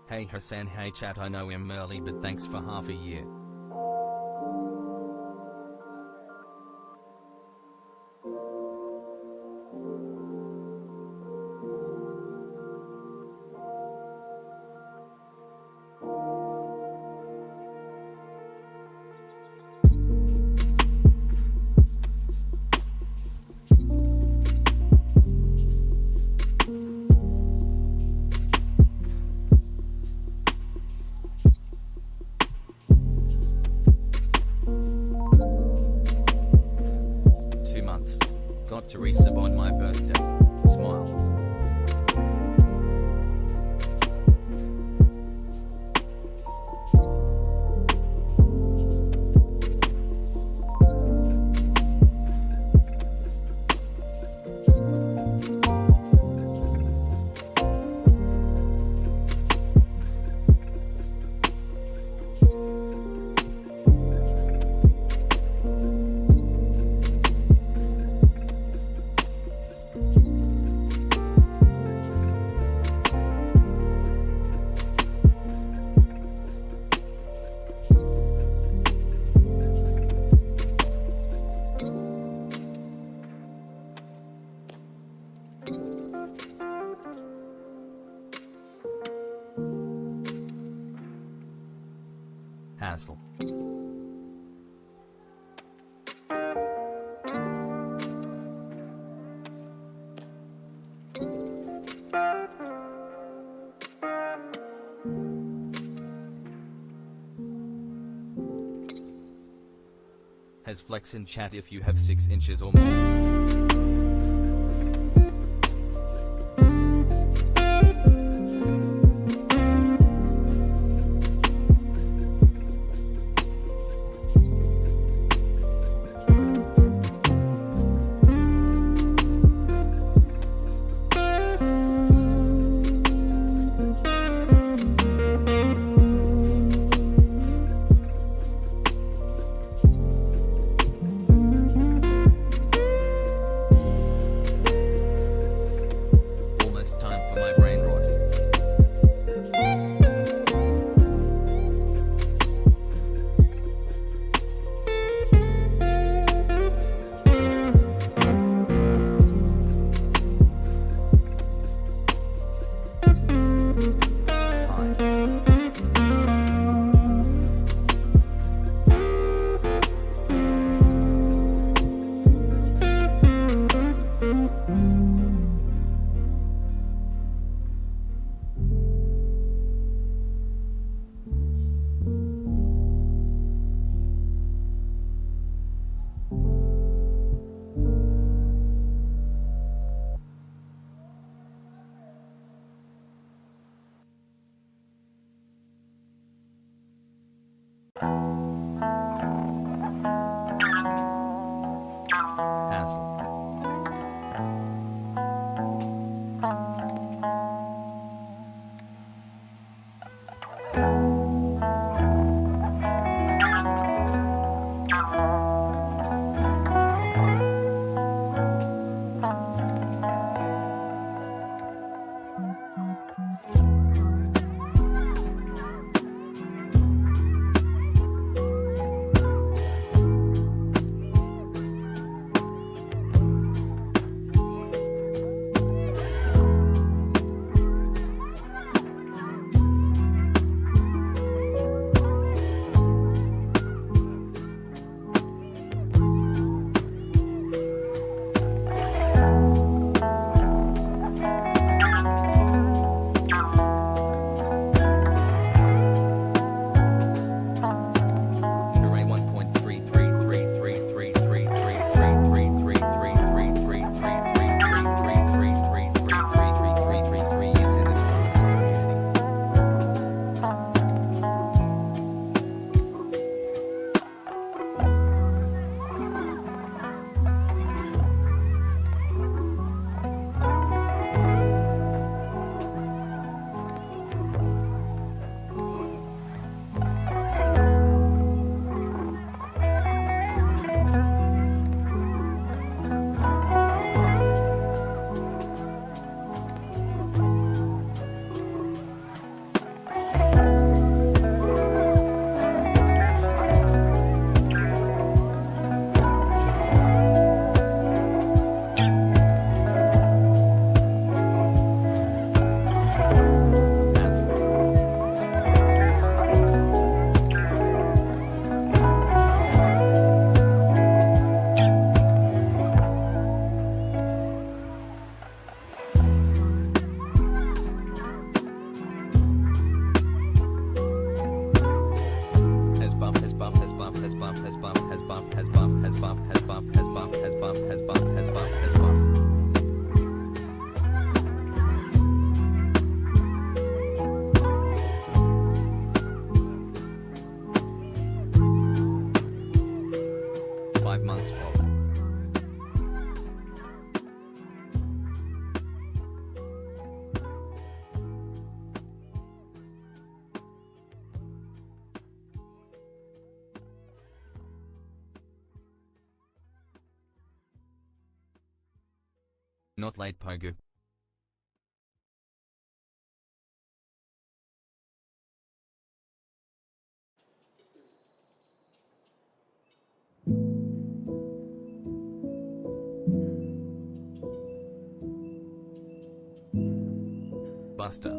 Hey Hasan, hey chat, I know I'm early but thanks for half a year. To resub on my birthday. Smile. Hassle. Has flex in chat if you have 6 inches or more. has buffed, has buffed, has buffed, has buffed, has buffed, has buffed. Months old. Not late, Pogu. Buster.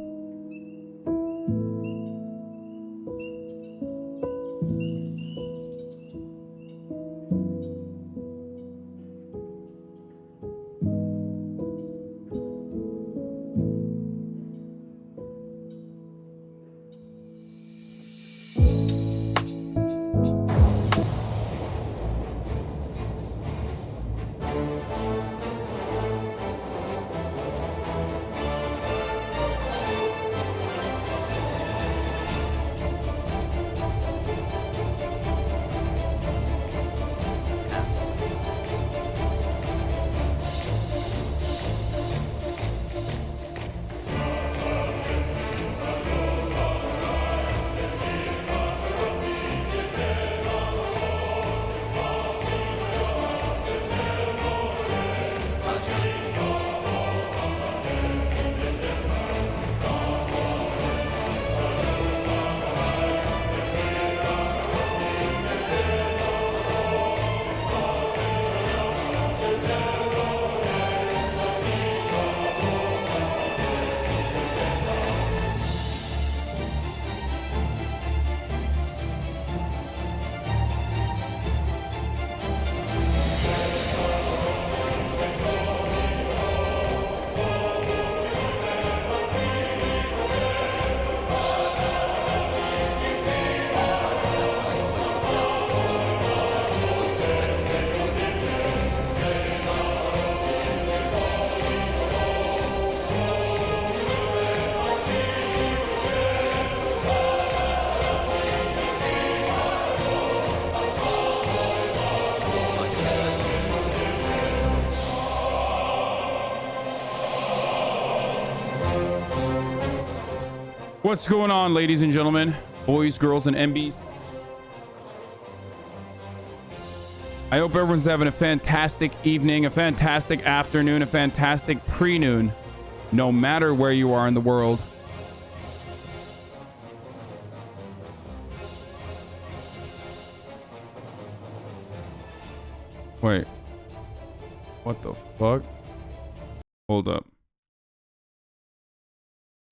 What's going on, ladies and gentlemen, boys, girls, and MBs? I hope everyone's having a fantastic evening, a fantastic afternoon, a fantastic pre-noon, no matter where you are in the world. Wait. What the fuck? Hold up.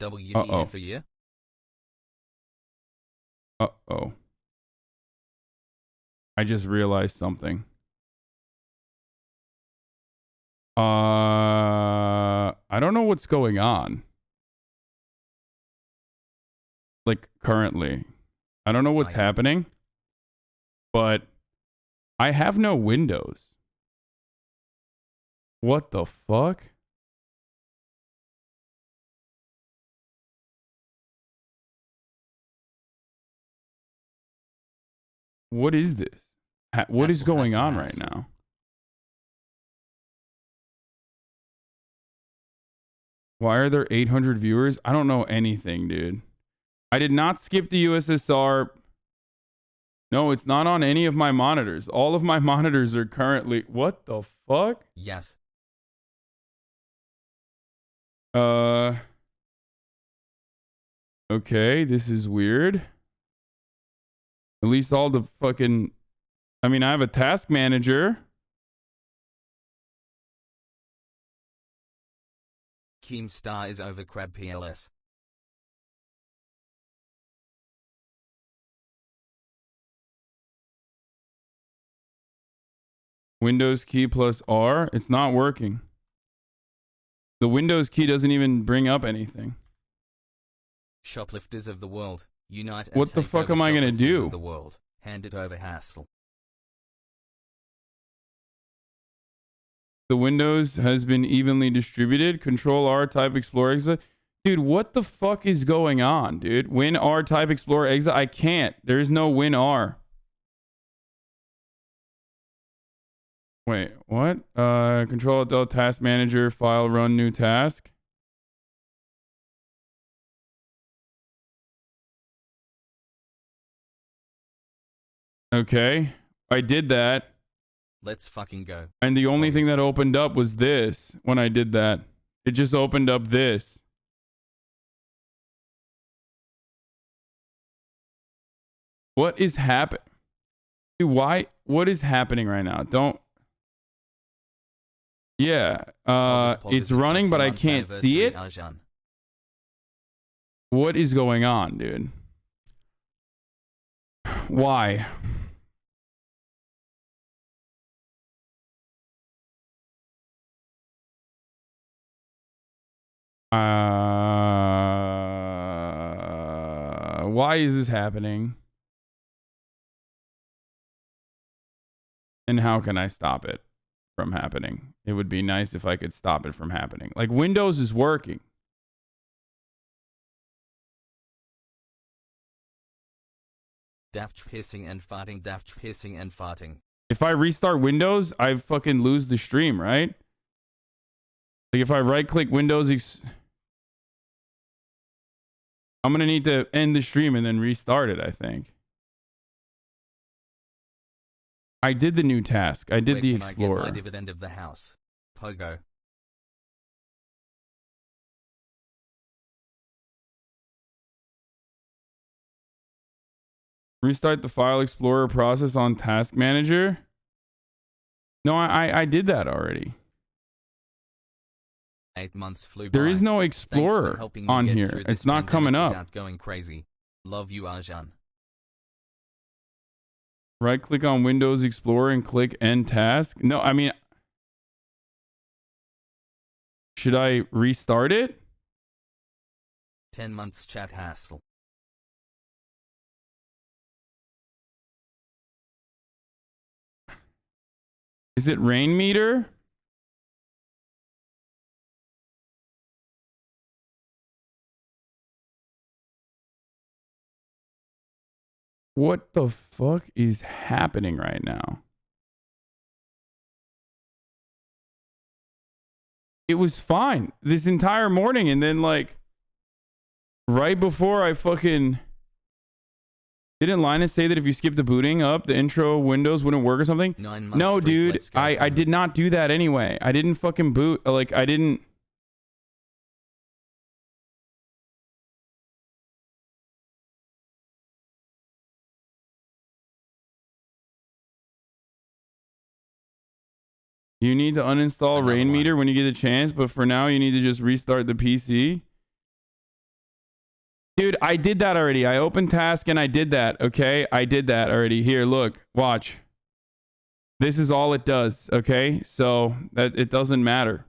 WTF for you? Uh-oh. I just realized something. I don't know what's going on. Like, currently. I don't know what's happening. But I have no windows. What the fuck? What is this? What is going on right now? Why are there 800 viewers? I don't know anything, dude. I did not skip the USSR. No, it's not on any of my monitors. All of my monitors are currently... What the fuck? Yes. Okay, this is weird. At least all the fucking... I mean, I have a task manager. Keemstar is over Crab PLS. Windows key plus R. It's not working. The Windows key doesn't even bring up anything. Shoplifters of the world, unite and what the fuck am I gonna do? the world. Hand it over, Hassel. The Windows has been evenly distributed. Control R, type Explorer exit. Dude, what the fuck is going on, dude? Win R, type Explorer exit. I can't. There is no Win R. Wait, what? Control Alt Task Manager, file, run, new task. Okay, I did that. Let's fucking go. And the only thing that opened up was this when I did that. It just opened up this. What is happening? Why? What is happening right now? Don't. Yeah, it's running, but I can't see it. What is going on, dude? Why? Why is this happening? And how can I stop it from happening? It would be nice if I could stop it from happening. Like, Windows is working. Daft pissing and farting, daft pissing and farting. If I restart Windows, I fucking lose the stream, right? Like, if I right-click Windows, I'm gonna need to end the stream and then restart it, I think. I did the new task. I did the Explorer. Where can I get my dividend of the house? Pogo. Restart the file Explorer process on Task Manager. No, I did that already. 8 months flew by. There is no Explorer on here. It's not coming up. Going crazy. Love you, Hasan. Right click on Windows Explorer and click End Task. No, I mean, should I restart it? 10 months chat hassle. Is it rain meter? What the fuck is happening right now? It was fine this entire morning, and then, like, right before I fucking... Didn't Linus say that if you skip the booting up, the intro Windows wouldn't work or something? 9 months no, straight, dude, I did not do that anyway. I didn't fucking boot. Like, I didn't... You need to uninstall Rain Meter when you get a chance, but for now, you need to just restart the PC. Dude, I did that already. I opened task and I did that, okay? I did that already. Here, look, watch. This is all it does, okay? So that it doesn't matter.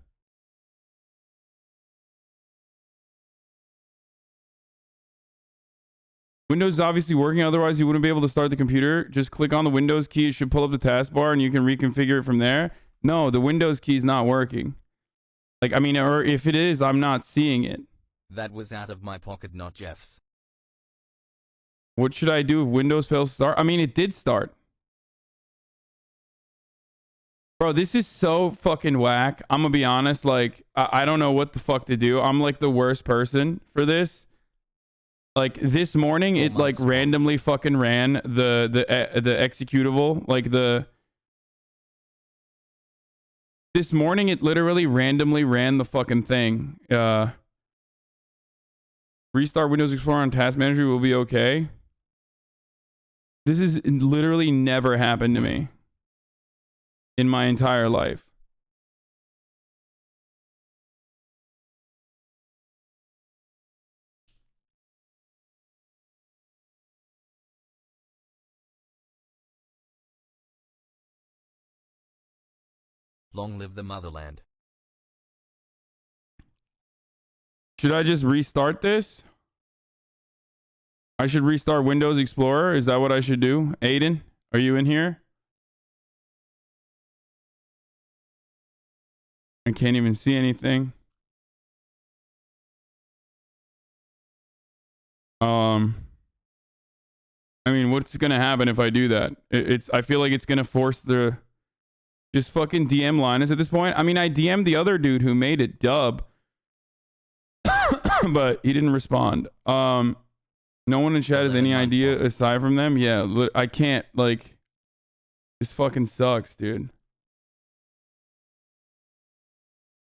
Windows is obviously working, otherwise you wouldn't be able to start the computer. Just click on the Windows key. It should pull up the taskbar and you can reconfigure it from there. No, the Windows key is not working. Like, I mean, or if it is, I'm not seeing it. That was out of my pocket, not Jeff's. What should I do if Windows fails to start? I mean, it did start. Bro, this is so fucking whack. I'm gonna be honest. Like, I don't know what the fuck to do. I'm like the worst person for this. Like, this morning, it like randomly fucking ran the executable. Like, this morning, it literally randomly ran the fucking thing. Restart Windows Explorer on Task Manager will be okay. This has literally never happened to me in my entire life. Long live the motherland. Should I just restart this? I should restart Windows Explorer. Is that what I should do? Aiden, are you in here? I can't even see anything. I mean, what's gonna happen if I do that? I feel like it's gonna force the just fucking DM Linus at this point. I mean, I DM'd the other dude who made it, Dub, but he didn't respond. No one in chat has any idea aside from them. Yeah, I can't, like, this fucking sucks, dude.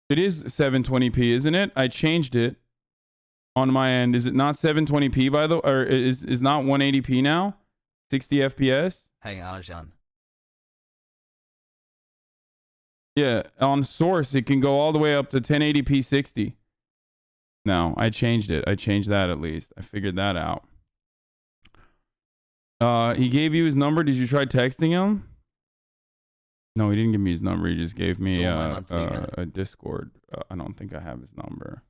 It is 720p, isn't it? I changed it on my end. Is it not 720p by the way? Or is not 180p now? 60 FPS? Hey, Hasan. Yeah, on source, it can go all the way up to 1080p 60. No, I changed it. I changed that at least. I figured that out. He gave you his number. Did you try texting him? No, he didn't give me his number. He just gave me a Discord. I don't think I have his number.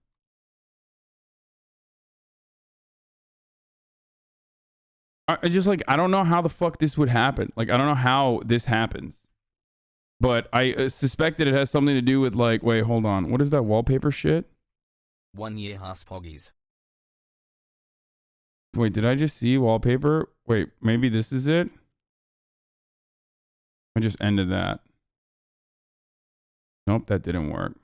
I just, like, I don't know how the fuck this would happen. Like, I don't know how this happens. But I suspected it has something to do with, like, wait, hold on. What is that wallpaper shit? 1 year Haas Poggies. Wait, did I just see wallpaper? Wait, maybe this is it? I just ended that. Nope, that didn't work.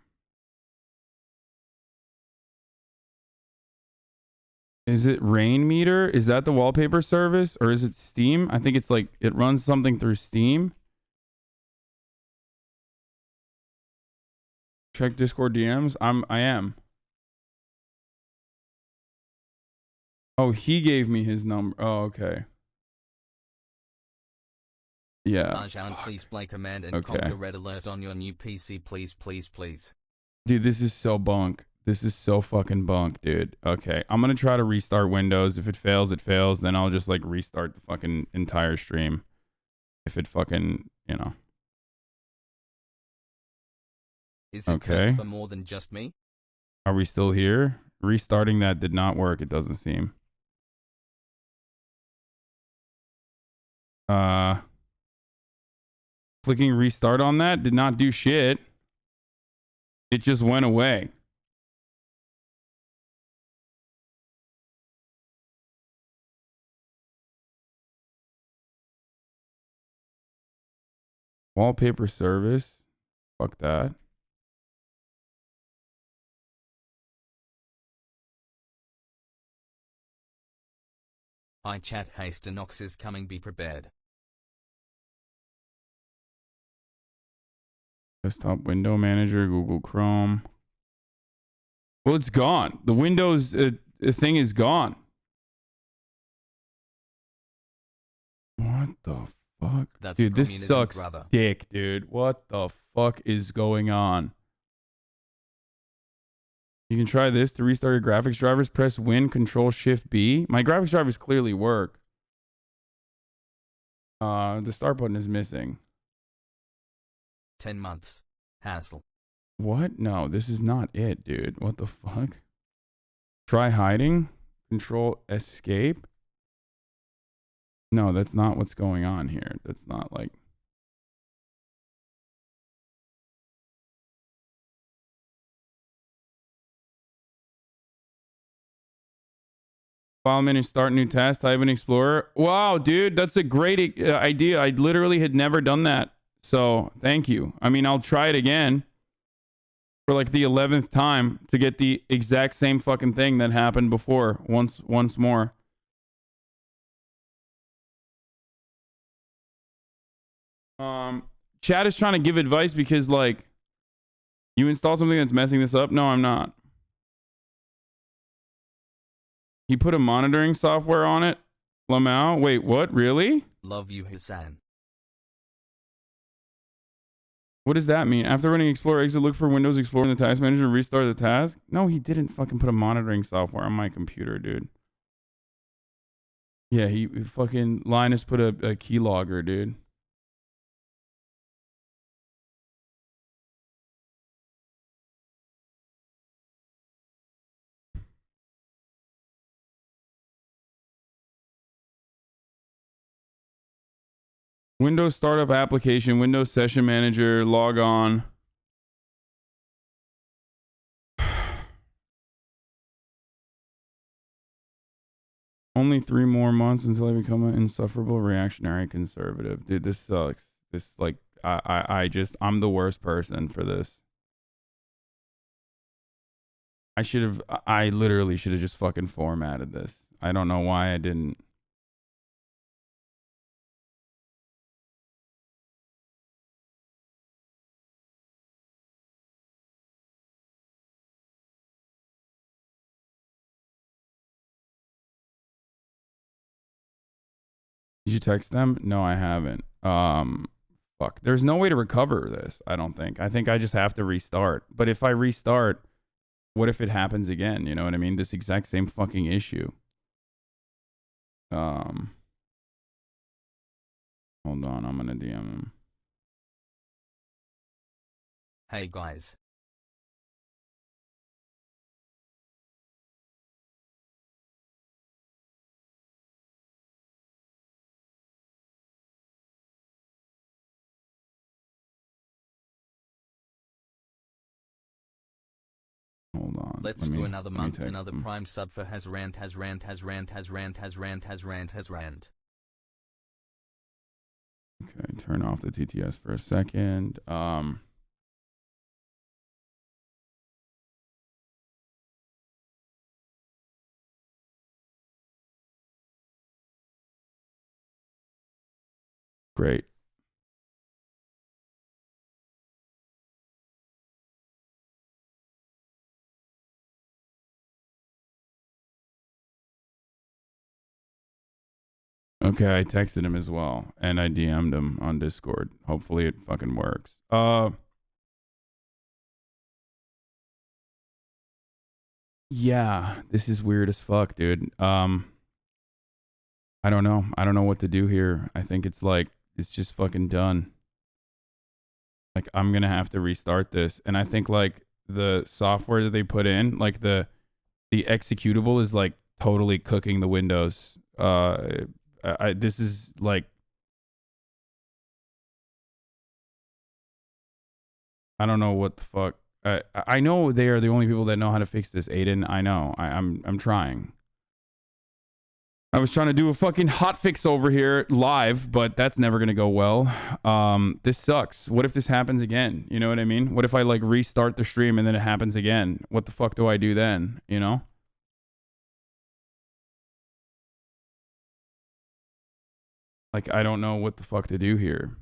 Is it Rain Meter? Is that the wallpaper service? Or is it Steam? I think it's like, it runs something through Steam. Check Discord DMs. I am. Oh, he gave me his number. Oh, okay. Yeah. Hasan, please play Command and Conquer Red Alert on your new PC, please, please, please. Dude, this is so bunk. This is so fucking bunk, dude. Okay, I'm gonna try to restart Windows. If it fails, it fails. Then I'll just, like, restart the fucking entire stream. If it fucking, you know. Is it cursed for more than just me? Are we still here? Restarting that did not work, it doesn't seem. Clicking restart on that did not do shit. It just went away. Wallpaper service. Fuck that. I chat Hastanox is coming, be prepared. Desktop window manager, Google Chrome. Well, it's gone. The Windows thing is gone. What the fuck? That's dude, this sucks brother. Dick, dude. What the fuck is going on? You can try this to restart your graphics drivers. Press Win, Control Shift B. My graphics drivers clearly work. The start button is missing. 10 months. Hassle. What? No, this is not it, dude. What the fuck? Try hiding. Control Escape. No, that's not what's going on here. That's not like... File menu, start new task, type in Explorer. Wow, dude, that's a great idea. I literally had never done that. So, thank you. I mean, I'll try it again for like the 11th time to get the exact same fucking thing that happened before once more. Chat is trying to give advice because, like, you install something that's messing this up. No, I'm not. He put a monitoring software on it. Lamau. Wait, what? Really? Love you, Hasan. What does that mean? After running Explorer exit, look for Windows Explorer in the task manager, restart the task? No, he didn't fucking put a monitoring software on my computer, dude. Yeah, he fucking Linus put a keylogger, dude. Windows startup application, Windows session manager, log on. only 3 more months until I become an insufferable reactionary conservative. Dude, this sucks. This, like, I'm the worst person for this. I literally should have just fucking formatted this. I don't know why I didn't. Did you text them? No, I haven't. Fuck. There's no way to recover this, I don't think. I think I just have to restart. But if I restart, what if it happens again? You know what I mean? This exact same fucking issue. Hold on, I'm gonna DM him. Hey guys. Hold on. Let's do another month, another prime sub for has rant. Okay, turn off the TTS for a second. Great. Okay, I texted him as well, and I DM'd him on Discord. Hopefully it fucking works. Yeah, this is weird as fuck, dude. I don't know. I don't know what to do here. I think it's like, it's just fucking done. Like, I'm gonna have to restart this. And I think, like, the software that they put in, like, the executable is, like, totally cooking the Windows. This is, like, I don't know what the fuck. I know they are the only people that know how to fix this, Aiden. I know. I'm trying. I was trying to do a fucking hotfix over here live, but that's never gonna go well. This sucks. What if this happens again? You know what I mean? What if I, like, restart the stream and then it happens again? What the fuck do I do then? You know? Like, I don't know what the fuck to do here.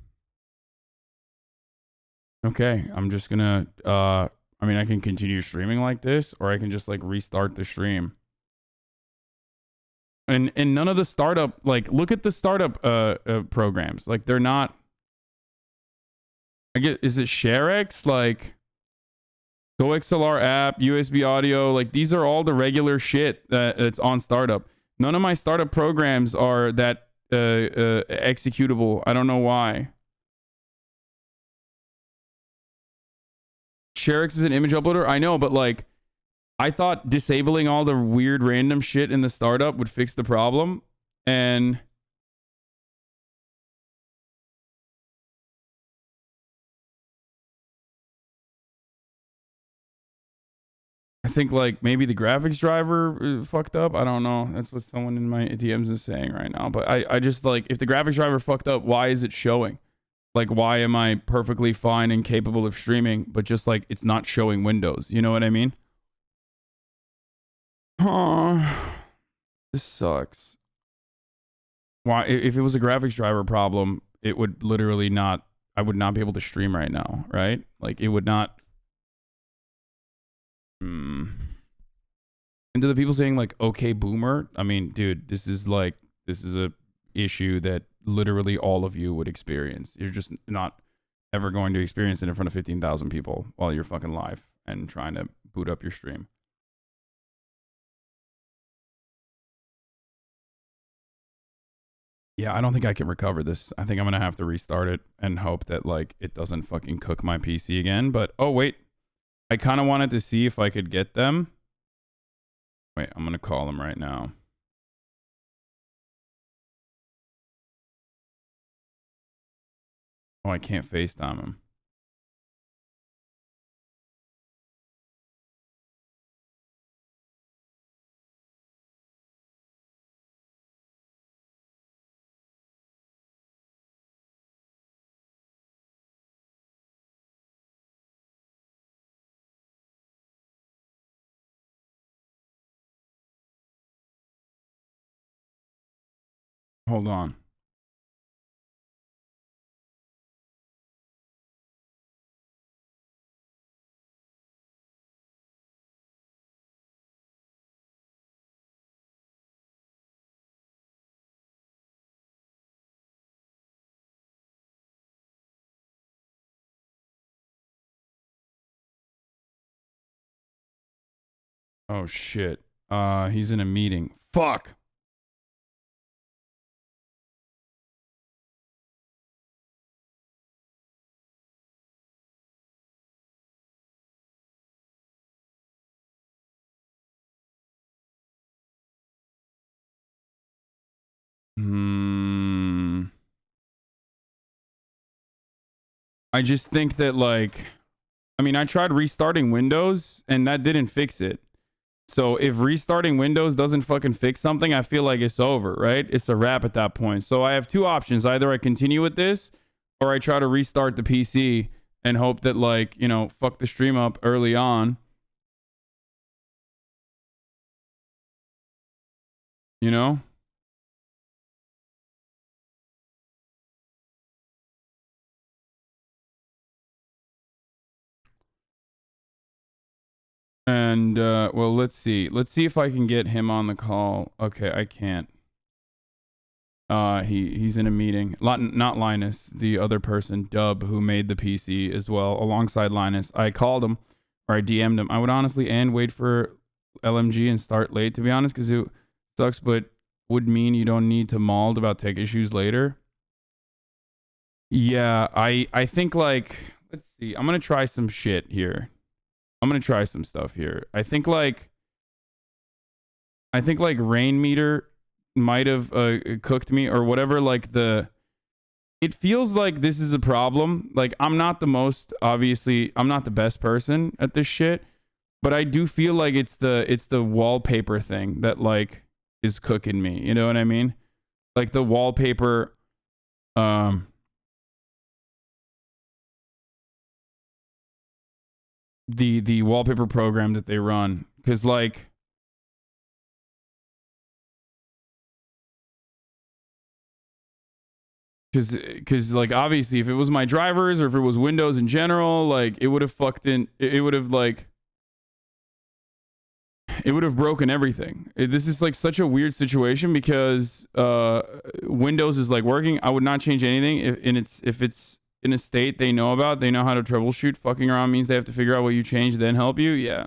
Okay, I'm just gonna, I mean, I can continue streaming like this, or I can just, like, restart the stream. And none of the startup, like, look at the startup programs. Like, they're not, I get, is it ShareX? Like, GoXLR app, USB audio, like, these are all the regular shit that's on startup. None of my startup programs are that executable. I don't know why. ShareX is an image uploader? I know, but, like, I thought disabling all the weird random shit in the startup would fix the problem. And I think, like, maybe the graphics driver fucked up. I don't know. That's what someone in my DMs is saying right now. But I just, like, if the graphics driver fucked up, why is it showing? Like, why am I perfectly fine and capable of streaming, but just, like, it's not showing Windows? You know what I mean? This sucks. Why? If it was a graphics driver problem, it would literally not, I would not be able to stream right now, right? Like, it would not. And to the people saying, like, okay, boomer, I mean, dude, this is a issue that literally all of you would experience. You're just not ever going to experience it in front of 15,000 people while you're fucking live and trying to boot up your stream. Yeah, I don't think I can recover this. I think I'm gonna have to restart it and hope that, like, it doesn't fucking cook my PC again. But oh wait, I kind of wanted to see if I could get them. Wait, I'm gonna call them right now. Oh, I can't FaceTime him. Hold on. Oh shit. He's in a meeting. Fuck. I just think that, like, I mean, I tried restarting Windows and that didn't fix it. So if restarting Windows doesn't fucking fix something, I feel like it's over, right? It's a wrap at that point. So I have two options. Either I continue with this or I try to restart the PC and hope that, like, you know, fuck the stream up early on. You know? And well, let's see. Let's see if I can get him on the call. Okay, I can't. He's in a meeting. Not Linus, the other person, Dub, who made the PC as well, alongside Linus. I called him, or I DM'd him. I would honestly wait for LMG and start late, to be honest, because it sucks, but would mean you don't need to mauled about tech issues later. Yeah, I think, like, let's see. I'm gonna try some shit here. I'm gonna try some stuff here. I think like Rain Meter might have cooked me or whatever. Like it feels like this is a problem. Like I'm not the best person at this shit, but I do feel like it's the wallpaper thing that, like, is cooking me. You know what I mean? Like the wallpaper, the wallpaper program that they run, because like because like obviously if it was my drivers or if it was Windows in general, like it would have it would have broken everything. This is like such a weird situation because Windows is like working. I would not change anything if it's in a state they know about. They know how to troubleshoot. Fucking around means they have to figure out what you changed, then help you. Yeah.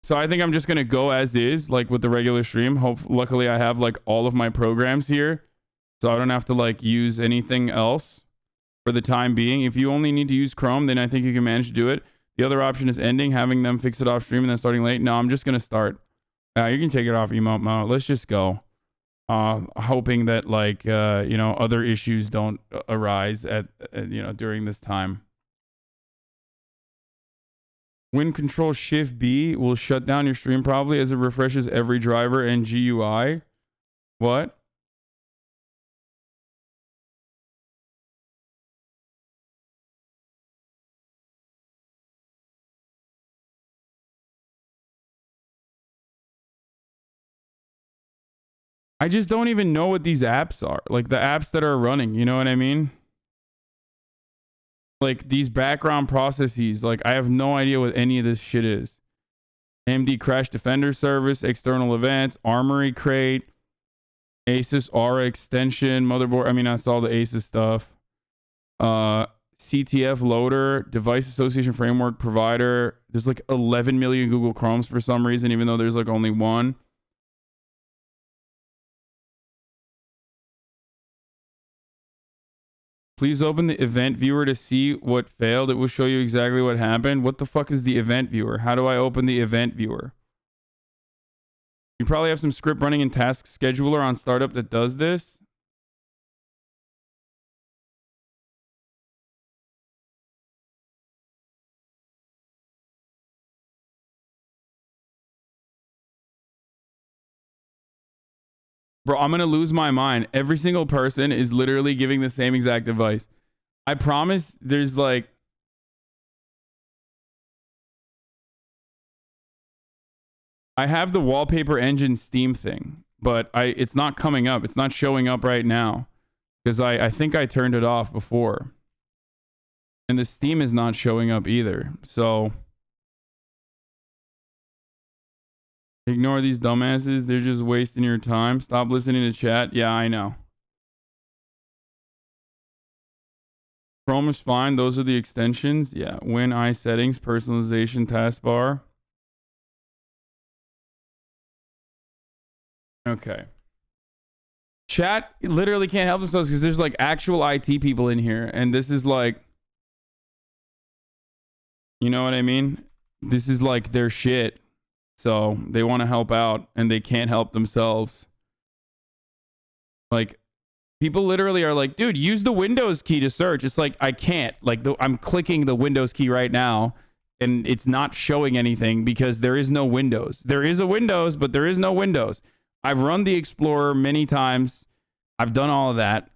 So I think I'm just gonna go as is, like with the regular stream. Luckily I have like all of my programs here, so I don't have to like use anything else for the time being. If you only need to use Chrome, then I think you can manage to do it. The other option is ending, having them fix it off stream, and then starting late. No, I'm just gonna start. You can take it off emote mode. Let's just go. Hoping that, like, you know, other issues don't arise at you know, during this time. When Control Shift B will shut down your stream probably as it refreshes every driver and GUI. What? I just don't even know what these apps are. Like the apps that are running, you know what I mean? Like these background processes, like I have no idea what any of this shit is. AMD Crash Defender Service, external events, Armory Crate, Asus Aura extension, motherboard. I mean, I saw the Asus stuff. CTF loader, device association framework provider. There's like 11 million Google Chromes for some reason, even though there's like only one. Please open the event viewer to see what failed. It will show you exactly what happened. What the fuck is the event viewer? How do I open the event viewer? You probably have some script running in task scheduler on startup that does this. Bro, I'm going to lose my mind. Every single person is literally giving the same exact advice. I promise there's like... I have the wallpaper engine Steam thing. but it's not coming up. It's not showing up right now because I think I turned it off before. And the Steam is not showing up either. So ignore these dumbasses. They're just wasting your time. Stop listening to chat. Yeah, I know. Chrome is fine. Those are the extensions. Yeah. Win eye settings, personalization taskbar. Okay. Chat literally can't help themselves because there's like actual IT people in here. And this is like, you know what I mean? This is like their shit. So they want to help out and they can't help themselves. Like, people literally are like, dude, use the Windows key to search. It's like, I can't. Like, I'm clicking the Windows key right now and it's not showing anything because there is no Windows. There is a Windows, but there is no Windows. I've run the Explorer many times. I've done all of that.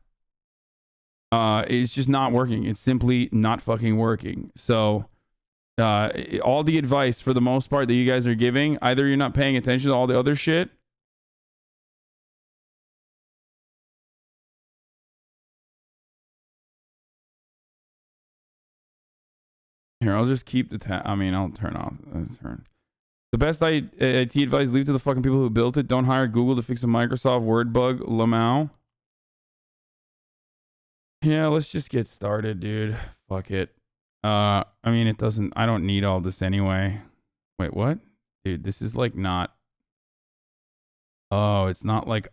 It's just not working. It's simply not fucking working. So all the advice for the most part that you guys are giving, either you're not paying attention to all the other shit. Here, I'll just keep the I'll turn off. The best IT advice, leave to the fucking people who built it. Don't hire Google to fix a Microsoft Word bug. Lamau. Yeah, let's just get started, dude. Fuck it. I don't need all this anyway. Wait, what? Dude, this is like not. Oh, it's not like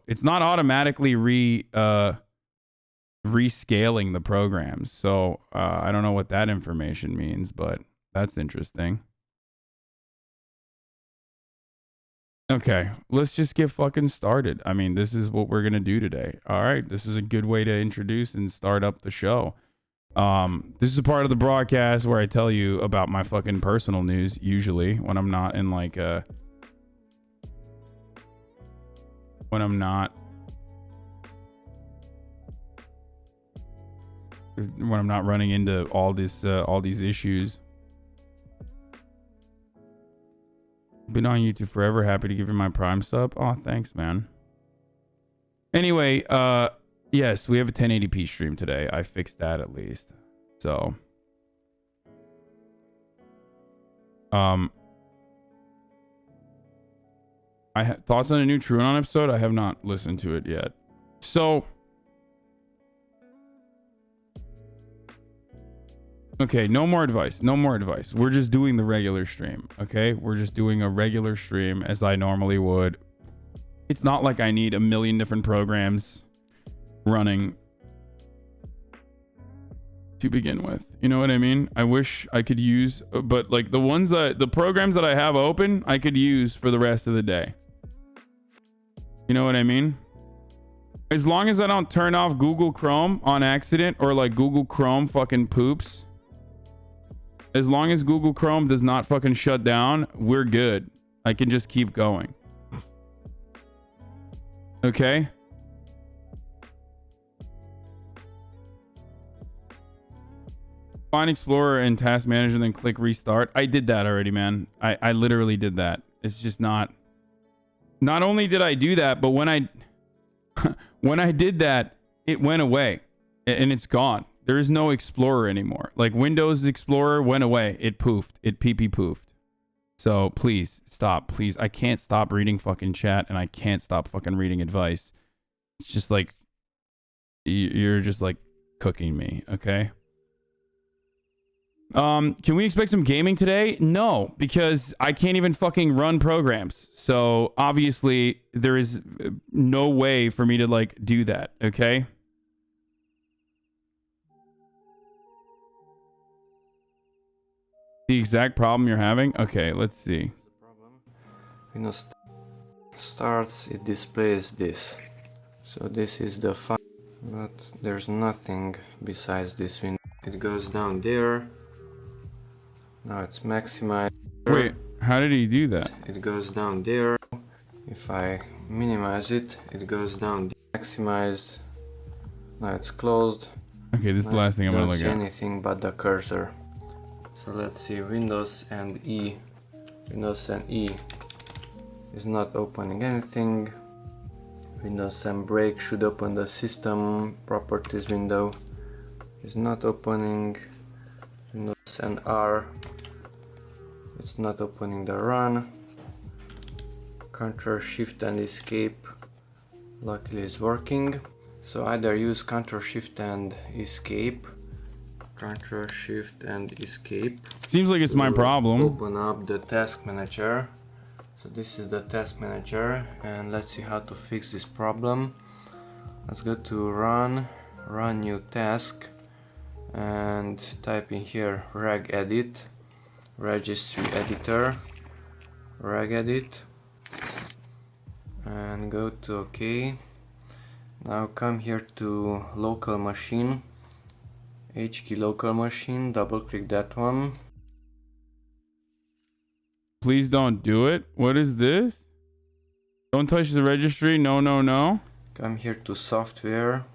it's not automatically rescaling the programs. So, I don't know what that information means, but that's interesting. Okay, let's just get fucking started. I mean, this is what we're going to do today. All right, this is a good way to introduce and start up the show. This is a part of the broadcast where I tell you about my fucking personal news, usually, when I'm not in like when I'm not running into all these issues. Been on YouTube forever. Happy to give you my Prime sub. Oh, thanks, man. Anyway, yes, we have a 1080p stream today. I fixed that at least. So, I have thoughts on a new TrueAnon episode. I have not listened to it yet. So, okay, no more advice. No more advice. We're just doing the regular stream. Okay, we're just doing a regular stream as I normally would. It's not like I need a million different programs running to begin with. You know what I mean? I wish I could use, but like the programs that I have open, I could use for the rest of the day. You know what I mean? As long as I don't turn off Google Chrome on accident or like Google Chrome fucking poops. As long as Google Chrome does not fucking shut down, we're good. I can just keep going. Okay? Find Explorer and Task Manager, then click Restart. I did that already, man. I literally did that. It's just not... Not only did I do that, but when I... when I did that, it went away. And it's gone. There is no Explorer anymore. Like Windows Explorer went away. It poofed. It pee-pee poofed. So please stop. Please. I can't stop reading fucking chat and I can't stop fucking reading advice. It's just like you're just like cooking me. Okay. Can we expect some gaming today? No, because I can't even fucking run programs. So obviously there is no way for me to like do that. Okay. The exact problem you're having? Okay, let's see. Windows starts, it displays this. So this is the file, but there's nothing besides this window. It goes down there. Now it's maximized. Wait, how did he do that? It goes down there. If I minimize it, it goes down maximized. Now it's closed. Okay, this is the last thing I'm gonna look at. Anything but the cursor. So let's see, Windows and E. Windows and E is not opening anything. Windows and break should open the system properties window. It's not opening. Windows and R. It's not opening the run. Ctrl Shift and Escape. Luckily it's working. So either use Ctrl Shift and Escape. Ctrl Shift and Escape. Seems like it's my problem. Open up the task manager. So this is the task manager, and let's see how to fix this problem. Let's go to run new task, and type in here regedit, registry editor, regedit, and go to OK. Now come here to local machine, HK local machine, double click that one. Please don't do it. What is this? Don't touch the registry. No, no, no. Come here to software,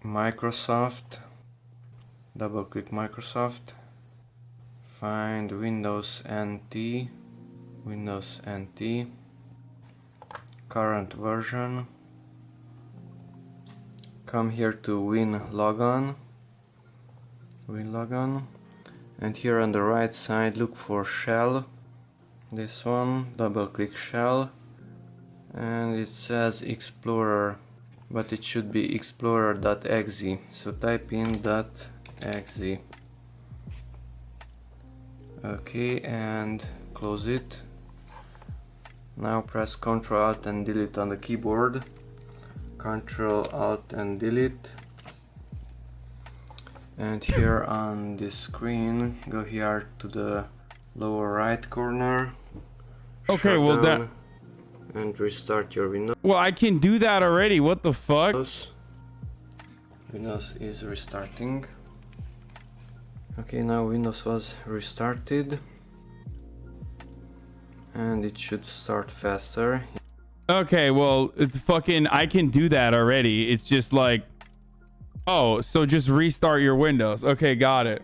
Microsoft, double click Microsoft, find Windows NT, Windows NT, current version, come here to Win Logon, and here on the right side look for shell, this one, double click shell, and it says Explorer, but it should be explorer.exe, so type in .exe. Okay, and close it. Now press Ctrl Alt and Delete on the keyboard. Ctrl Alt and Delete. And here on this screen, go here to the lower right corner. Okay, well that... And restart your Windows. Well, I can do that already. What the fuck? Windows is restarting. Okay, now Windows was restarted. And it should start faster. Okay, well, it's fucking... I can do that already. It's just like... Oh, so just restart your Windows. Okay, got it.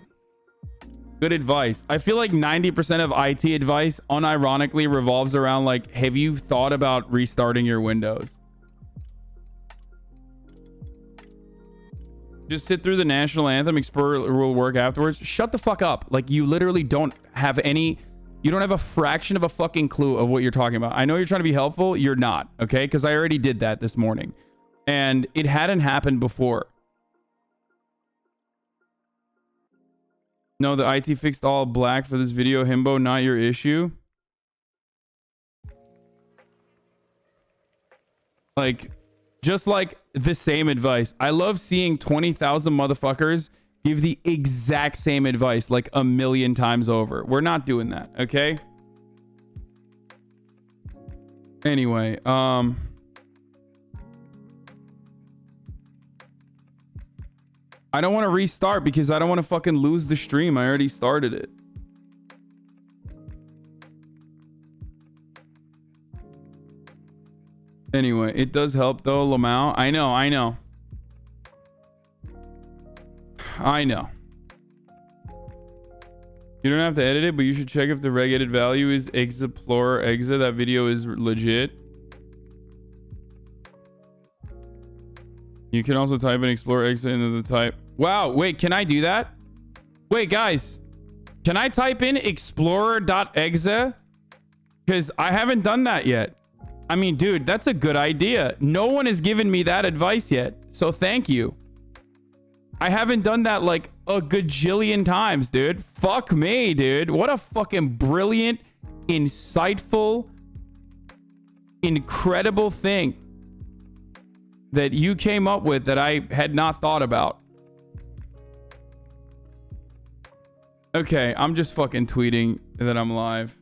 Good advice. I feel like 90% of IT advice unironically revolves around like, have you thought about restarting your Windows? Just sit through the national anthem, Explorer will work afterwards. Shut the fuck up. Like, you literally don't have any... You don't have a fraction of a fucking clue of what you're talking about. I know you're trying to be helpful. You're not, okay? Because I already did that this morning. And it hadn't happened before. No, the IT fixed all black for this video. Himbo, not your issue. Like, just like the same advice. I love seeing 20,000 motherfuckers give the exact same advice like a million times over. We're not doing that, okay? Anyway, I don't want to restart because I don't want to fucking lose the stream. I already started it. Anyway, it does help though, Lamau. I know. You don't have to edit it, but you should check if the regedit value is explorer exa. That video is legit. You can also type in explorer exa into the type. Wow, wait, can I do that? Wait, guys, can I type in explorer.exa? Because I haven't done that yet. I mean, dude, that's a good idea. No one has given me that advice yet, so thank you. I haven't done that like a gajillion times, dude. Fuck me, dude. What a fucking brilliant, insightful, incredible thing that you came up with that I had not thought about. Okay, I'm just fucking tweeting that I'm live.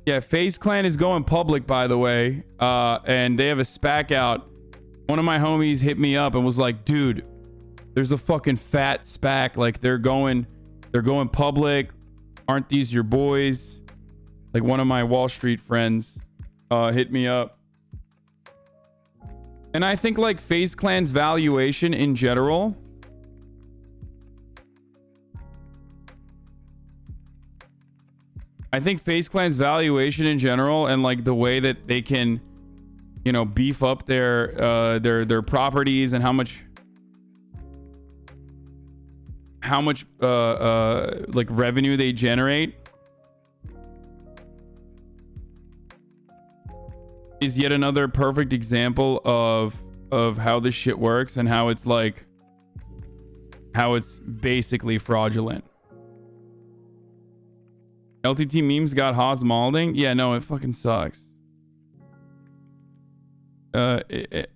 Yeah, FaZe Clan is going public, by the way. And they have a SPAC out. One of my homies hit me up and was like, dude, there's a fucking fat SPAC. Like, they're going public. Aren't these your boys? Like, one of my Wall Street friends hit me up. And I think like FaZe Clan's valuation in general I think FaZe Clan's valuation in general and like the way that they can, you know, beef up their properties and how much like revenue they generate is yet another perfect example of how this shit works and how it's like how it's basically fraudulent. LTT memes got Haas Malding. Yeah, no, it fucking sucks. I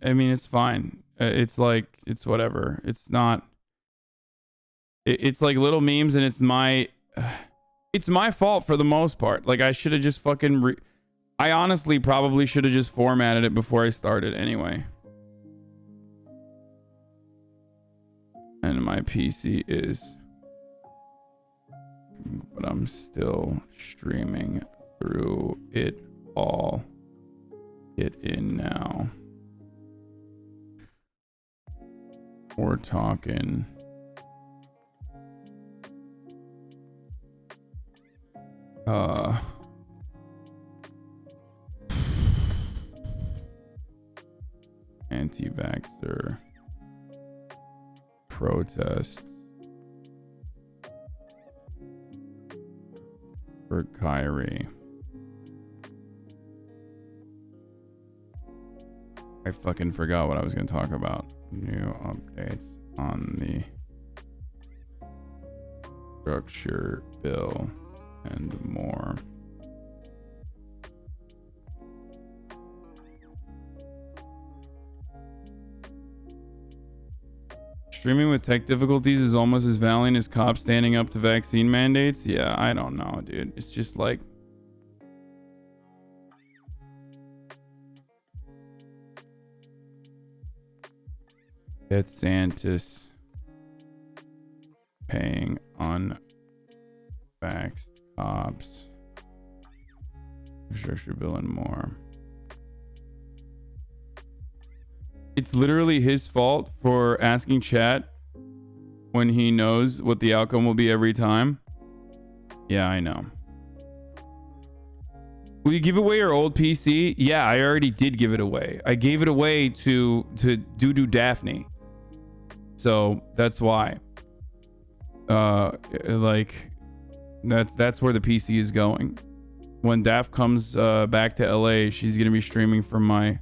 mean, it's fine. It's like, it's whatever. It's not. It's like little memes, and it's my fault for the most part. Like, I should have just fucking. I honestly probably should have just formatted it before I started anyway. And my PC is. But I'm still streaming through it all. Get in now. We're talking. Anti-vaxxer protests for Kyrie. I fucking forgot what I was going to talk about. New updates on the structure bill and more. Streaming with tech difficulties is almost as valiant as cops standing up to vaccine mandates. Yeah, I don't know, dude. It's just like DeSantis paying unvaxxed cops, infrastructure bill and more. It's literally his fault for asking chat when he knows what the outcome will be every time. Yeah, I know. Will you give away your old PC? Yeah, I already did give it away. I gave it away to Doo Daphne. So that's why. Like that's where the PC is going. When Daph comes back to LA, she's gonna be streaming from my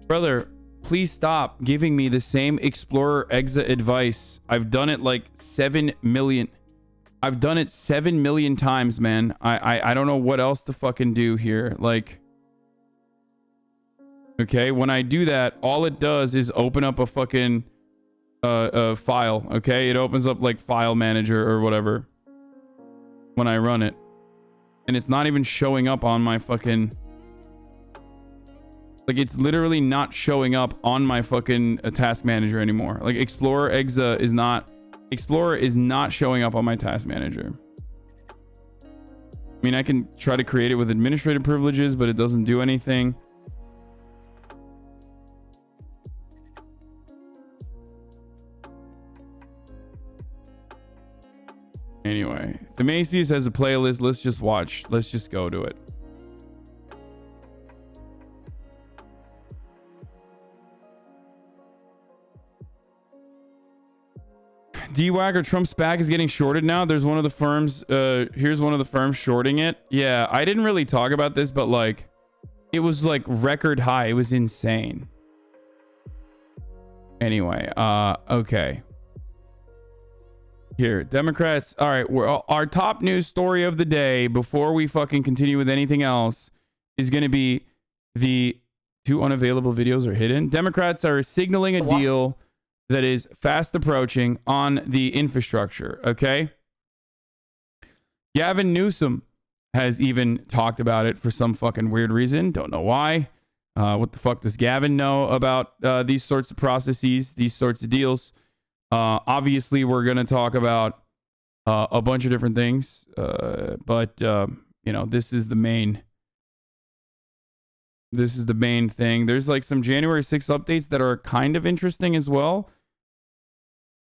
Brother, please stop giving me the same Explorer Exa advice. I've done it like 7 million. I've done it 7 million times, man. I don't know what else to fucking do here. Like, okay, when I do that, all it does is open up a fucking file. Okay, it opens up like file manager or whatever when I run it, and it's not even showing up on my fucking. Like, it's literally not showing up on my fucking task manager anymore. Like, Explorer Exa is not. Explorer is not showing up on my task manager. I mean, I can try to create it with administrative privileges, but it doesn't do anything. Anyway, the Macy's has a playlist. Let's just watch. Let's just go to it. DWAG or Trump SPAC is getting shorted now. There's one of the firms. Here's one of the firms shorting it. Yeah, I didn't really talk about this, but like, it was like record high. It was insane. Anyway, okay. Here, Democrats. All right, our top news story of the day before we fucking continue with anything else is going to be the 2 unavailable videos are hidden. Democrats are signaling a deal that is fast approaching on the infrastructure, okay? Gavin Newsom has even talked about it for some fucking weird reason. Don't know why. What the fuck does Gavin know about these sorts of processes, these sorts of deals? Obviously, we're going to talk about a bunch of different things, but, you know, this is the main This is the main thing. There's like some January 6th updates that are kind of interesting as well.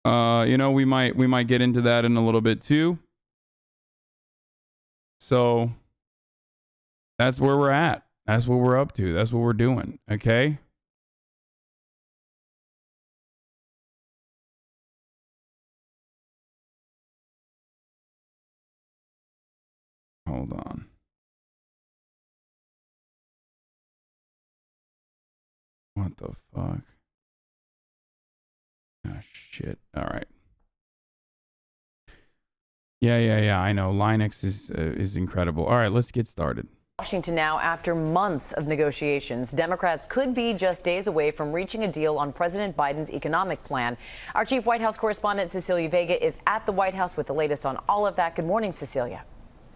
You know, we might get into that in a little bit too. So that's where we're at. That's what we're up to. That's what we're doing. Okay. Hold on. What the fuck? Oh, shit. All right. Yeah. I know. Linux is incredible. All right, let's get started. Washington now, after months of negotiations, Democrats could be just days away from reaching a deal on President Biden's economic plan. Our chief White House correspondent, Cecilia Vega, is at the White House with the latest on all of that. Good morning, Cecilia.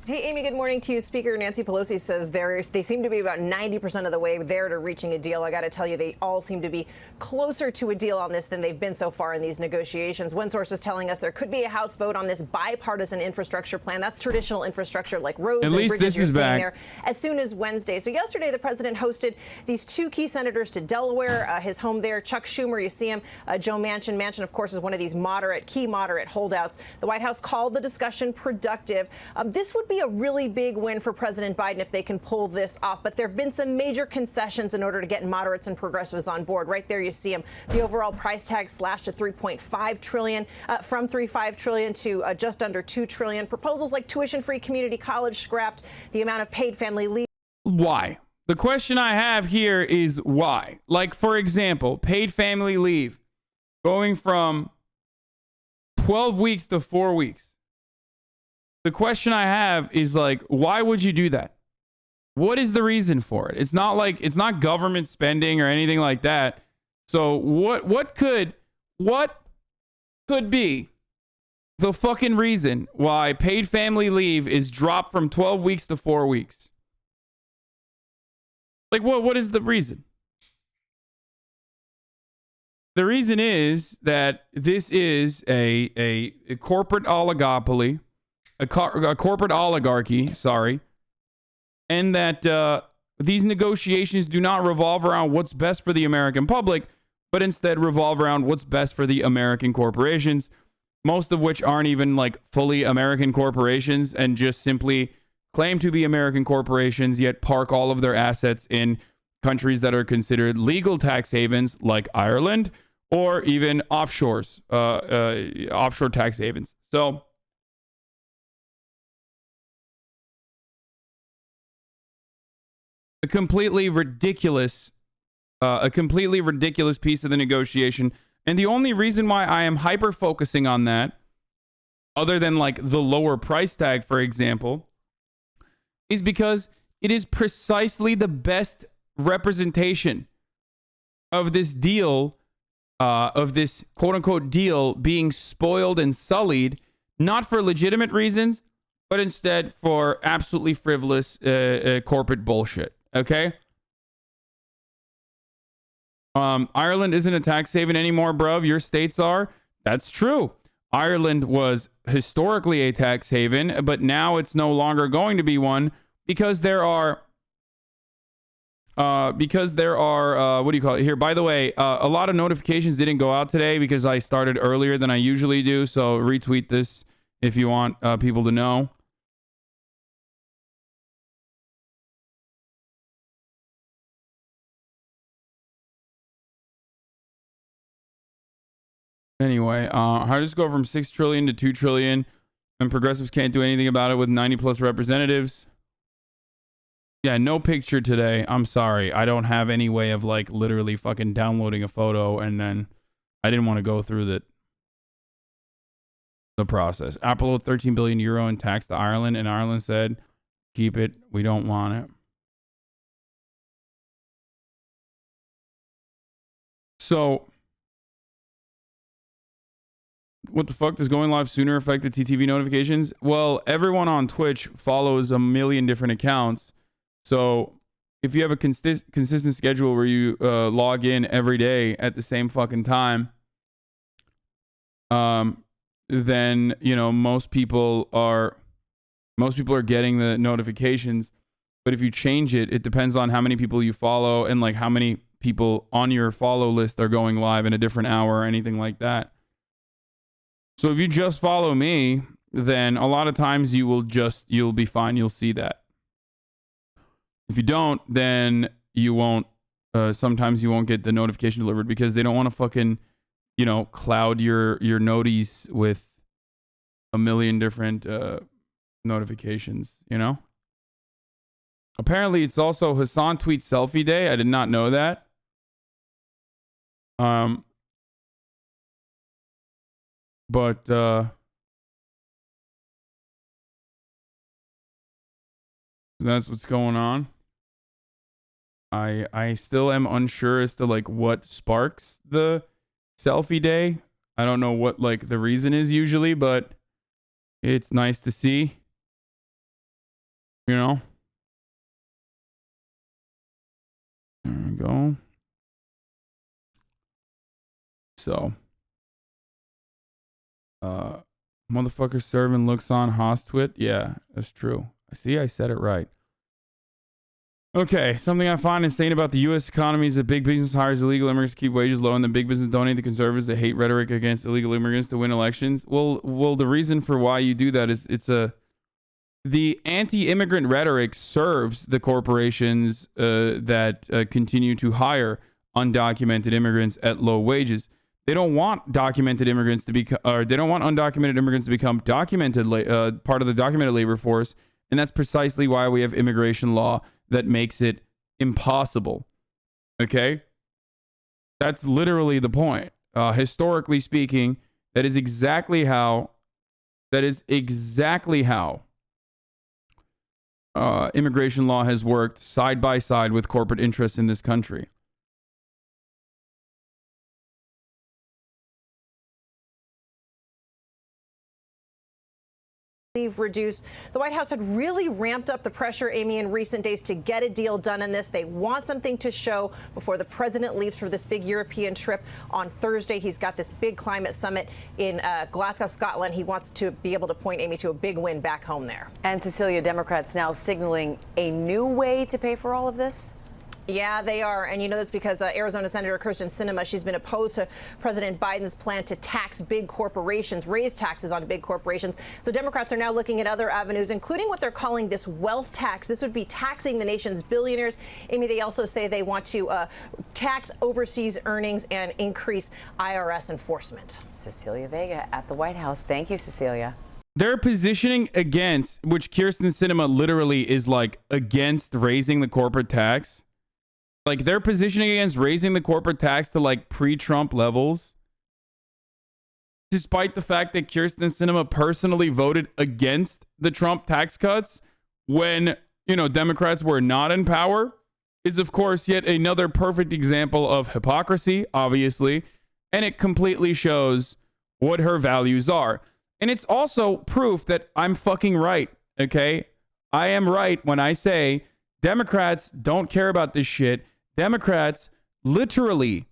Hey, Amy, good morning to you. Speaker Nancy Pelosi says they seem to be about 90% of the way there to reaching a deal. I got to tell you, they all seem to be closer to a deal on this than they've been so far in these negotiations. One source is telling us there could be a House vote on this bipartisan infrastructure plan. That's traditional infrastructure like roads and bridges you're seeing there as soon as Wednesday. So yesterday, the president hosted these two key senators to Delaware, his home there. Chuck Schumer, you see him, Joe Manchin. Manchin, of course, is one of these key moderate holdouts. The White House called the discussion productive. This would be a really big win for President Biden if they can pull this off. But there have been some major concessions in order to get moderates and progressives on board. Right there, you see them. The overall price tag slashed to $3.5 trillion, from $3.5 trillion to just under $2 trillion. Proposals like tuition-free community college scrapped. The amount of paid family leave. Why? The question I have here is why? Like, for example, paid family leave going from 12 weeks to 4 weeks. The question I have is, like, why would you do that? What is the reason for it? It's not government spending or anything like that. So what could be the fucking reason why paid family leave is dropped from 12 weeks to 4 weeks? Like, what is the reason? The reason is that this is a corporate oligopoly. A corporate oligarchy, sorry, and that these negotiations do not revolve around what's best for the American public, but instead revolve around what's best for the American corporations, most of which aren't even like fully American corporations and just simply claim to be American corporations, yet park all of their assets in countries that are considered legal tax havens like Ireland or even offshore tax havens. So a completely ridiculous piece of the negotiation. And the only reason why I am hyper focusing on that, other than like the lower price tag, for example, is because it is precisely the best representation of this deal, of this quote unquote deal being spoiled and sullied, not for legitimate reasons, but instead for absolutely frivolous corporate bullshit. Okay. Ireland isn't a tax haven anymore, bruv. Your states are. That's true. Ireland was historically a tax haven, but now it's no longer going to be one because there are what do you call it here? By the way, a lot of notifications didn't go out today because I started earlier than I usually do. So retweet this if you want people to know. Anyway, how does it go from 6 trillion to 2 trillion and progressives can't do anything about it with 90 plus representatives? Yeah, no picture today. I'm sorry. I don't have any way of like literally fucking downloading a photo, and then I didn't want to go through the process. Apple owed 13 billion euro in tax to Ireland, and Ireland said, keep it. We don't want it. So what the fuck? Does going live sooner affect the TTV notifications? Well, everyone on Twitch follows a million different accounts. So if you have a consistent schedule where you log in every day at the same fucking time, then, you know, most people are getting the notifications. But if you change it, it depends on how many people you follow and like how many people on your follow list are going live in a different hour or anything like that. So if you just follow me, then a lot of times you'll be fine. You'll see that. If you don't, then you won't. Sometimes you won't get the notification delivered because they don't want to fucking, cloud your noties with a million different notifications. Apparently, it's also Hasan tweet selfie day. I did not know that. But that's what's going on. I still am unsure as to like what sparks the selfie day. I don't know what like the reason is usually, but it's nice to see. There we go. So, motherfucker serving looks on Hostwit. Yeah, that's true. See, I said it right. Okay, something I find insane about the U.S. economy is that big business hires illegal immigrants to keep wages low, and then big business donate to conservatives that hate rhetoric against illegal immigrants to win elections. Well, the reason for why you do that is the anti-immigrant rhetoric serves the corporations that continue to hire undocumented immigrants at low wages. They don't want documented immigrants to they don't want undocumented immigrants to become documented part of the documented labor force, and that's precisely why we have immigration law that makes it impossible. Okay? That's literally the point. Historically speaking, that is exactly how immigration law has worked side by side with corporate interests in this country. Reduced. The White House had really ramped up the pressure, Amy, in recent days to get a deal done on this. They want something to show before the president leaves for this big European trip on Thursday. He's got this big climate summit in Glasgow, Scotland. He wants to be able to point, Amy, to a big win back home there. And Cecilia, Democrats now signaling a new way to pay for all of this? Yeah, they are. And you know this because Arizona Senator Kyrsten Sinema, she's been opposed to President Biden's plan to tax big corporations, raise taxes on big corporations. So Democrats are now looking at other avenues, including what they're calling this wealth tax. This would be taxing the nation's billionaires. Amy, they also say they want to tax overseas earnings and increase IRS enforcement. Cecilia Vega at the White House. Thank you, Cecilia. They're positioning against, which Kyrsten Sinema literally is like against raising the corporate tax. Like, they're positioning against raising the corporate tax to, like, pre-Trump levels. Despite the fact that Kyrsten Sinema personally voted against the Trump tax cuts when, Democrats were not in power, is, of course, yet another perfect example of hypocrisy, obviously. And it completely shows what her values are. And it's also proof that I'm fucking right, okay? I am right when I say Democrats don't care about this shit. Democrats literally,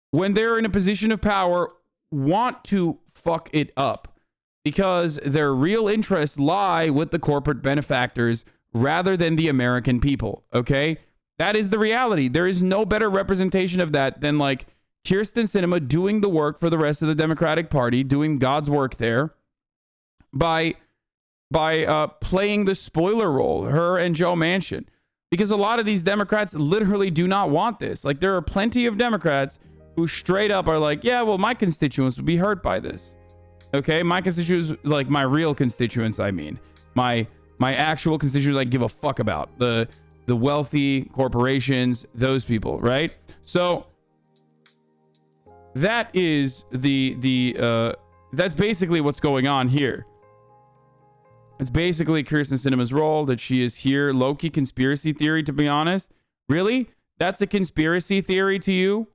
when they're in a position of power, want to fuck it up because their real interests lie with the corporate benefactors rather than the American people. Okay? That is the reality. There is no better representation of that than like Kyrsten Sinema doing the work for the rest of the Democratic Party, doing God's work there by playing the spoiler role, her and Joe Manchin. Because a lot of these Democrats literally do not want this. Like, there are plenty of Democrats who straight up are like, yeah, well, my constituents would be hurt by this. Okay? My constituents, like my real constituents, I mean. My actual constituents I give a fuck about. The wealthy corporations, those people, right? So that is that's basically what's going on here. It's basically Kyrsten Sinema's role that she is here. Low-key conspiracy theory, to be honest. Really? That's a conspiracy theory to you?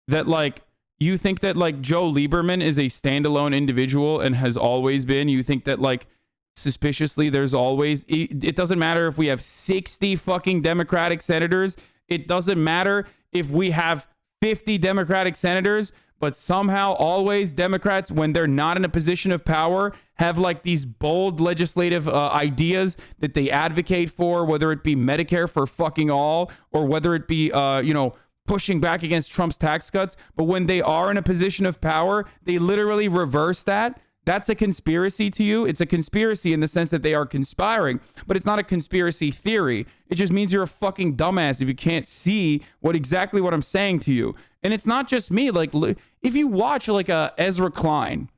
That, like, you think that, like, Joe Lieberman is a standalone individual and has always been? You think that, like, suspiciously there's always... It doesn't matter if we have 60 fucking Democratic senators. It doesn't matter if we have 50 Democratic senators. But somehow always Democrats, when they're not in a position of power, have like these bold legislative ideas that they advocate for, whether it be Medicare for fucking all or whether it be, pushing back against Trump's tax cuts. But when they are in a position of power, they literally reverse that. That's a conspiracy to you. It's a conspiracy in the sense that they are conspiring, but it's not a conspiracy theory. It just means you're a fucking dumbass if you can't see exactly what I'm saying to you. And it's not just me. Like, if you watch like a Ezra Klein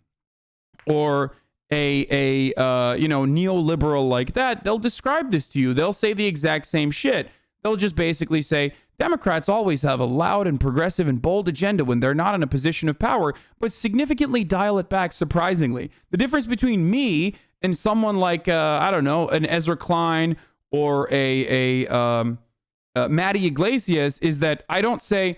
or a neoliberal like that, they'll describe this to you. They'll say the exact same shit. They'll just basically say, Democrats always have a loud and progressive and bold agenda when they're not in a position of power, but significantly dial it back surprisingly. The difference between me and someone like, an Ezra Klein or a Matty Iglesias is that I don't say,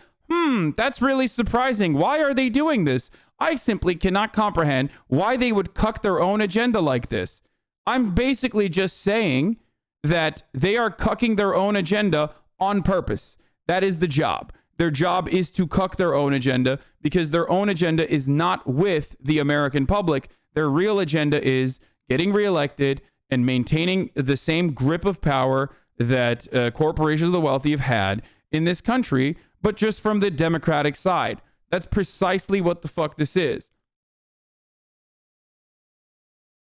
that's really surprising. Why are they doing this? I simply cannot comprehend why they would cuck their own agenda like this. I'm basically just saying that they are cucking their own agenda on purpose. That is the job. Their job is to cuck their own agenda because their own agenda is not with the American public. Their real agenda is getting reelected and maintaining the same grip of power that corporations of the wealthy have had in this country, but just from the Democratic side. That's precisely what the fuck this is.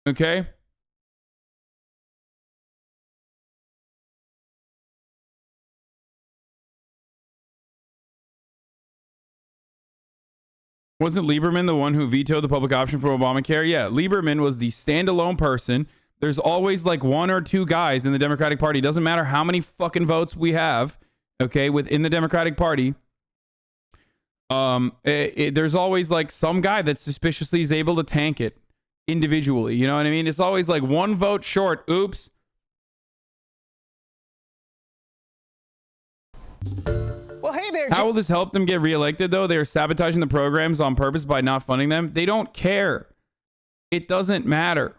Okay? Wasn't Lieberman the one who vetoed the public option for Obamacare? Yeah, Lieberman was the standalone person. There's always like one or two guys in the Democratic Party. It doesn't matter how many fucking votes we have, okay, within the Democratic Party. There's always like some guy that suspiciously is able to tank it individually. You know what I mean? It's always like one vote short. Oops. Well, hey there. How will this help them get reelected, though? They are sabotaging the programs on purpose by not funding them. They don't care. It doesn't matter.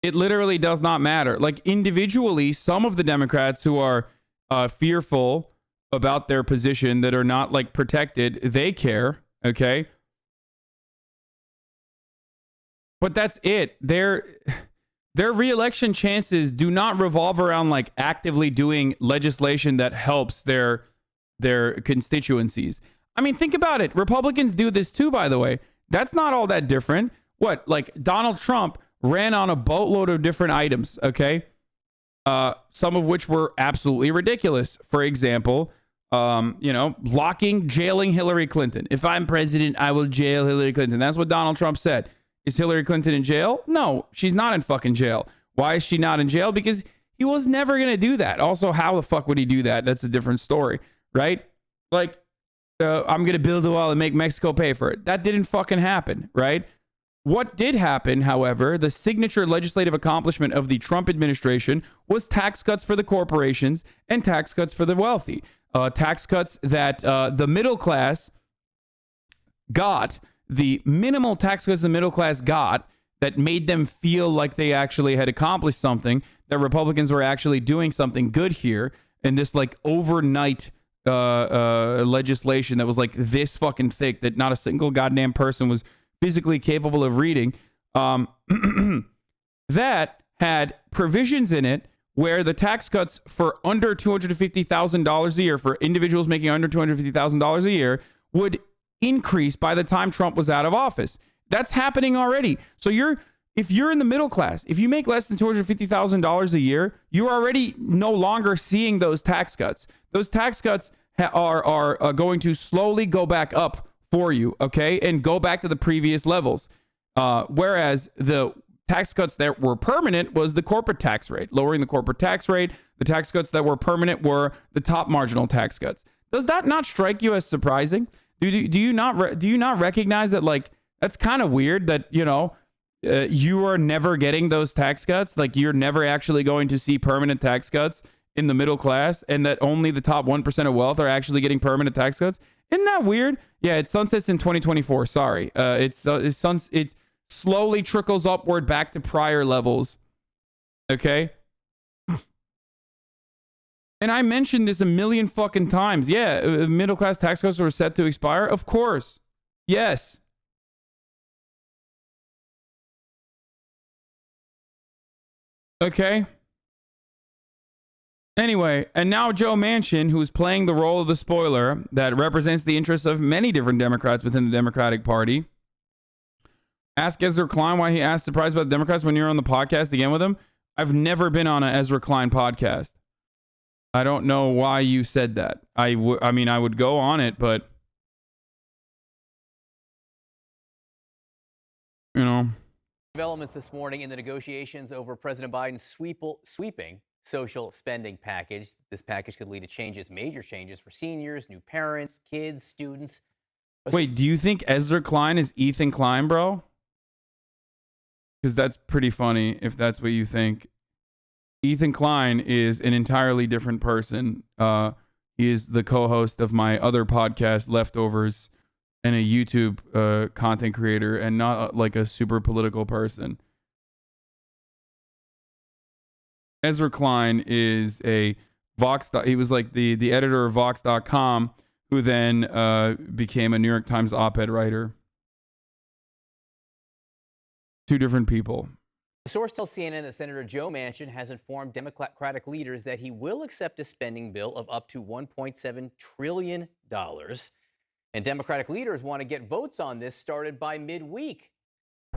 It literally does not matter. Like, individually, some of the Democrats who are fearful about their position, that are not, like, protected, they care, okay? But that's it. Their reelection chances do not revolve around, like, actively doing legislation that helps their constituencies. I mean, think about it. Republicans do this too, by the way. That's not all that different. What, like Donald Trump ran on a boatload of different items, okay? Some of which were absolutely ridiculous. For example, jailing Hillary Clinton. If I'm president, I will jail Hillary Clinton. That's what Donald Trump said. Is Hillary Clinton in jail? No, she's not in fucking jail. Why is she not in jail? Because he was never going to do that. Also, how the fuck would he do that? That's a different story. Right? Like, I'm going to build a wall and make Mexico pay for it. That didn't fucking happen, right? What did happen, however, the signature legislative accomplishment of the Trump administration was tax cuts for the corporations and tax cuts for the wealthy. Tax cuts that the middle class got, the minimal tax cuts the middle class got that made them feel like they actually had accomplished something, that Republicans were actually doing something good here, and this like overnight legislation that was like this fucking thick that not a single goddamn person was physically capable of reading, that had provisions in it where the tax cuts for under $250,000 a year, for individuals making under $250,000 a year, would increase by the time Trump was out of office. That's happening already. So if you're in the middle class, if you make less than $250,000 a year, you're already no longer seeing those tax cuts. Those tax cuts are going to slowly go back up for you, okay, and go back to the previous levels. Whereas the tax cuts that were permanent was the corporate tax rate, lowering the corporate tax rate. The tax cuts that were permanent were the top marginal tax cuts. Does that not strike you as surprising? Do you not recognize that, like, that's kind of weird that, you are never getting those tax cuts? Like, you're never actually going to see permanent tax cuts in the middle class, and that only the top 1% of wealth are actually getting permanent tax cuts? Isn't that weird? Yeah, it sunsets in 2024. Sorry. It slowly trickles upward back to prior levels. Okay? And I mentioned this a million fucking times. Yeah, middle class tax cuts were set to expire. Of course. Yes. Okay. Anyway, and now Joe Manchin, who's playing the role of the spoiler that represents the interests of many different Democrats within the Democratic Party. Ask Ezra Klein why he asked surprised about the Democrats when you're on the podcast again with him. I've never been on an Ezra Klein podcast. I don't know why you said that. I mean, I would go on it, but you know. Developments this morning in the negotiations over President Biden's sweeping social spending package. This package could lead to changes, major changes for seniors, new parents, kids, students. Wait, do you think Ezra Klein is Ethan Klein, bro? Because that's pretty funny if that's what you think. Ethan Klein is an entirely different person. He is the co-host of my other podcast, Leftovers, and a YouTube content creator, and not like a super political person. Ezra Klein is a Vox. He was like the editor of Vox.com, who then became a New York Times op-ed writer. Two different people. A source tells CNN that Senator Joe Manchin has informed Democratic leaders that he will accept a spending bill of up to $1.7 trillion. And Democratic leaders want to get votes on this started by midweek.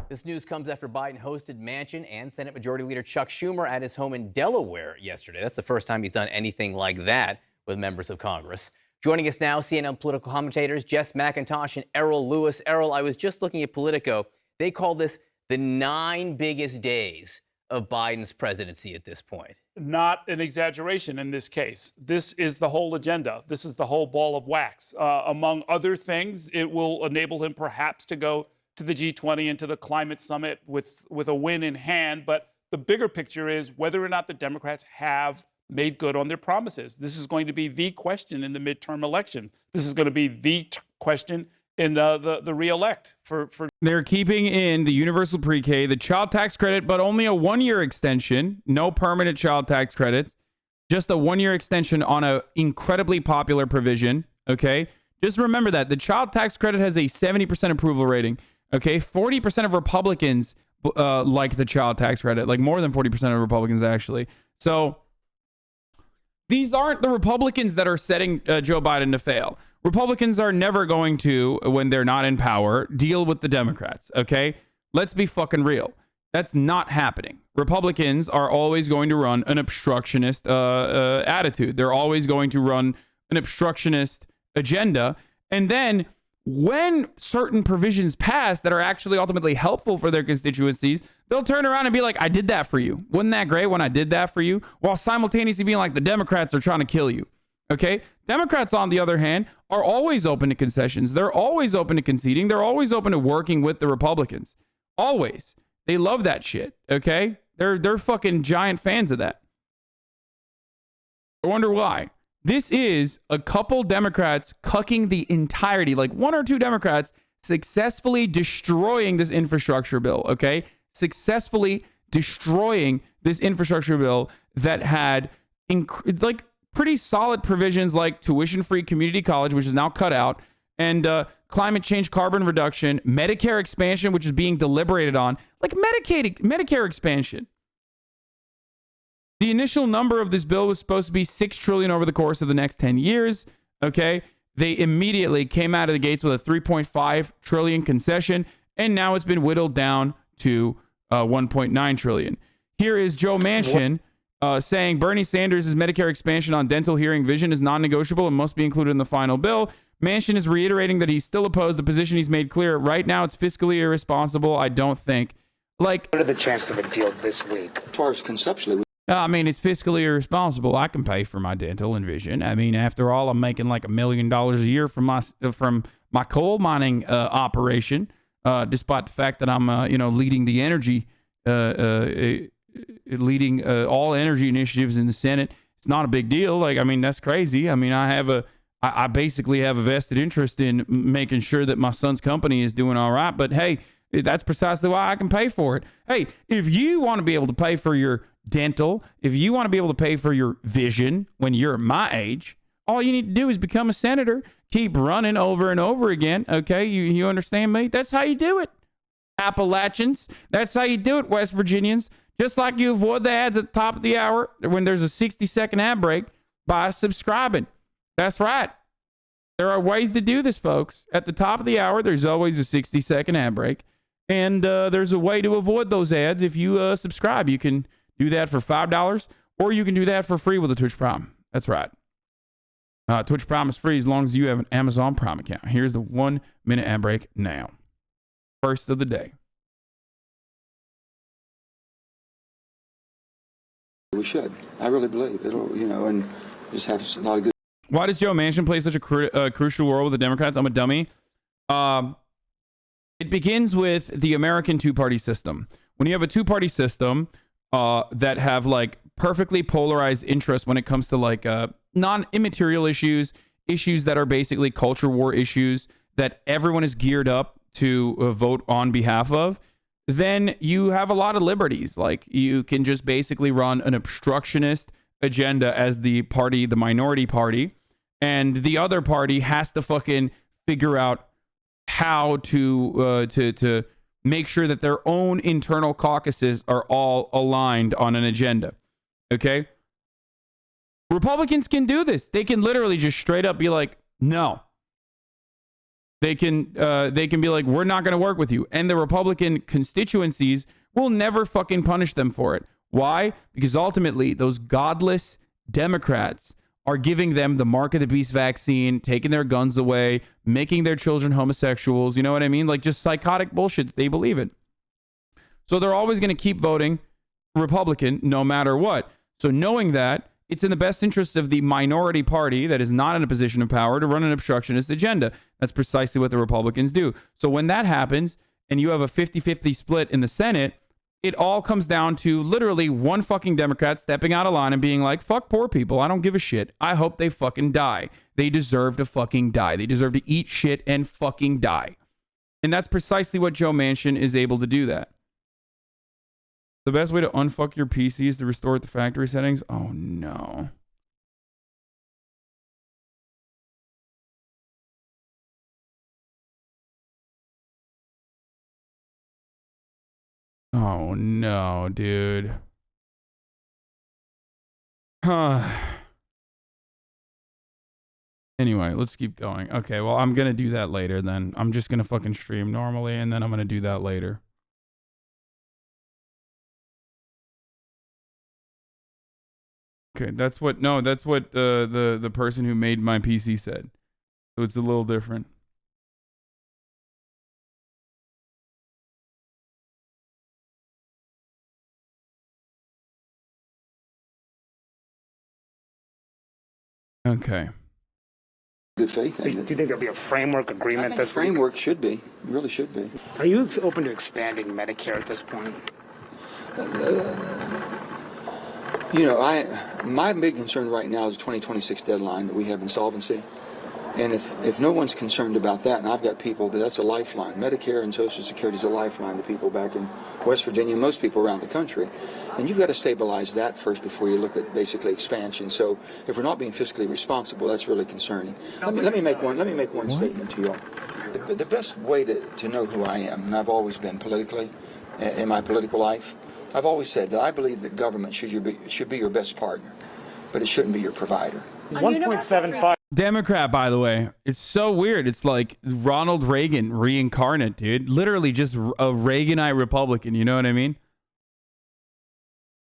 This news comes after Biden hosted Manchin and Senate Majority Leader Chuck Schumer at his home in Delaware yesterday. That's the first time he's done anything like that with members of Congress. Joining us now, CNN political commentators Jess McIntosh and Errol Lewis. Errol, I was just looking at Politico. They call this the 9 biggest days of Biden's presidency at this point. Not an exaggeration in this case. This is the whole agenda. This is the whole ball of wax. Among other things, it will enable him perhaps to go to the G20 and to the climate summit with a win in hand. But the bigger picture is whether or not the Democrats have made good on their promises. This is going to be the question in the midterm elections. This is going to be the question in the re-elect for. They're keeping in the universal pre-K, the child tax credit, but only a 1-year extension. No permanent child tax credits. Just a 1-year extension on an incredibly popular provision. Okay? Just remember that. The child tax credit has a 70% approval rating. Okay? 40% of Republicans like the child tax credit. Like more than 40% of Republicans, actually. So these aren't the Republicans that are setting Joe Biden to fail. Republicans are never going to, when they're not in power, deal with the Democrats, okay? Let's be fucking real. That's not happening. Republicans are always going to run an obstructionist attitude. They're always going to run an obstructionist agenda. And then when certain provisions pass that are actually ultimately helpful for their constituencies, they'll turn around and be like, I did that for you. Wasn't that great when I did that for you? While simultaneously being like, the Democrats are trying to kill you. Okay? Democrats, on the other hand, are always open to concessions. They're always open to conceding. They're always open to working with the Republicans. Always. They love that shit. Okay? They're fucking giant fans of that. I wonder why. This is a couple Democrats cucking the entirety, like 1 or 2 Democrats successfully destroying this infrastructure bill. Okay? Successfully destroying this infrastructure bill that had pretty solid provisions like tuition-free community college, which is now cut out, and climate change, carbon reduction, Medicare expansion, which is being deliberated on, like Medicare expansion. The initial number of this bill was supposed to be $6 trillion over the course of the next 10 years. Okay, they immediately came out of the gates with a $3.5 trillion concession, and now it's been whittled down to $1.9 trillion. Here is Joe Manchin saying Bernie Sanders' Medicare expansion on dental, hearing, vision is non-negotiable and must be included in the final bill. Manchin is reiterating that he's still opposed. The position he's made clear. Right now, it's fiscally irresponsible, I don't think. Like, what are the chances of a deal this week? As far as conceptually, I mean, it's fiscally irresponsible. I can pay for my dental and vision. I mean, after all, I'm making like $1 million a year from my coal mining operation, despite the fact that I'm leading the energy leading all energy initiatives in the Senate. It's not a big deal. Like, I mean, that's crazy. I mean, I basically have a vested interest in making sure that my son's company is doing all right. But hey, that's precisely why I can pay for it. Hey, if you want to be able to pay for your dental, if you want to be able to pay for your vision when you're my age, All you need to do is become a senator, keep running over and over again. Okay, you understand me? That's how you do it. Appalachians, that's how you do it, West Virginians. Just like you avoid the ads at the top of the hour when there's a 60-second ad break by subscribing. That's right. There are ways to do this, folks. At the top of the hour, there's always a 60-second ad break. And there's a way to avoid those ads if you subscribe. You can do that for $5, or you can do that for free with a Twitch Prime. That's right. Twitch Prime is free as long as you have an Amazon Prime account. Here's the 1-minute ad break now. First of the day. We should. I really believe it'll, and just have a lot of good. Why does Joe Manchin play such a crucial role with the Democrats? I'm a dummy. It begins with the American two-party system. When you have a two-party system that have like perfectly polarized interests when it comes to like non-immaterial issues that are basically culture war issues that everyone is geared up to vote on behalf of, then you have a lot of liberties. Like you can just basically run an obstructionist agenda as the party, the minority party, and the other party has to fucking figure out how to make sure that their own internal caucuses are all aligned on an agenda. Okay? Republicans can do this. They can literally just straight up be like, no. They can be like, we're not going to work with you. And the Republican constituencies will never fucking punish them for it. Why? Because ultimately, those godless Democrats are giving them the mark of the beast vaccine, taking their guns away, making their children homosexuals. You know what I mean? Like just psychotic bullshit that they believe in. So they're always going to keep voting Republican no matter what. So knowing that, it's in the best interest of the minority party that is not in a position of power to run an obstructionist agenda. That's precisely what the Republicans do. So when that happens and you have a 50-50 split in the Senate, it all comes down to literally one fucking Democrat stepping out of line and being like, fuck poor people. I don't give a shit. I hope they fucking die. They deserve to fucking die. They deserve to eat shit and fucking die. And that's precisely what Joe Manchin is able to do that. The best way to unfuck your PC is to restore it to factory settings. Oh, no. Oh, no, dude. Anyway, let's keep going. Okay, well, I'm going to do that later then. I'm just going to fucking stream normally, and then I'm going to do that later. Okay, that's what the person who made my PC said. So it's a little different. Okay. Good faith. So do you think there'll be a framework agreement? I think framework should be. Really should be. Are you open to expanding Medicare at this point? My big concern right now is the 2026 deadline that we have insolvency. And if no one's concerned about that, and I've got people that's a lifeline. Medicare and Social Security is a lifeline to people back in West Virginia, and most people around the country. And you've got to stabilize that first before you look at basically expansion. So if we're not being fiscally responsible, that's really concerning. Let me make one statement to you all. The best way to know who I am, and I've always been politically in my political life, I've always said that I believe that government should be your best partner, but it shouldn't be your provider. 1.75. Democrat, by the way. It's so weird. It's like Ronald Reagan reincarnate, dude. Literally just a Reaganite Republican. You know what I mean?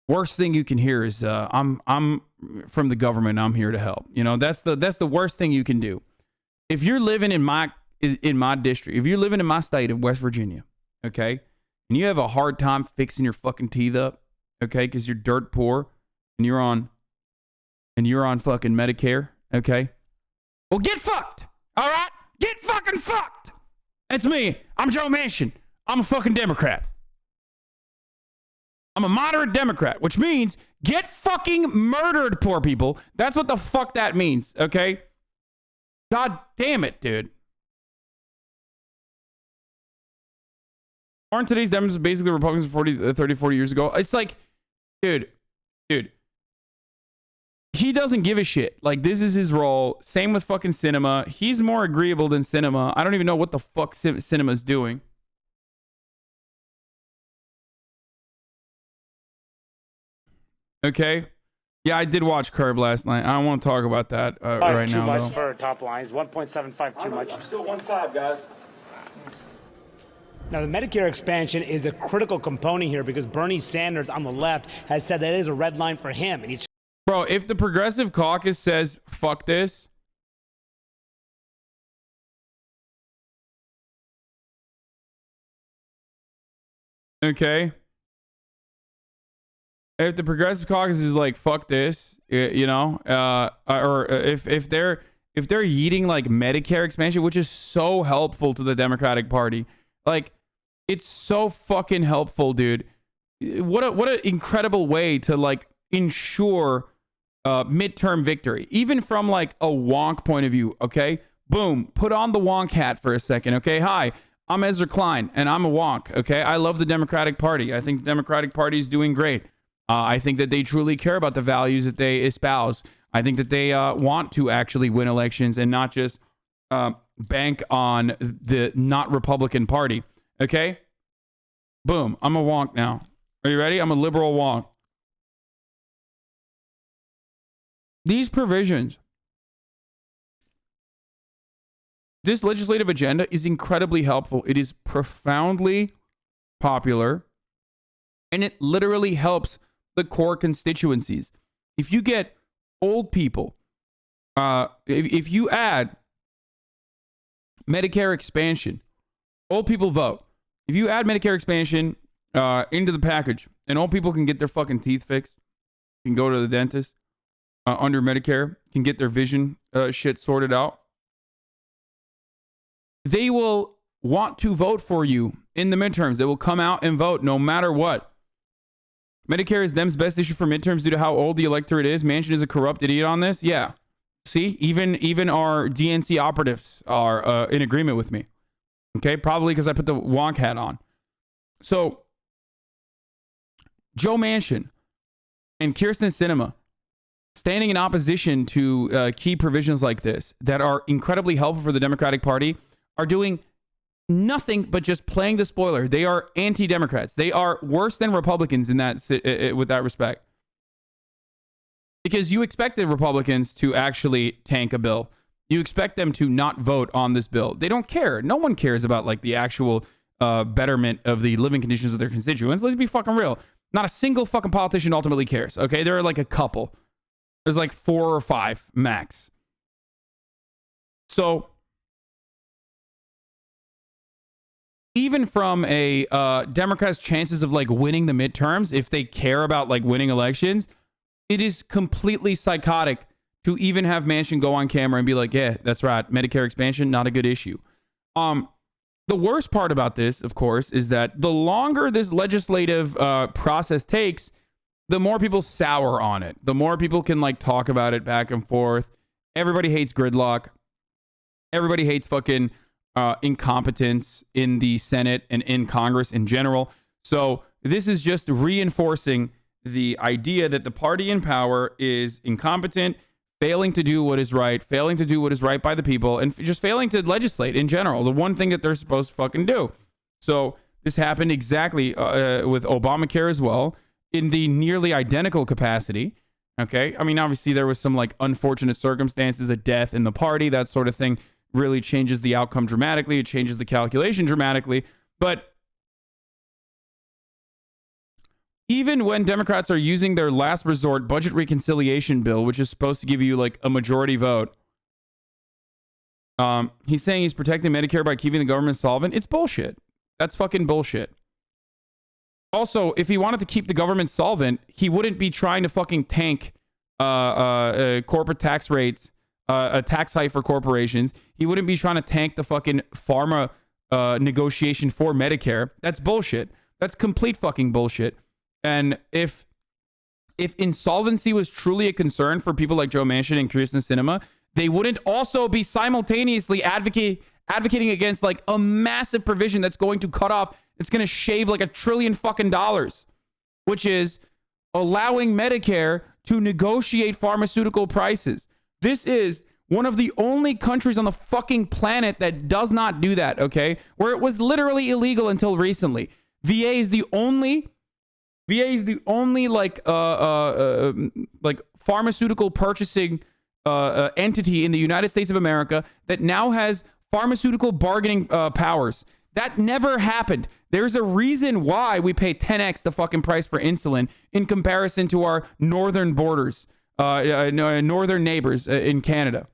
Worst thing you can hear is I'm from the government. I'm here to help. You know, that's the worst thing you can do. If you're living in my district, if you're living in my state of West Virginia, okay, and you have a hard time fixing your fucking teeth up, okay, because you're dirt poor and you're on fucking Medicare, okay, well, get fucked. All right, get fucking fucked. That's me. I'm Joe Manchin. I'm a fucking Democrat. I'm a moderate Democrat, which means get fucking murdered, poor people. That's what the fuck that means, okay? God damn it, dude. Aren't today's Dems basically Republicans 30, 40 years ago? It's like, dude. he doesn't give a shit. Like, this is his role. Same with fucking Cinema. He's more agreeable than Cinema. I don't even know what the fuck Cinema's doing. Okay. Yeah, I did watch Curb last night. I don't want to talk about that right too now. much though. for top lines. 1.75 too much. I'm still 1.5, guys. Now, the Medicare expansion is a critical component here because Bernie Sanders on the left has said that it is a red line for him. And he's Bro, if the Progressive Caucus says, fuck this, okay? If the Progressive Caucus is like, fuck this, you know, or if they're yeeting like Medicare expansion, which is so helpful to the Democratic Party, like, it's so fucking helpful, dude. What an incredible way to like ensure midterm victory, even from like a wonk point of view. Okay, boom, put on the wonk hat for a second. Okay, hi, I'm Ezra Klein and I'm a wonk. Okay, I love the Democratic Party. I think the Democratic Party is doing great. I think that they truly care about the values that they espouse. I think that they want to actually win elections and not just bank on the not Republican Party. Okay, boom, I'm a wonk now. Are you ready? I'm a liberal wonk. These provisions, this legislative agenda is incredibly helpful. It is profoundly popular, and it literally helps the core constituencies. If you get old people, if you add Medicare expansion, old people vote. If you add Medicare expansion into the package, and old people can get their fucking teeth fixed, can go to the dentist under Medicare, can get their vision shit sorted out, they will want to vote for you in the midterms. They will come out and vote no matter what. Medicare is Dems' best issue for midterms due to how old the electorate is. Manchin is a corrupt idiot on this. Yeah. See, even our DNC operatives are in agreement with me. Okay, probably because I put the wonk hat on. So, Joe Manchin and Kyrsten Sinema standing in opposition to key provisions like this that are incredibly helpful for the Democratic Party are doing nothing but just playing the spoiler. They are anti-Democrats. They are worse than Republicans in that with that respect. Because you expected Republicans to actually tank a bill. You expect them to not vote on this bill. They don't care. No one cares about like the actual betterment of the living conditions of their constituents. Let's be fucking real. Not a single fucking politician ultimately cares. Okay, there are like a couple. There's like 4 or 5 max. So even from a Democrats' chances of like winning the midterms, if they care about like winning elections, it is completely psychotic to even have Manchin go on camera and be like, yeah, that's right. Medicare expansion, not a good issue. The worst part about this, of course, is that the longer this legislative process takes, the more people sour on it. The more people can like talk about it back and forth. Everybody hates gridlock. Everybody hates fucking incompetence in the Senate and in Congress in general. So this is just reinforcing the idea that the party in power is incompetent, failing to do what is right, failing to do what is right by the people, and just failing to legislate in general, the one thing that they're supposed to fucking do. So this happened exactly with Obamacare as well, in the nearly identical capacity. Okay, I mean, obviously there was some like unfortunate circumstances, a death in the party, that sort of thing really changes the outcome dramatically. It changes the calculation dramatically. But even when Democrats are using their last resort budget reconciliation bill, which is supposed to give you like a majority vote, he's saying he's protecting Medicare by keeping the government solvent. It's bullshit. That's fucking bullshit. Also, if he wanted to keep the government solvent, he wouldn't be trying to fucking tank corporate tax rates, a tax hike for corporations. He wouldn't be trying to tank the fucking pharma negotiation for Medicare. That's bullshit. That's complete fucking bullshit. And if insolvency was truly a concern for people like Joe Manchin and Kyrsten Sinema, they wouldn't also be simultaneously advocating against like a massive provision that's going to cut off, it's going to shave like $1 trillion fucking dollars, which is allowing Medicare to negotiate pharmaceutical prices. This is one of the only countries on the fucking planet that does not do that, okay? Where it was literally illegal until recently. VA is the only like pharmaceutical purchasing entity in the United States of America that now has pharmaceutical bargaining powers. That never happened. There's a reason why we pay 10x the fucking price for insulin in comparison to our northern borders, northern neighbors in Canada.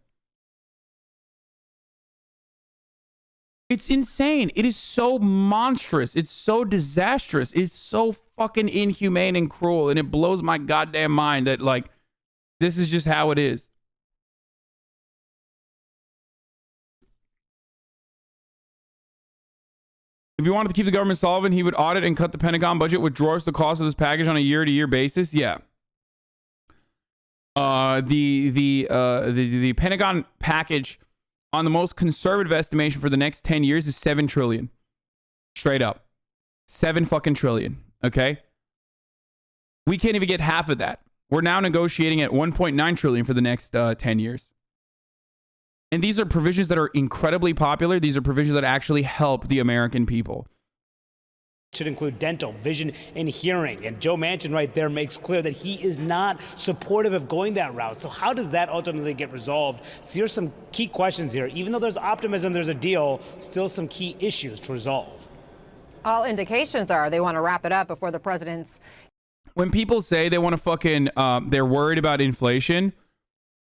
It's insane. It is so monstrous. It's so disastrous. It's so fucking inhumane and cruel. And it blows my goddamn mind that, like, this is just how it is. If he wanted to keep the government solvent, he would audit and cut the Pentagon budget, which dwarfs the cost of this package on a year-to-year basis. Yeah. The Pentagon package on the most conservative estimation for the next 10 years is $7 trillion. Straight up. 7 fucking trillion. Okay? We can't even get half of that. We're now negotiating at 1.9 trillion for the next 10 years. And these are provisions that are incredibly popular. These are provisions that actually help the American people. Should include dental, vision, and hearing. And Joe Manchin right there makes clear that he is not supportive of going that route. So how does that ultimately get resolved? So here's some key questions here. Even though there's optimism, there's a deal, still some key issues to resolve. All indications are they want to wrap it up before the president's... When people say they want to fucking, they're worried about inflation,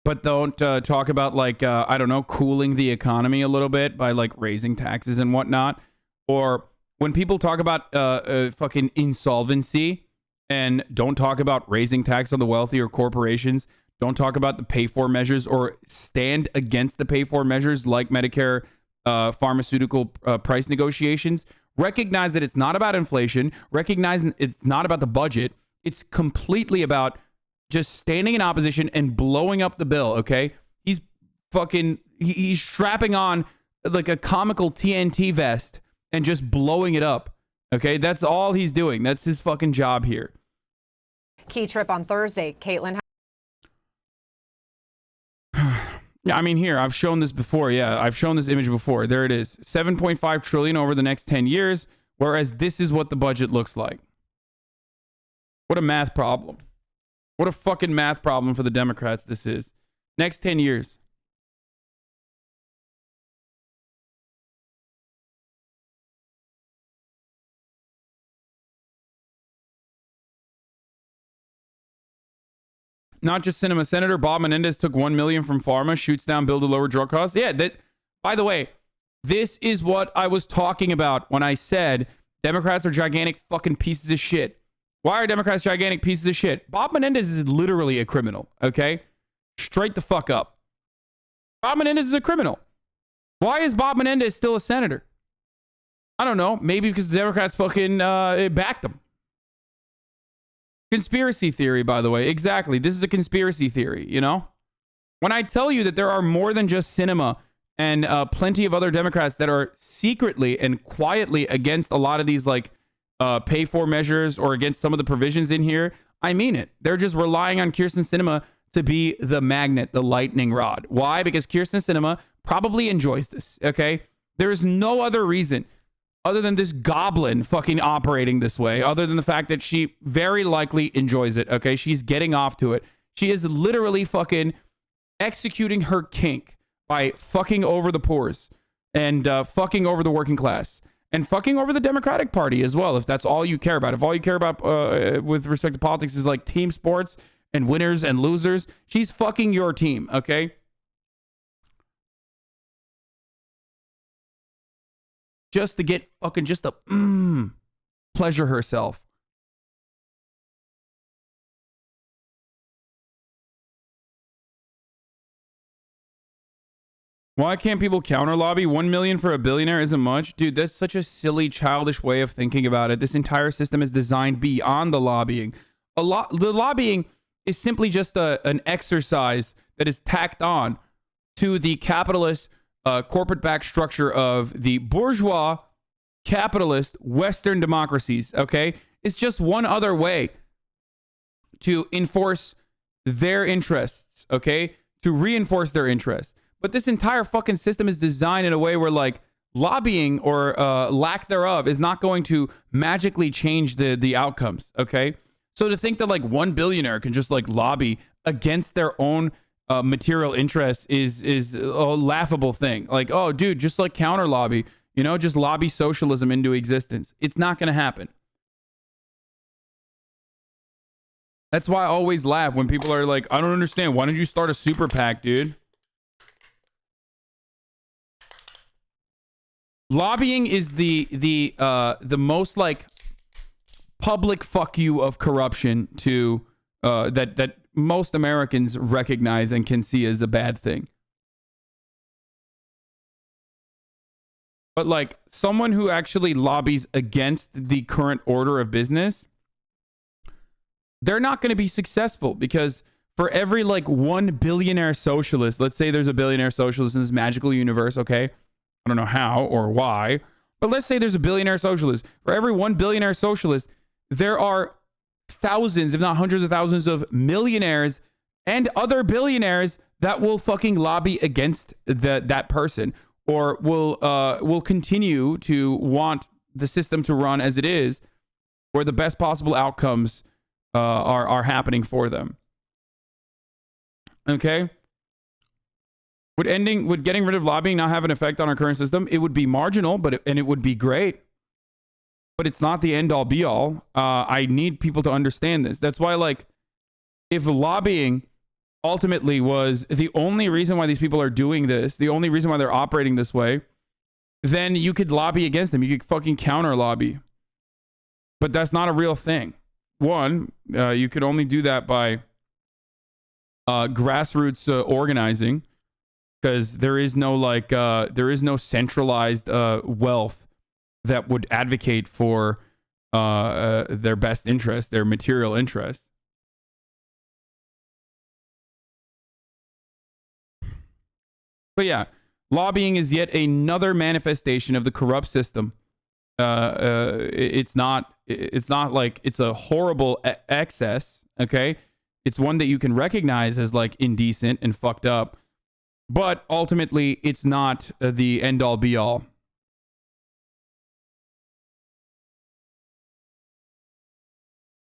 but don't talk about, like, I don't know, cooling the economy a little bit by, like, raising taxes and whatnot, or... When people talk about fucking insolvency and don't talk about raising tax on the wealthy or corporations, don't talk about the pay-for measures or stand against the pay-for measures like Medicare pharmaceutical price negotiations, recognize that it's not about inflation, recognize it's not about the budget. It's completely about just standing in opposition and blowing up the bill, okay? He's strapping on like a comical TNT vest and just blowing it up. Okay, that's all he's doing. That's his fucking job here. Key trip on Thursday, Caitlin. Yeah, I mean, here, I've shown this before. Yeah, I've shown this image before. There it is. 7.5 trillion over the next 10 years, whereas this is what the budget looks like. What a math problem. What a fucking math problem for the Democrats this is. Next 10 years. Not just cinema. Senator Bob Menendez took $1 million from pharma, shoots down bill to lower drug costs. Yeah, that. By the way, this is what I was talking about when I said Democrats are gigantic fucking pieces of shit. Why are Democrats gigantic pieces of shit? Bob Menendez is literally a criminal, okay? Straight the fuck up. Bob Menendez is a criminal. Why is Bob Menendez still a senator? I don't know. Maybe because the Democrats fucking backed him. Conspiracy theory, by the way. Exactly. This is a conspiracy theory, you know? When I tell you that there are more than just cinema and plenty of other Democrats that are secretly and quietly against a lot of these, like, pay-for measures or against some of the provisions in here, I mean it. They're just relying on Kyrsten Sinema to be the magnet, the lightning rod. Why? Because Kyrsten Sinema probably enjoys this, okay? There's no other reason other than this goblin fucking operating this way, other than the fact that she very likely enjoys it, okay? She's getting off to it. She is literally fucking executing her kink by fucking over the poors and fucking over the working class and fucking over the Democratic Party as well, if that's all you care about. If all you care about with respect to politics is like team sports and winners and losers, she's fucking your team, okay? Just to get fucking, just to pleasure herself. Why can't people counter lobby? 1 million for a billionaire isn't much. Dude, that's such a silly, childish way of thinking about it. This entire system is designed beyond the lobbying. The lobbying is simply just an exercise that is tacked on to the capitalist corporate-backed structure of the bourgeois, capitalist, Western democracies, okay? It's just one other way to enforce their interests, okay? To reinforce their interests. But this entire fucking system is designed in a way where like lobbying or lack thereof is not going to magically change the outcomes, okay? So to think that like one billionaire can just like lobby against their own material interests is a laughable thing. Like, oh, dude, just like counter lobby, you know, just lobby socialism into existence. It's not going to happen. That's why I always laugh when people are like, I don't understand. Why don't you start a super PAC, dude? Lobbying is the most like public fuck you of corruption to that most Americans recognize and can see as a bad thing. But like someone who actually lobbies against the current order of business, they're not going to be successful because for every like one billionaire socialist, let's say there's a billionaire socialist in this magical universe, okay? I don't know how or why, but let's say there's a billionaire socialist. For every one billionaire socialist, there are thousands, if not hundreds of thousands of millionaires and other billionaires that will fucking lobby against that person or will continue to want the system to run as it is, where the best possible outcomes are happening for them. Okay? Would getting rid of lobbying not have an effect on our current system? It would be marginal, and it would be great. But it's not the end all be all. I need people to understand this. That's why, like, if lobbying ultimately was the only reason why these people are doing this, the only reason why they're operating this way, then you could lobby against them. You could fucking counter lobby. But that's not a real thing. One, you could only do that by grassroots organizing, because there is no like there is no centralized wealth that would advocate for their best interest, their material interest. But yeah, lobbying is yet another manifestation of the corrupt system. It's not like it's a horrible excess, okay? It's one that you can recognize as like indecent and fucked up, but ultimately it's not the end all be all.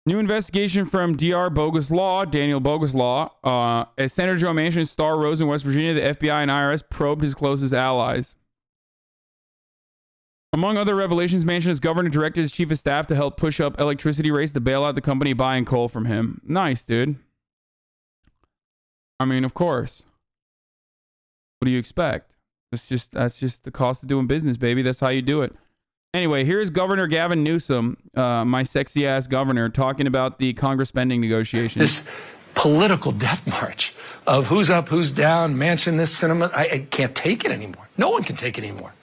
New investigation from Dr. Bogus Law, Daniel Bogus Law. As Senator Joe Manchin's star rose in West Virginia, the FBI and IRS probed his closest allies. Among other revelations, Manchin has governor directed his chief of staff to help push up electricity rates to bail out the company buying coal from him. Nice, dude. I mean, of course. What do you expect? That's just the cost of doing business, baby. That's how you do it. Anyway, here's Governor Gavin Newsom, my sexy ass governor, talking about the Congress spending negotiations. This political death march of who's up, who's down, Manchin, this cinema. I can't take it anymore. No one can take it anymore.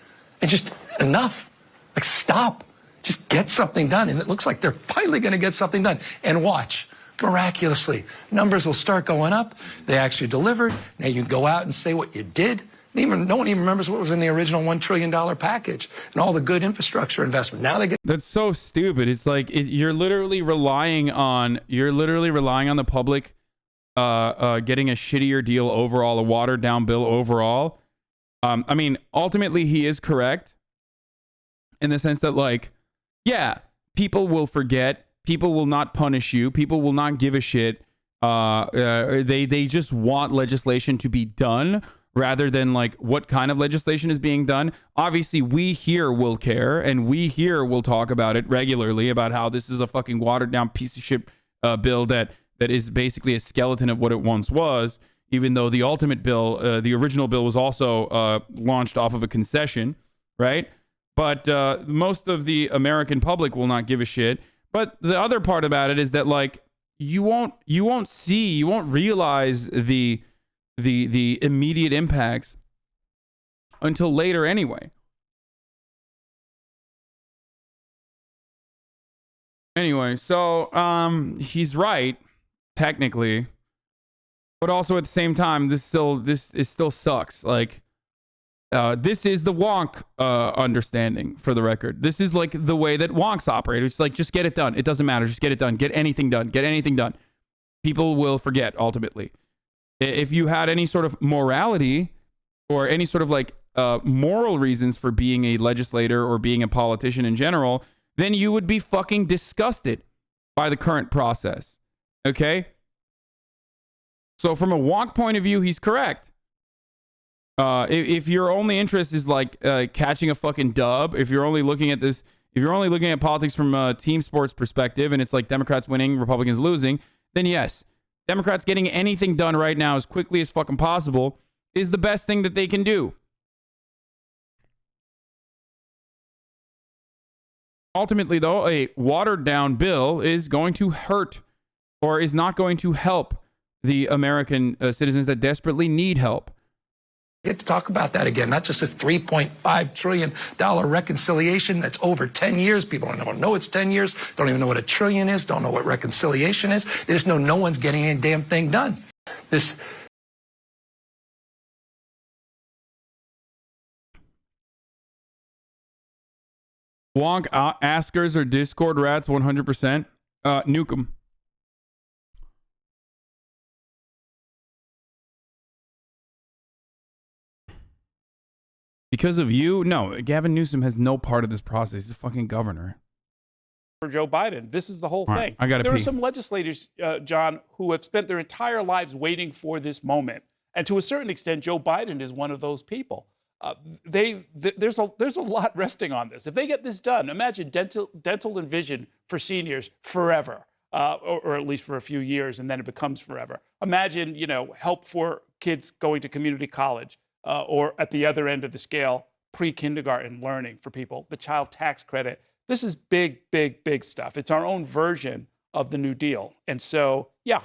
And just enough. Like, stop. Just get something done. And it looks like they're finally going to get something done. And watch. Miraculously, numbers will start going up. They actually delivered. Now you can go out and say what you did. No one even remembers what was in the original $1 trillion package and all the good infrastructure investment. Now they get. That's so stupid. It's like you're literally relying on the public getting a shittier deal overall, a watered down bill overall. I mean, ultimately he is correct in the sense that, like, yeah, people will forget. People will not punish you. People will not give a shit. They just want legislation to be done rather than like what kind of legislation is being done. Obviously, we here will care, and we here will talk about it regularly about how this is a fucking watered down piece of shit bill that is basically a skeleton of what it once was, even though the ultimate bill, the original bill, was also launched off of a concession, right? But most of the American public will not give a shit. But the other part about it is that, like, you won't realize the immediate impacts until later anyway. Anyway, so he's right technically, but also at the same time, this still sucks. Like, this is the wonk understanding, for the record. This is like the way that wonks operate. It's like, just get it done. It doesn't matter. Just get it done. Get anything done. Get anything done. people will forget ultimately. If you had any sort of morality or any sort of like moral reasons for being a legislator or being a politician in general, then you would be fucking disgusted by the current process. Okay? So from a wonk point of view, he's correct. If your only interest is like catching a fucking dub, if you're only looking at this, if you're only looking at politics from a team sports perspective and it's like Democrats winning, Republicans losing, then yes, Democrats getting anything done right now as quickly as fucking possible is the best thing that they can do. Ultimately, though, a watered down bill is going to hurt or is not going to help the American citizens that desperately need help. Get to talk about that again, not just this $3.5 trillion reconciliation that's over 10 years. People don't even know it's 10 years, don't even know what a trillion is, don't know what reconciliation is. They just know no one's getting any damn thing done. This. Wonk askers or Discord rats 100%. Nuke 'em. Because of you? No, Gavin Newsom has no part of this process. He's a fucking governor. For Joe Biden, this is the whole thing. Right, I gotta there pee. are some legislators, John, who have spent their entire lives waiting for this moment. And to a certain extent, Joe Biden is one of those people. There's a lot resting on this. If they get this done, imagine dental and vision for seniors forever, or at least for a few years, and then it becomes forever. Imagine, help for kids going to community college, or at the other end of the scale, pre-kindergarten learning for people, the child tax credit. This is big, big, big stuff. It's our own version of the New Deal. And so, yeah,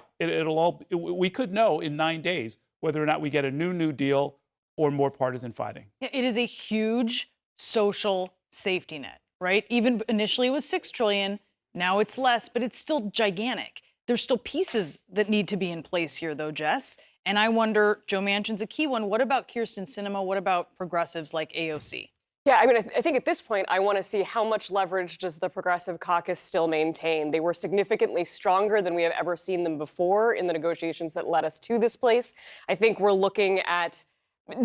we could know in 9 days whether or not we get a New Deal or more partisan fighting. It is a huge social safety net, right? Even initially it was $6 trillion, now it's less, but it's still gigantic. There's still pieces that need to be in place here, though, Jess. And I wonder, Joe Manchin's a key one. What about Kyrsten Sinema? What about progressives like AOC? Yeah, I mean, I think at this point, I want to see how much leverage does the Progressive Caucus still maintain. They were significantly stronger than we have ever seen them before in the negotiations that led us to this place. I think we're looking at,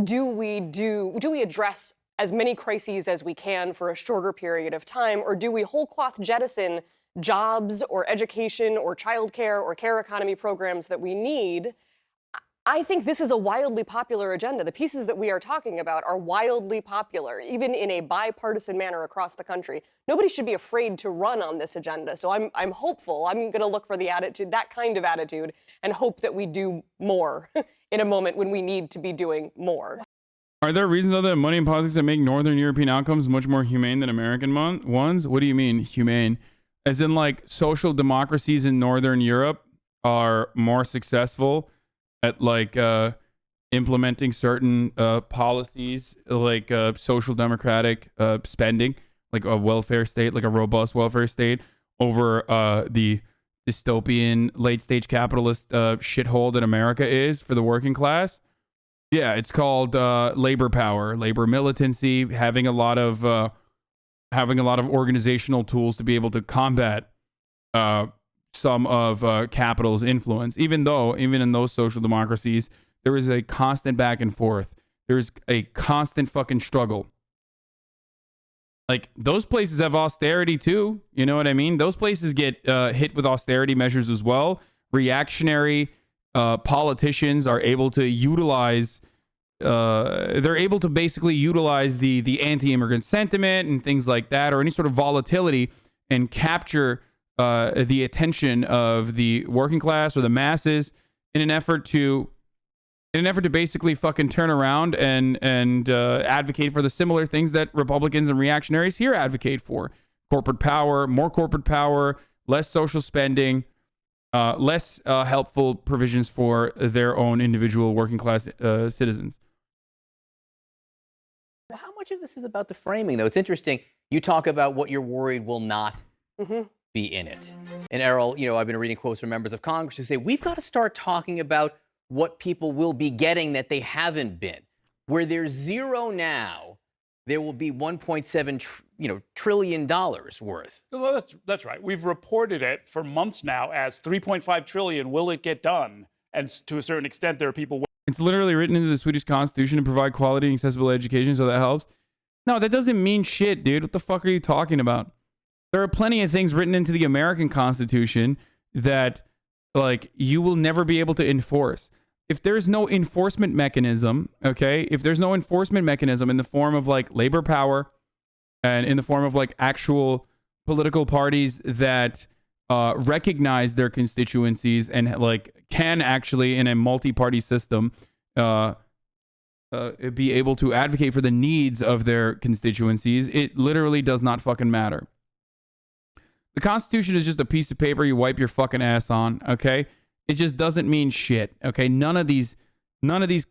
do we address as many crises as we can for a shorter period of time, or do we whole cloth jettison jobs or education or childcare or care economy programs that we need? I think this is a wildly popular agenda. The pieces that we are talking about are wildly popular, even in a bipartisan manner across the country. Nobody should be afraid to run on this agenda. So I'm hopeful. I'm going to look for the attitude, that kind of attitude, and hope that we do more in a moment when we need to be doing more. Are there reasons other than money and politics that make Northern European outcomes much more humane than American ones? What do you mean humane? As in like social democracies in Northern Europe are more successful at like implementing certain policies like social democratic spending, like a welfare state, like a robust welfare state over the dystopian late stage capitalist shithole that America is for the working class. Yeah, it's called labor power, labor militancy, having a lot of organizational tools to be able to combat some of capital's influence. Even in those social democracies, there is a constant back and forth. There's a constant fucking struggle. Like, those places have austerity too. You know what I mean? Those places get hit with austerity measures as well. Reactionary politicians are able to utilize they're able to basically utilize the anti-immigrant sentiment and things like that, or any sort of volatility, and capture the attention of the working class or the masses in an effort to basically fucking turn around and advocate for the similar things that Republicans and reactionaries here advocate for: corporate power, more corporate power, less social spending, less helpful provisions for their own individual working class citizens. How much of this is about the framing, though? It's interesting. You talk about what you're worried will not be in it. And Errol, I've been reading quotes from members of Congress who say, we've got to start talking about what people will be getting that they haven't been. Where there's zero now, there will be $1.7 trillion worth. Well, that's right. We've reported it for months now as 3.5 trillion. Will it get done? And to a certain extent, there are people. It's literally written into the Swedish constitution to provide quality and accessible education, so that helps. No, that doesn't mean shit, dude. What the fuck are you talking about? There are plenty of things written into the American Constitution that, like, you will never be able to enforce. If there's no enforcement mechanism, okay, if there's no enforcement mechanism in the form of, like, labor power and in the form of, like, actual political parties that recognize their constituencies and, like, can actually, in a multi-party system, be able to advocate for the needs of their constituencies, it literally does not fucking matter. The Constitution is just a piece of paper you wipe your fucking ass on, okay? It just doesn't mean shit, okay? None of these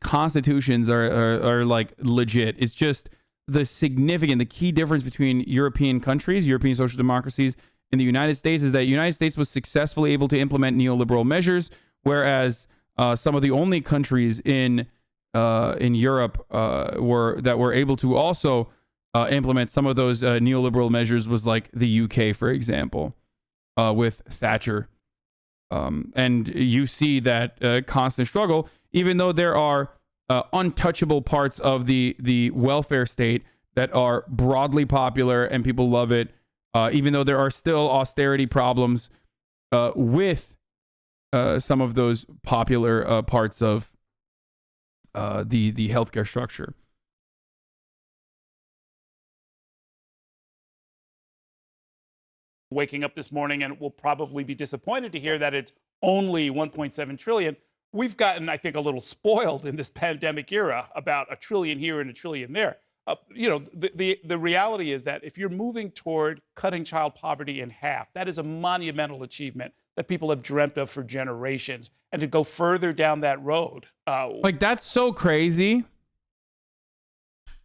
constitutions are like legit. It's just the key difference between European countries, European social democracies, and the United States is that the United States was successfully able to implement neoliberal measures, whereas some of the only countries in Europe were able to also implement some of those neoliberal measures was like the UK, for example, with Thatcher. And you see that constant struggle, even though there are untouchable parts of the welfare state that are broadly popular and people love it, even though there are still austerity problems with some of those popular parts of the healthcare structure. Waking up this morning and will probably be disappointed to hear that it's only 1.7 trillion. We've gotten, I think, a little spoiled in this pandemic era about a trillion here and a trillion there. The reality is that if you're moving toward cutting child poverty in half, that is a monumental achievement that people have dreamt of for generations. And to go further down that road. Like, that's so crazy.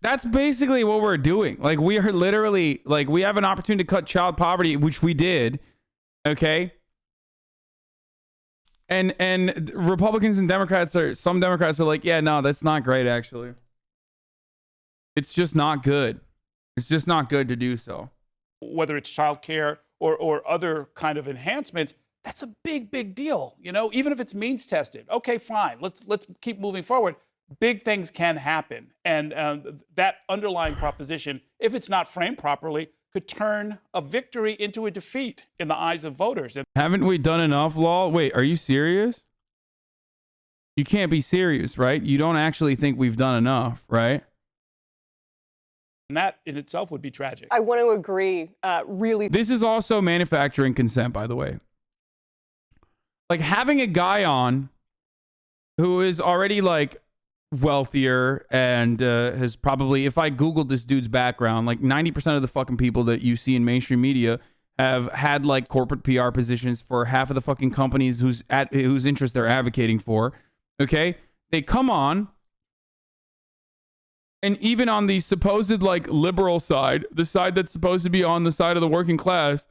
That's basically what we're doing. Like, we are literally, like, we have an opportunity to cut child poverty, which we did. Okay. And Republicans and some Democrats are like, yeah, no, that's not great, actually. It's just not good. It's just not good to do so. Whether it's childcare or other kind of enhancements, that's a big, big deal. Even if it's means tested. Okay, fine. Let's keep moving forward. Big things can happen. And that underlying proposition, if it's not framed properly, could turn a victory into a defeat in the eyes of voters. Haven't we done enough, Law? Wait, are you serious? You can't be serious, right? You don't actually think we've done enough, right? And that in itself would be tragic. I want to agree, really. This is also manufacturing consent, by the way. Like, having a guy on who is already, like, wealthier and has probably, if I Googled this dude's background, like 90% of the fucking people that you see in mainstream media have had, like, corporate PR positions for half of the fucking companies whose interests they're advocating for. Okay? They come on, and even on the supposed, like, liberal side, the side that's supposed to be on the side of the working class,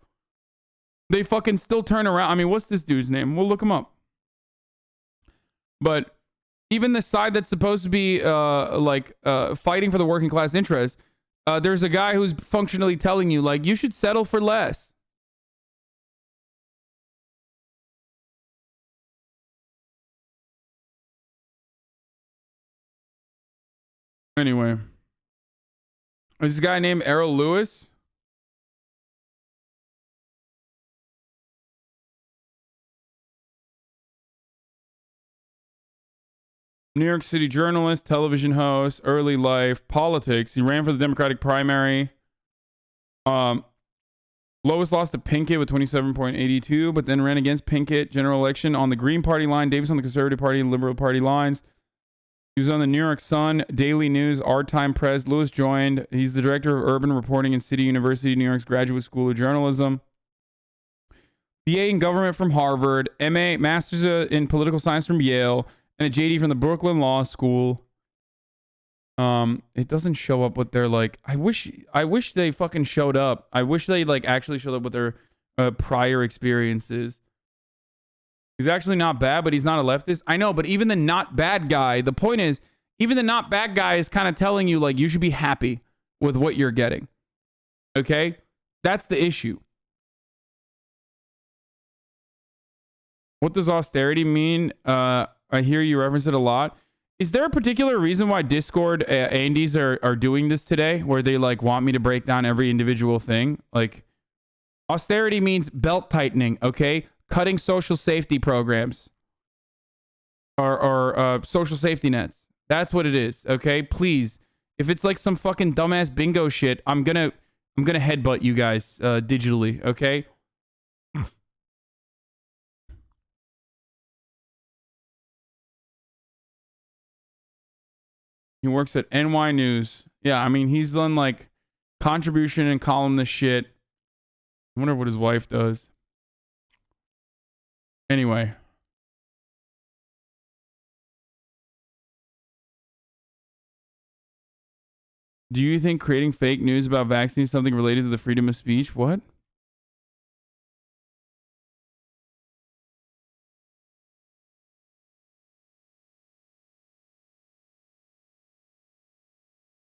they fucking still turn around. I mean, what's this dude's name? We'll look him up. But even the side that's supposed to be fighting for the working class interest, there's a guy who's functionally telling you, like, you should settle for less. Anyway, there's this guy named Errol Lewis. New York City journalist, television host, early life, politics. He ran for the Democratic primary. Lois lost to Pinkett with 27.82, but then ran against Pinkett general election on the Green Party line, Davis on the Conservative Party and Liberal Party lines. He was on the New York Sun, Daily News, Our Time Press. Lewis joined. He's the director of urban reporting at City University, New York's Graduate School of Journalism. BA in government from Harvard, MA, Master's in political science from Yale, and a JD from the Brooklyn Law School. It doesn't show up what they're like. I wish they fucking showed up. I wish they, like, actually showed up with their prior experiences. He's actually not bad, but he's not a leftist. I know, but even the not bad guy, the point is, even the not bad guy is kind of telling you, like, you should be happy with what you're getting. Okay? That's the issue. What does austerity mean? I hear you reference it a lot. Is there a particular reason why Discord Andes are doing this today, where they like want me to break down every individual thing? Like, austerity means belt tightening, okay? Cutting social safety programs or social safety nets. That's what it is, okay? Please, if it's like some fucking dumbass bingo shit, I'm gonna headbutt you guys digitally, okay? He works at NY News. Yeah, I mean, he's done like contribution and columnist shit. I wonder what his wife does. Anyway. Do you think creating fake news about vaccines is something related to the freedom of speech? What?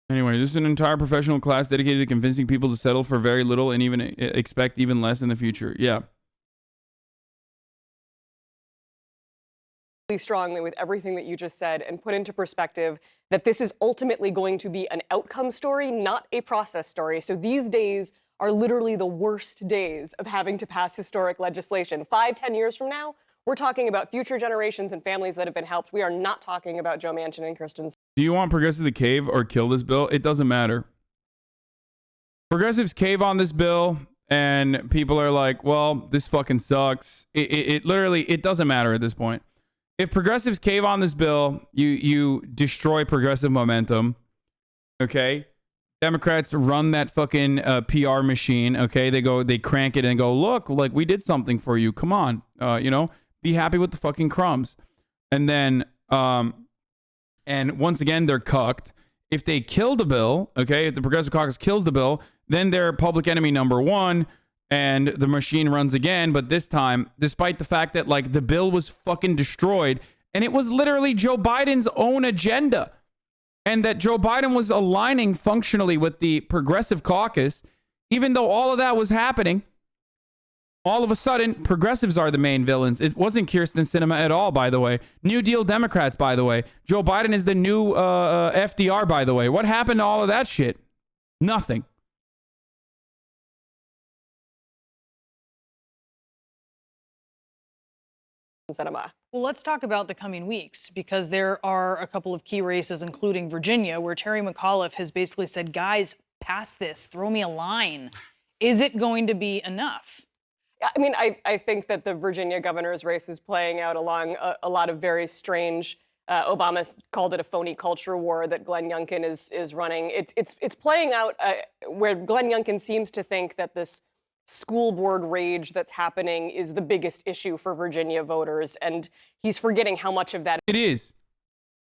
Anyway, this is an entire professional class dedicated to convincing people to settle for very little and even expect even less in the future. Yeah. Strongly with everything that you just said and put into perspective that this is ultimately going to be an outcome story, not a process story. So these days are literally the worst days of having to pass historic legislation. 5-10 years from now, we're talking about future generations and families that have been helped. We are not talking about Joe Manchin and Kirsten. Do you want progressives to cave or kill this bill? It doesn't matter. Progressives cave on this bill and people are like, well, this fucking sucks. It literally, it doesn't matter at this point. If progressives cave on this bill, you destroy progressive momentum. Okay? Democrats run that fucking PR machine. Okay? They crank it and go, look, like we did something for you. Come on. Be happy with the fucking crumbs. And then, and once again, they're cucked. If they kill the bill, okay, if the Progressive Caucus kills the bill, then they're public enemy number one, and the machine runs again. But this time, despite the fact that like the bill was fucking destroyed, and it was literally Joe Biden's own agenda, and that Joe Biden was aligning functionally with the Progressive Caucus, even though all of that was happening, all of a sudden, progressives are the main villains. It wasn't Kirsten Sinema at all, by the way. New Deal Democrats, by the way. Joe Biden is the new FDR, by the way. What happened to all of that shit? Nothing. Cinema. Well, let's talk about the coming weeks, because there are a couple of key races, including Virginia, where Terry McAuliffe has basically said, guys, pass this, throw me a line. Is it going to be enough? I mean, I think that the Virginia governor's race is playing out along a lot of very strange. Obama called it a phony culture war that Glenn Youngkin is running. It's playing out where Glenn Youngkin seems to think that this school board rage that's happening is the biggest issue for Virginia voters, and he's forgetting how much of that. It is.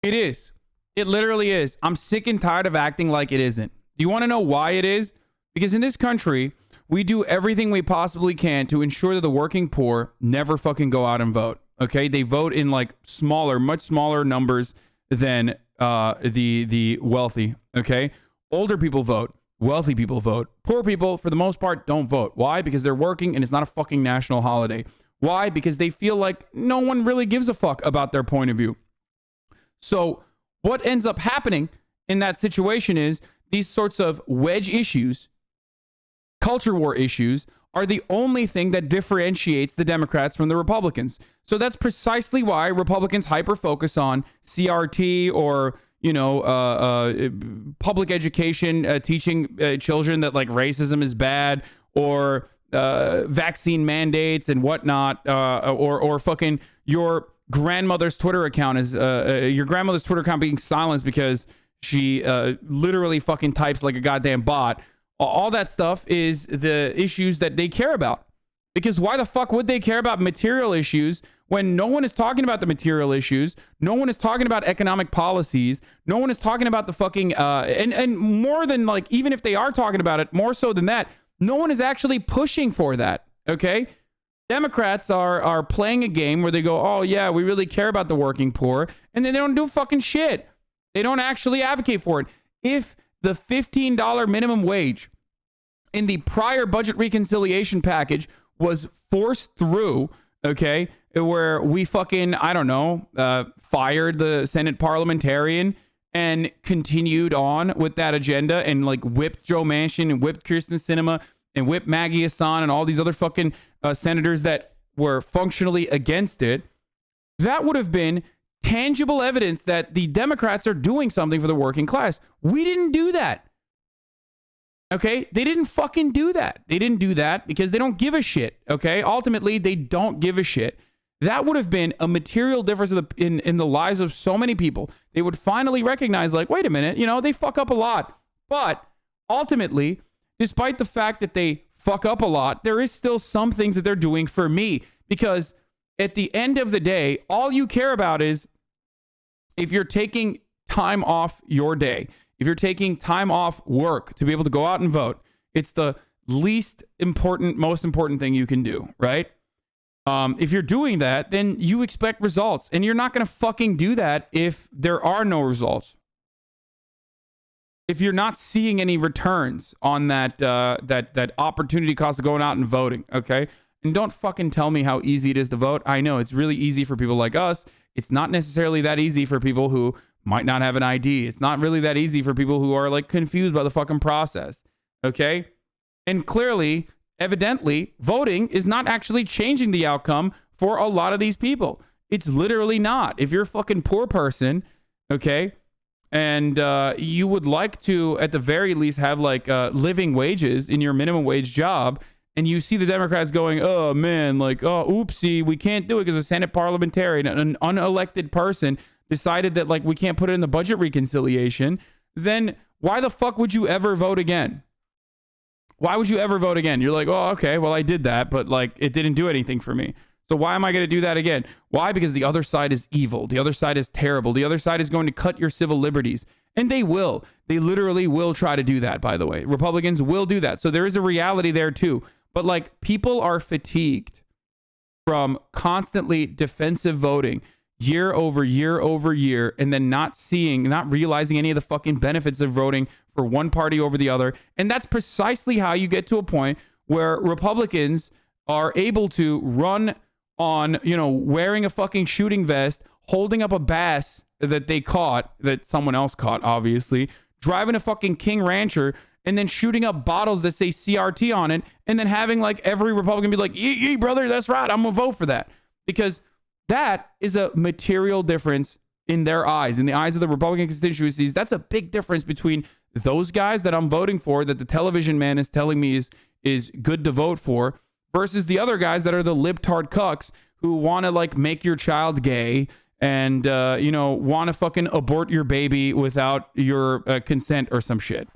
It is. It literally is. I'm sick and tired of acting like it isn't. Do you want to know why it is? Because in this country, we do everything we possibly can to ensure that the working poor never fucking go out and vote. Okay? They vote in like smaller, much smaller numbers than the wealthy. Okay? Older people vote. Wealthy people vote. Poor people, for the most part, don't vote. Why? Because they're working and it's not a fucking national holiday. Why? Because they feel like no one really gives a fuck about their point of view. So what ends up happening in that situation is these sorts of wedge issues, culture war issues, are the only thing that differentiates the Democrats from the Republicans. So that's precisely why Republicans hyper-focus on CRT or, public education, teaching children that like racism is bad, or vaccine mandates and whatnot, or fucking your grandmother's Twitter account is your grandmother's Twitter account being silenced because she literally fucking types like a goddamn bot. All that stuff is the issues that they care about. Because why the fuck would they care about material issues when no one is talking about the material issues? No one is talking about economic policies. No one is talking about the fucking, and more than like, even if they are talking about it, more so than that, no one is actually pushing for that. Okay? Democrats are playing a game where they go, oh yeah, we really care about the working poor. And then they don't do fucking shit. They don't actually advocate for it. If the $15 minimum wage in the prior budget reconciliation package was forced through, okay, where we fucking, I don't know, fired the Senate parliamentarian and continued on with that agenda and like whipped Joe Manchin and whipped Kirsten Sinema and whipped Maggie Hassan and all these other fucking senators that were functionally against it, that would have been tangible evidence that the Democrats are doing something for the working class. We didn't do that. Okay? They didn't fucking do that. They didn't do that because they don't give a shit. Okay? Ultimately, they don't give a shit. That would have been a material difference in the lives of so many people. They would finally recognize, like, wait a minute, you know, they fuck up a lot. But ultimately, despite the fact that they fuck up a lot, there is still some things that they're doing for me. Because at the end of the day, all you care about is if you're taking time off your day, if you're taking time off work to be able to go out and vote, it's the least important, most important thing you can do, right? If you're doing that, then you expect results, and you're not going to fucking do that if there are no results. If you're not seeing any returns on that opportunity cost of going out and voting, okay? And don't fucking tell me how easy it is to vote. I know it's really easy for people like us. It's not necessarily that easy for people who might not have an ID. It's not really that easy for people who are like confused by the fucking process, okay? And clearly, evidently, voting is not actually changing the outcome for a lot of these people. It's literally not. If you're a fucking poor person, okay, and you would like to, at the very least, have like living wages in your minimum wage job, and you see the Democrats going, oh man, like, oh, oopsie, we can't do it because a Senate parliamentarian, an unelected person, decided that like we can't put it in the budget reconciliation, then why the fuck would you ever vote again? Why would you ever vote again? You're like, oh, okay, well, I did that, but like it didn't do anything for me. So why am I going to do that again? Why? Because the other side is evil. The other side is terrible. The other side is going to cut your civil liberties. And they will. They literally will try to do that, by the way. Republicans will do that. So there is a reality there too. But like people are fatigued from constantly defensive voting year over year over year, and then not realizing any of the fucking benefits of voting for one party over the other. And that's precisely how you get to a point where Republicans are able to run on, you know, wearing a fucking shooting vest, holding up a bass that they caught, that someone else caught, obviously, driving a fucking King Rancher, and then shooting up bottles that say CRT on it, and then having like every Republican be like, yee, brother, that's right, I'm gonna vote for that. Because that is a material difference in their eyes, in the eyes of the Republican constituencies. That's a big difference between those guys that I'm voting for, that the television man is telling me is good to vote for, versus the other guys that are the libtard cucks who want to like make your child gay and, you know, want to fucking abort your baby without your consent or some shit.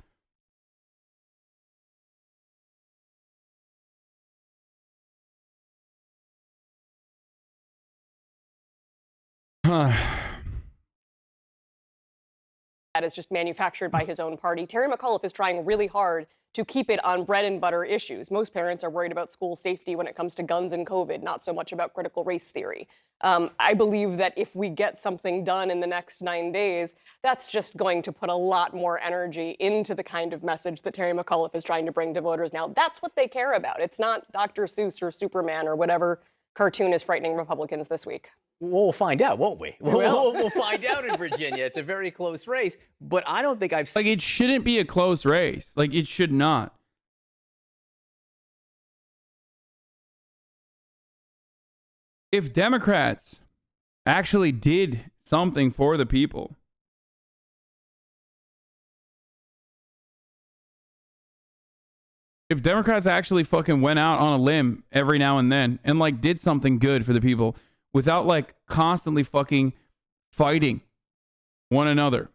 That is just manufactured by his own party. Terry McAuliffe is trying really hard to keep it on bread and butter issues. Most parents are worried about school safety when it comes to guns and COVID, not so much about critical race theory. I believe that if we get something done in the next 9 days, that's just going to put a lot more energy into the kind of message that Terry McAuliffe is trying to bring to voters now. That's what they care about. It's not Dr. Seuss or Superman or whatever cartoon is frightening Republicans this week. We'll find out, won't we? We'll find out in Virginia. It's a very close race, but I don't think I've seen... Like, it shouldn't be a close race. Like, it should not. If Democrats actually did something for the people, if Democrats actually fucking went out on a limb every now and then and like did something good for the people without like constantly fucking fighting one another,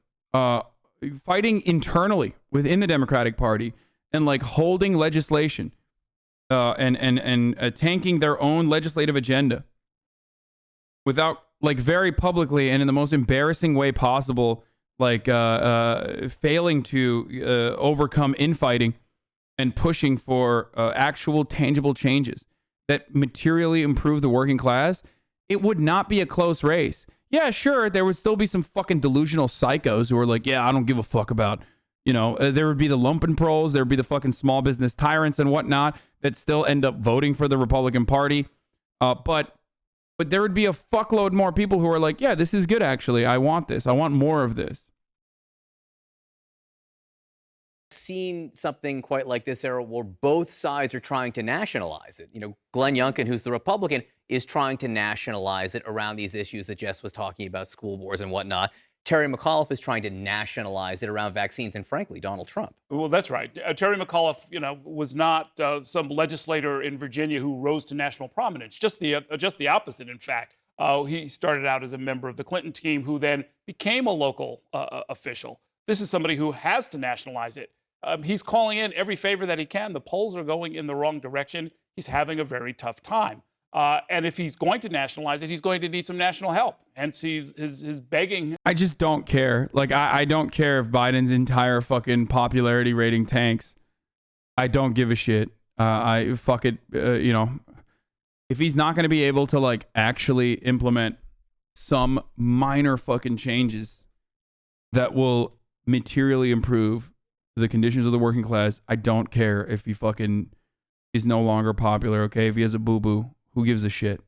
fighting internally within the Democratic Party and like holding legislation and tanking their own legislative agenda without like very publicly and in the most embarrassing way possible, like failing to overcome infighting and pushing for actual tangible changes that materially improve the working class, it would not be a close race. Yeah, sure, there would still be some fucking delusional psychos who are like, yeah, I don't give a fuck about You know, there would be the lumpen pros, there would be the fucking small business tyrants and whatnot that still end up voting for the Republican Party. But there would be a fuckload more people who are like, yeah, this is good, actually. I want this. I want more of this. Seen something quite like this era where both sides are trying to nationalize it. You know, Glenn Youngkin, who's the Republican, is trying to nationalize it around these issues that Jess was talking about, school boards and whatnot. Terry McAuliffe is trying to nationalize it around vaccines and, frankly, Donald Trump. Well, that's right. Terry McAuliffe, you know, was not some legislator in Virginia who rose to national prominence. Just the opposite, in fact. He started out as a member of the Clinton team who then became a local official. This is somebody who has to nationalize it. He's calling in every favor that he can. The polls are going in the wrong direction. He's having a very tough time. And if he's going to nationalize it, he's going to need some national help. Hence, his begging. I just don't care. Like, I don't care if Biden's entire fucking popularity rating tanks. I don't give a shit. Fuck it. You know, if he's not going to be able to, like, actually implement some minor fucking changes that will materially improve the conditions of the working class, I don't care if he fucking is no longer popular, okay? If he has a boo-boo, who gives a shit?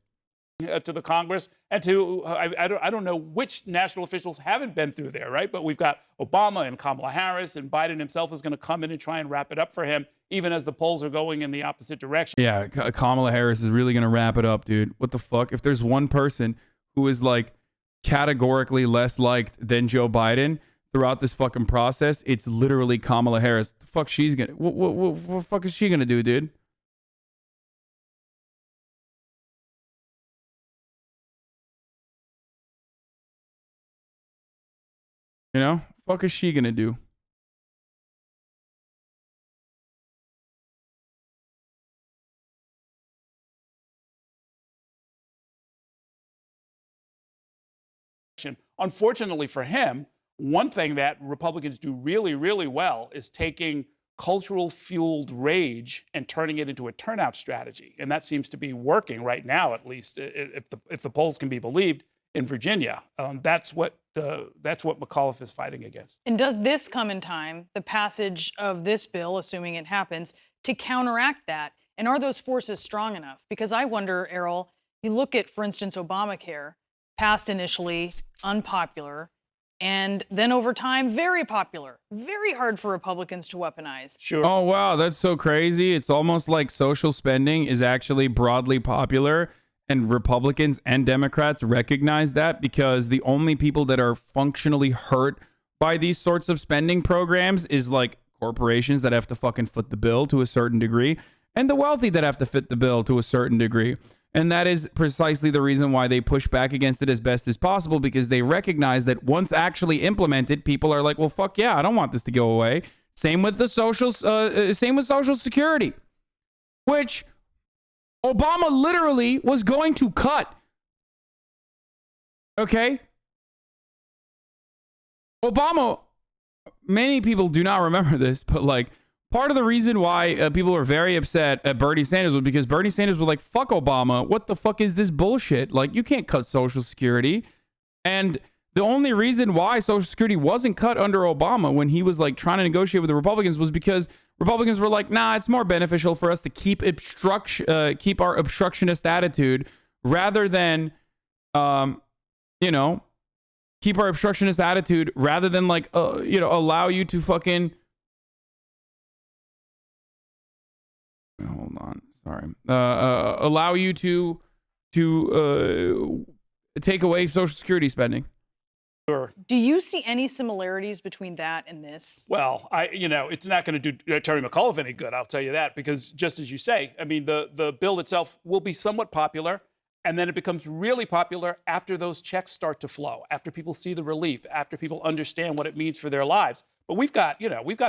To the Congress and to, I don't know which national officials haven't been through there, right? But we've got Obama and Kamala Harris, and Biden himself is going to come in and try and wrap it up for him, even as the polls are going in the opposite direction. Yeah, Kamala Harris is really going to wrap it up, dude. What the fuck? If there's one person who is, like, categorically less liked than Joe Biden throughout this fucking process, it's literally Kamala Harris. The fuck she's gonna, what the fuck is she gonna do, dude? You know, fuck is she gonna do? Unfortunately for him, one thing that Republicans do really, really well is taking cultural fueled rage and turning it into a turnout strategy. And that seems to be working right now, at least, if the polls can be believed, in Virginia. That's what McAuliffe is fighting against. And does this come in time, the passage of this bill, assuming it happens, to counteract that? And are those forces strong enough? Because I wonder, Errol, you look at, for instance, Obamacare, passed initially, unpopular, and then over time, very popular. Very hard for Republicans to weaponize. Sure. Oh, wow, that's so crazy. It's almost like social spending is actually broadly popular, and Republicans and Democrats recognize that, because the only people that are functionally hurt by these sorts of spending programs is, like, corporations that have to fucking foot the bill to a certain degree, and the wealthy that have to fit the bill to a certain degree. And that is precisely the reason why they push back against it as best as possible, because they recognize that once actually implemented, people are like, well, fuck yeah, I don't want this to go away. Same with the Social Security, which Obama literally was going to cut. Okay? Obama, many people do not remember this, but, like, part of the reason why people were very upset at Bernie Sanders was because Bernie Sanders was like, fuck Obama. What the fuck is this bullshit? Like, you can't cut Social Security. And the only reason why Social Security wasn't cut under Obama when he was, like, trying to negotiate with the Republicans was because Republicans were like, nah, it's more beneficial for us to keep our obstructionist attitude rather than, you know, keep our obstructionist attitude rather than, like, you know, allow you to fucking... Hold on, sorry. Allow you to take away Social Security spending. Sure. Do you see any similarities between that and this? Well, it's not going to do Terry McAuliffe any good, I'll tell you that, because just as you say, I mean, the bill itself will be somewhat popular, and then it becomes really popular after those checks start to flow, after people see the relief, after people understand what it means for their lives. But we've got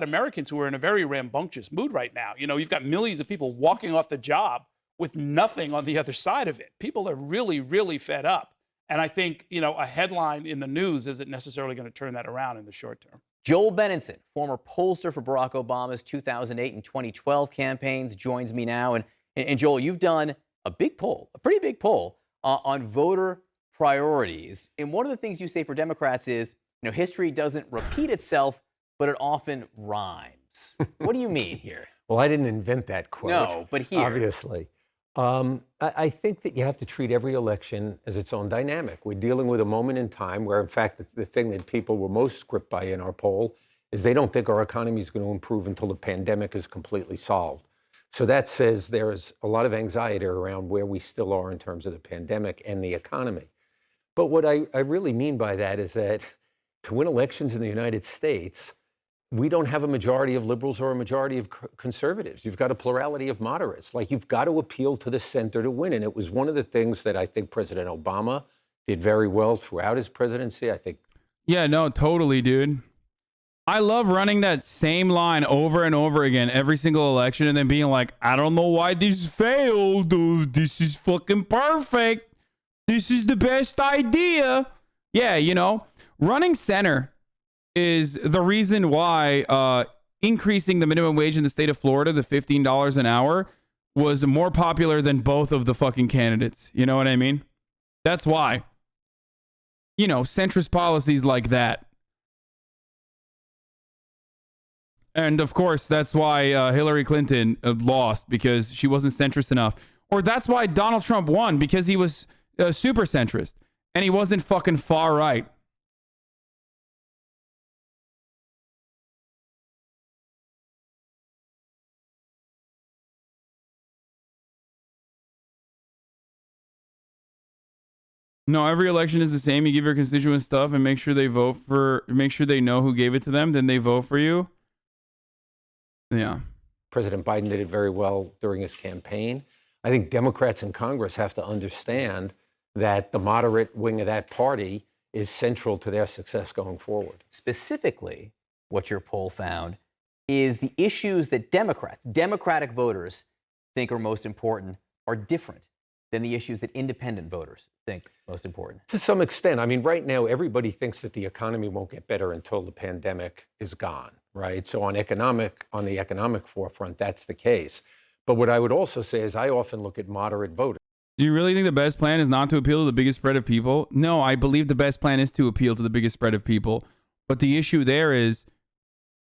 Americans who are in a very rambunctious mood right now. You know, you've got millions of people walking off the job with nothing on the other side of it. People are really, really fed up. And I think, you know, a headline in the news isn't necessarily going to turn that around in the short term. Joel Benenson, former pollster for Barack Obama's 2008 and 2012 campaigns, joins me now. And Joel, you've done a big poll, a pretty big poll on voter priorities. And one of the things you say for Democrats is, you know, history doesn't repeat itself, but it often rhymes. What do you mean here? Well, I didn't invent that quote. No, but here. Obviously. I think that you have to treat every election as its own dynamic. We're dealing with a moment in time where, in fact, the thing that people were most gripped by in our poll is they don't think our economy is going to improve until the pandemic is completely solved. So that says there is a lot of anxiety around where we still are in terms of the pandemic and the economy. But what I really mean by that is that to win elections in the United States, we don't have a majority of liberals or a majority of conservatives. You've got a plurality of moderates. Like, you've got to appeal to the center to win. And it was one of the things that I think President Obama did very well throughout his presidency. I think. Yeah, no, totally, dude. I love running that same line over and over again every single election and then being like, I don't know why this failed. This is fucking perfect. This is the best idea. Yeah, you know, running center is the reason why increasing the minimum wage in the state of Florida, the $15 an hour, was more popular than both of the fucking candidates. You know what I mean? That's why. You know, centrist policies like that. And of course, that's why Hillary Clinton lost, because she wasn't centrist enough. Or that's why Donald Trump won, because he was super centrist and he wasn't fucking far right. No, every election is the same. You give your constituents stuff and make sure they vote for, make sure they know who gave it to them, then they vote for you. Yeah. President Biden did it very well during his campaign. I think Democrats in Congress have to understand that the moderate wing of that party is central to their success going forward. Specifically, what your poll found is the issues that Democratic voters think are most important are different than the issues that independent voters think most important. To some extent. I mean, right now, everybody thinks that the economy won't get better until the pandemic is gone, right? So on the economic forefront, that's the case. But what I would also say is I often look at moderate voters. Do you really think the best plan is not to appeal to the biggest spread of people? No, I believe the best plan is to appeal to the biggest spread of people. But the issue there is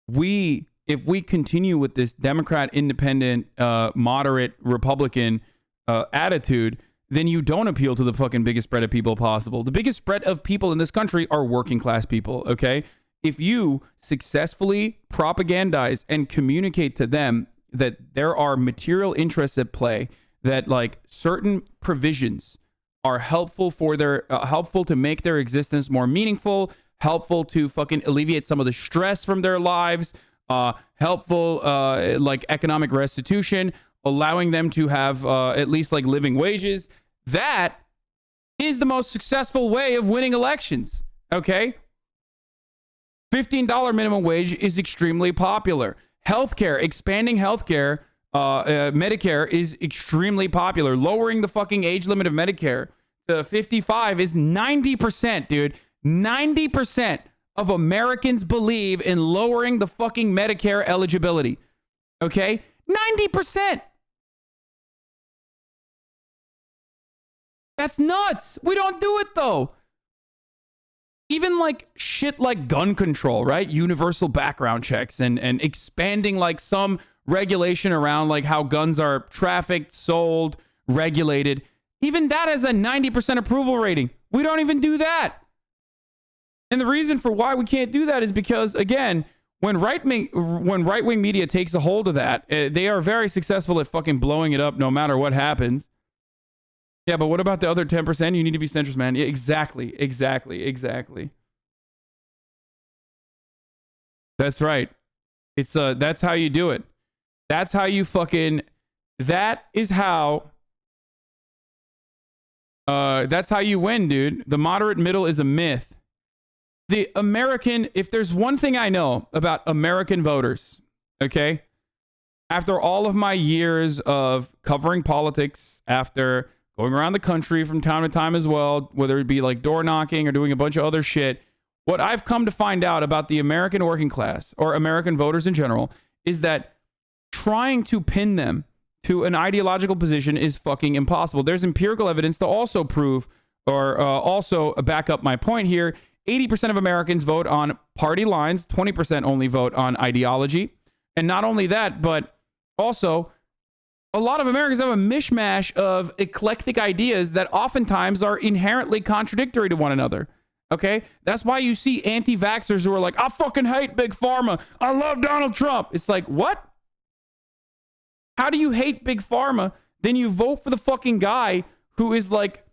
if we continue with this Democrat, independent, moderate, Republican attitude, then you don't appeal to the fucking biggest spread of people possible. The biggest spread of people in this country are working class people, okay? If you successfully propagandize and communicate to them that there are material interests at play, that like certain provisions are helpful for their helpful to make their existence more meaningful, helpful to fucking alleviate some of the stress from their lives, helpful like economic restitution, allowing them to have at least like living wages. That is the most successful way of winning elections. Okay. $15 minimum wage is extremely popular. Healthcare, expanding healthcare, Medicare is extremely popular. Lowering the fucking age limit of Medicare to 55 is 90%, dude. 90% of Americans believe in lowering the fucking Medicare eligibility. Okay? 90%. That's nuts. We don't do it though. Even like shit like gun control, right? Universal background checks and expanding like some regulation around like how guns are trafficked, sold, regulated. Even that has a 90% approval rating. We don't even do that. And the reason for why we can't do that is because, again, when right-wing media takes a hold of that, they are very successful at fucking blowing it up no matter what happens. Yeah, but what about the other 10%? You need to be centrist, man. Yeah, exactly. That's right. It's that's how you do it. That's how you fucking, that's how you win, dude. The moderate middle is a myth. The American, if there's one thing I know about American voters, okay, after all of my years of covering politics, after going around the country from time to time as well, whether it be like door knocking or doing a bunch of other shit, what I've come to find out about the American working class or American voters in general is that trying to pin them to an ideological position is fucking impossible. There's empirical evidence to also prove or also back up my point here 80% of Americans vote on party lines. 20% only vote on ideology. And not only that, but also a lot of Americans have a mishmash of eclectic ideas that oftentimes are inherently contradictory to one another. Okay? That's why you see anti-vaxxers who are like, I fucking hate Big Pharma. I love Donald Trump. It's like, what? How do you hate Big Pharma? Then you vote for the fucking guy who is like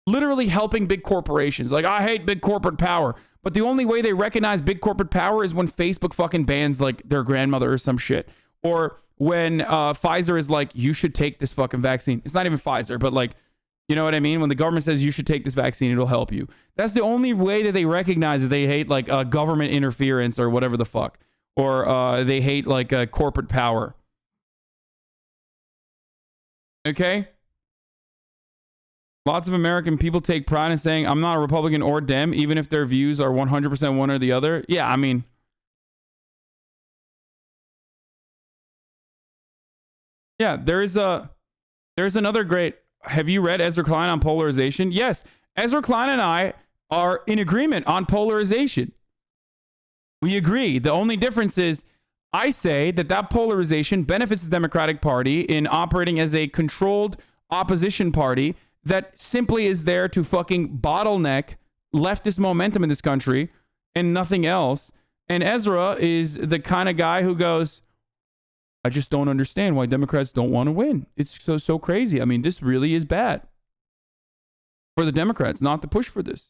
literally helping big corporations. Like, I hate big corporate power. But the only way they recognize big corporate power is when Facebook fucking bans like their grandmother or some shit. Or when Pfizer is like, you should take this fucking vaccine. It's not even Pfizer, but like, you know what I mean? When the government says you should take this vaccine, it'll help you. That's the only way that they recognize that they hate like government interference or whatever the fuck. Or they hate like corporate power. Okay? Lots of American people take pride in saying, I'm not a Republican or Dem, even if their views are 100% one or the other. Yeah, I mean, yeah, there's another great, have you read Ezra Klein on polarization? Yes, Ezra Klein and I are in agreement on polarization. We agree. The only difference is I say that polarization benefits the Democratic Party in operating as a controlled opposition party that simply is there to fucking bottleneck leftist momentum in this country and nothing else. And Ezra is the kind of guy who goes, I just don't understand why Democrats don't want to win. It's so crazy. I mean, this really is bad for the Democrats not to push for this.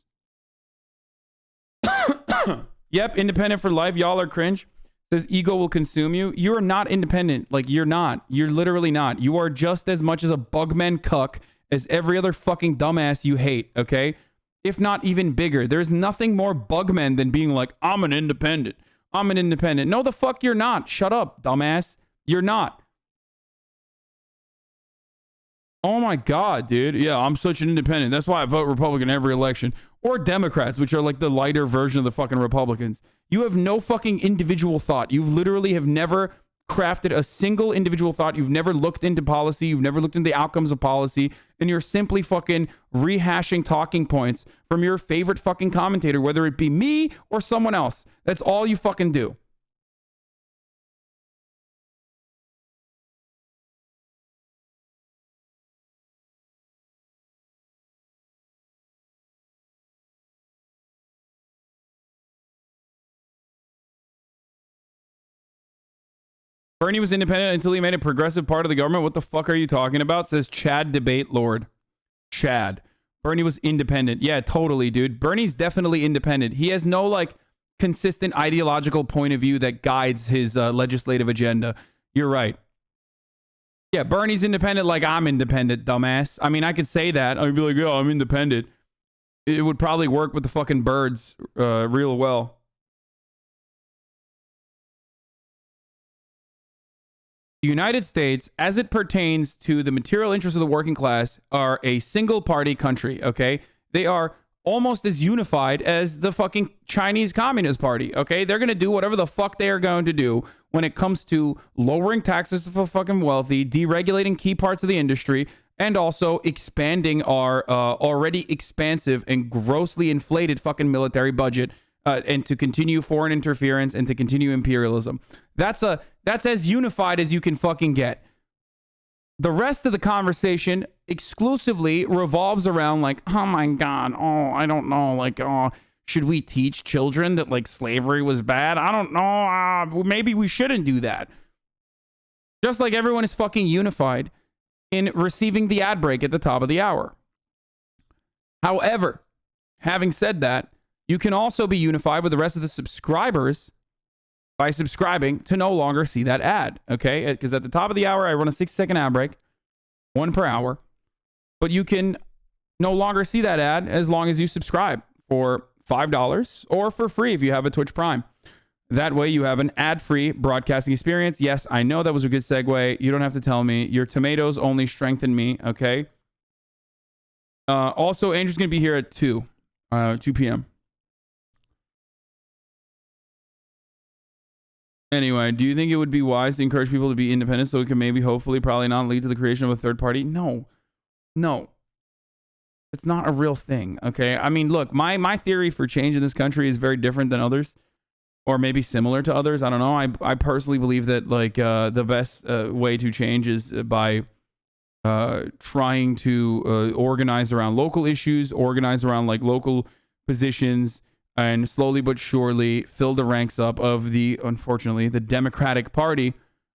Yep, independent for life. Y'all are cringe. Says ego will consume you. You are not independent. Like, you're not. You're literally not. You are just as much as a bugman cuck as every other fucking dumbass you hate, okay? If not even bigger. There's nothing more bugmen than being like, I'm an independent. I'm an independent. No, the fuck you're not. Shut up, dumbass. You're not. Oh my God, dude. Yeah, I'm such an independent. That's why I vote Republican every election. Or Democrats, which are like the lighter version of the fucking Republicans. You have no fucking individual thought. You literally have never crafted a single individual thought. You've never looked into policy. You've never looked into the outcomes of policy. And you're simply fucking rehashing talking points from your favorite fucking commentator, whether it be me or someone else. That's all you fucking do. Bernie was independent until he made a progressive part of the government. What the fuck are you talking about? Says Chad Debate Lord. Chad. Bernie was independent. Yeah, totally, dude. Bernie's definitely independent. He has no, like, consistent ideological point of view that guides his legislative agenda. You're right. Yeah, Bernie's independent like I'm independent, dumbass. I mean, I could say that. I'd be like, oh, I'm independent. It would probably work with the fucking birds real well. The United States, as it pertains to the material interests of the working class, are a single party country, okay? They are almost as unified as the fucking Chinese Communist Party, okay? They're going to do whatever the fuck they are going to do when it comes to lowering taxes for fucking wealthy, deregulating key parts of the industry, and also expanding our already expansive and grossly inflated fucking military budget, and to continue foreign interference and to continue imperialism. That's as unified as you can fucking get. The rest of the conversation exclusively revolves around like, oh my God, oh, I don't know, like, oh, should we teach children that like slavery was bad? I don't know, maybe we shouldn't do that. Just like everyone is fucking unified in receiving the ad break at the top of the hour. However, having said that, you can also be unified with the rest of the subscribers by subscribing to no longer see that ad, okay? Because at the top of the hour, I run a 6-second ad break, 1 per hour. But you can no longer see that ad as long as you subscribe for $5 or for free if you have a Twitch Prime. That way you have an ad-free broadcasting experience. Yes, I know that was a good segue. You don't have to tell me. Your tomatoes only strengthen me, okay? Also, Andrew's going to be here at 2 p.m. Anyway, do you think it would be wise to encourage people to be independent so it can maybe, hopefully, probably not lead to the creation of a third party? No. No. It's not a real thing, okay? I mean, look, my theory for change in this country is very different than others, or maybe similar to others. I don't know. I personally believe that like the best way to change is by trying to organize around local issues, organize around like local positions, and slowly but surely fill the ranks up of unfortunately, the Democratic Party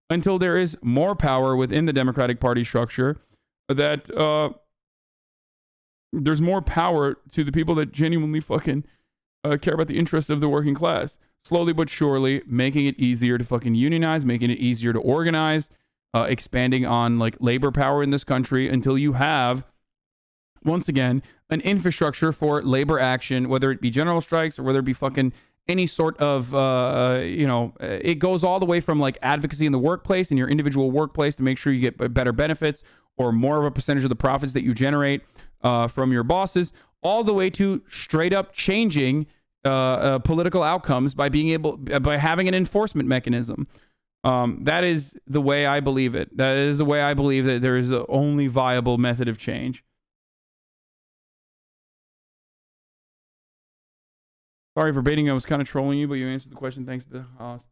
until there is more power within the Democratic Party structure that there's more power to the people that genuinely fucking care about the interests of the working class. Slowly but surely making it easier to fucking unionize, making it easier to organize, expanding on like labor power in this country until you have, once again, an infrastructure for labor action, whether it be general strikes or whether it be fucking any sort of, it goes all the way from like advocacy in the workplace, in your individual workplace, to make sure you get better benefits or more of a percentage of the profits that you generate from your bosses, all the way to straight up changing political outcomes by having an enforcement mechanism. That is the way I believe it. That is the way I believe that there is the only viable method of change. Sorry for baiting. I was kind of trolling you, but you answered the question. Thanks, Haas.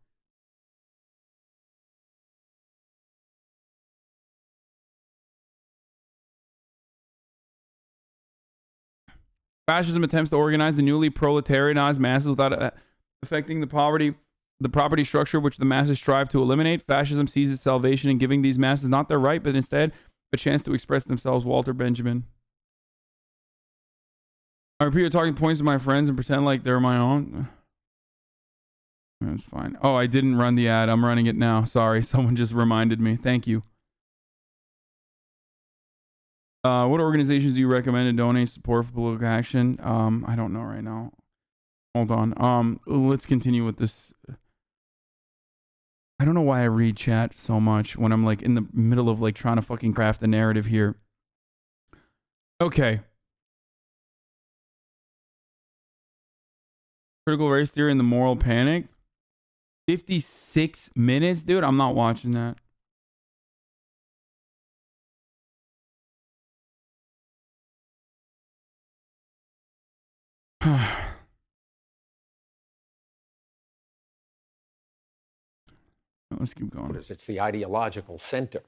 Fascism attempts to organize the newly proletarianized masses without affecting the property structure which the masses strive to eliminate. Fascism sees its salvation in giving these masses not their right, but instead a chance to express themselves. Walter Benjamin. I repeat the talking points to my friends and pretend like they're my own. That's fine. Oh, I didn't run the ad. I'm running it now. Sorry. Someone just reminded me. Thank you. What organizations do you recommend to donate support for political action? I don't know right now. Hold on. Let's continue with this. I don't know why I read chat so much when I'm like in the middle of like trying to fucking craft a narrative here. Okay. Critical race theory and the moral panic. 56 minutes, dude. I'm not watching that. Let's keep going. It's the ideological center.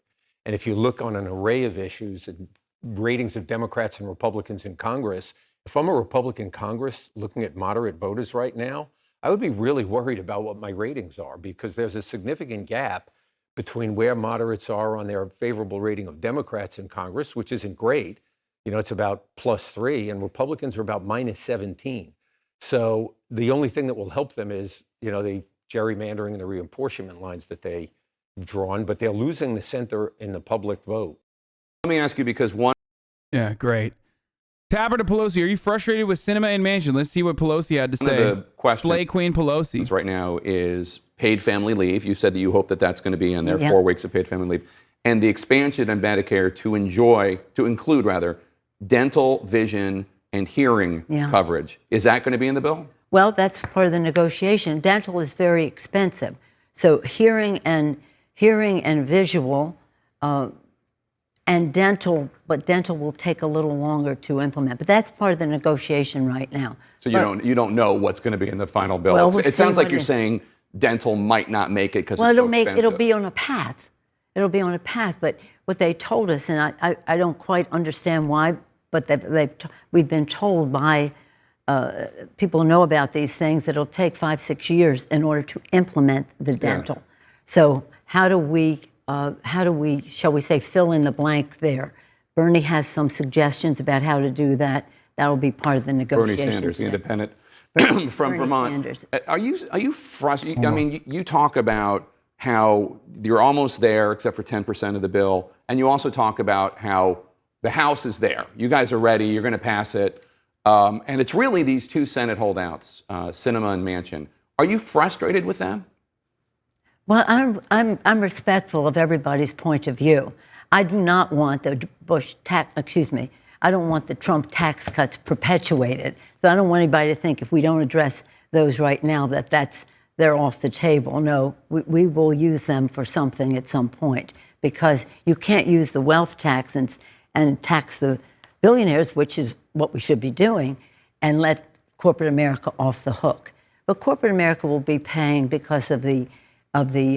And if you look on an array of issues and ratings of Democrats and Republicans in Congress, if I'm a Republican Congress looking at moderate voters right now, I would be really worried about what my ratings are, because there's a significant gap between where moderates are on their favorable rating of Democrats in Congress, which isn't great. You know, it's about +3, and Republicans are about -17. So the only thing that will help them is, you know, the gerrymandering and the reapportionment lines that they've drawn, but they're losing the center in the public vote. Let me ask you, because one... Yeah, great. Tapper to Pelosi, are you frustrated with Sinema and Manchin? Let's see what Pelosi had to say. Slay Queen Pelosi. Right now is paid family leave. You said that you hope that that's going to be in there, 4 weeks of paid family leave. And the expansion of Medicare to include dental, vision, and hearing coverage. Is that going to be in the bill? Well, that's part of the negotiation. Dental is very expensive. So hearing and visual and dental, but dental will take a little longer to implement. But that's part of the negotiation right now. So you don't know what's going to be in the final bill. Well, it sounds like you're saying dental might not make it because it's so expensive. It'll be on a path. It'll be on a path. But what they told us, and I don't quite understand why, but we've been told by people who know about these things that it'll take 5-6 years in order to implement the dental. So how do we, shall we say, fill in the blank there? Bernie has some suggestions about how to do that. That'll be part of the negotiation. Bernie Sanders, the independent from Vermont. Sanders. Are you frustrated? I mean, you talk about how you're almost there, except for 10% of the bill, and you also talk about how the House is there. You guys are ready. You're going to pass it. And it's really these two Senate holdouts, Sinema and Manchin. Are you frustrated with them? Well, I'm respectful of everybody's point of view. I do not want the I don't want the Trump tax cuts perpetuated. So I don't want anybody to think if we don't address those right now they're off the table. No, we will use them for something at some point, because you can't use the wealth tax and tax the billionaires, which is what we should be doing and let corporate America off the hook. But corporate America will be paying because of the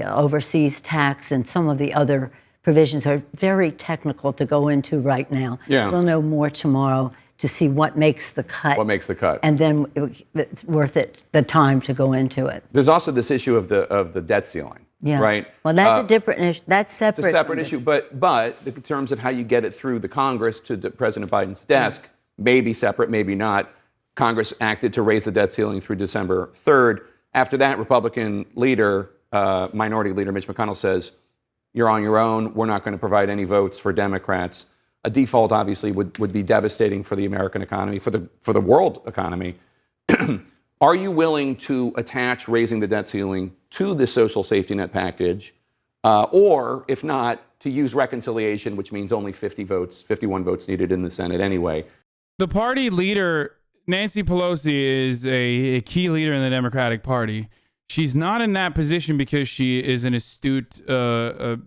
overseas tax, and some of the other provisions are very technical to go into right now. Yeah. We'll know more tomorrow to see what makes the cut. What makes the cut? And then it's worth it, the time to go into it. There's also this issue of the debt ceiling. Yeah. Right. Well, that's a different issue. That's separate. It's a separate issue, but in terms of how you get it through the Congress to President Biden's desk, maybe separate, maybe not. Congress acted to raise the debt ceiling through December 3rd. After that, Republican leader, Minority Leader Mitch McConnell says, "You're on your own. We're not going to provide any votes for Democrats." A default, obviously, would be devastating for the American economy, for the world economy. Are you willing to attach raising the debt ceiling to the social safety net package, or if not, to use reconciliation, which means only 51 votes needed in the Senate anyway? The party leader, Nancy Pelosi, is a key leader in the Democratic Party. She's not in that position because she is an astute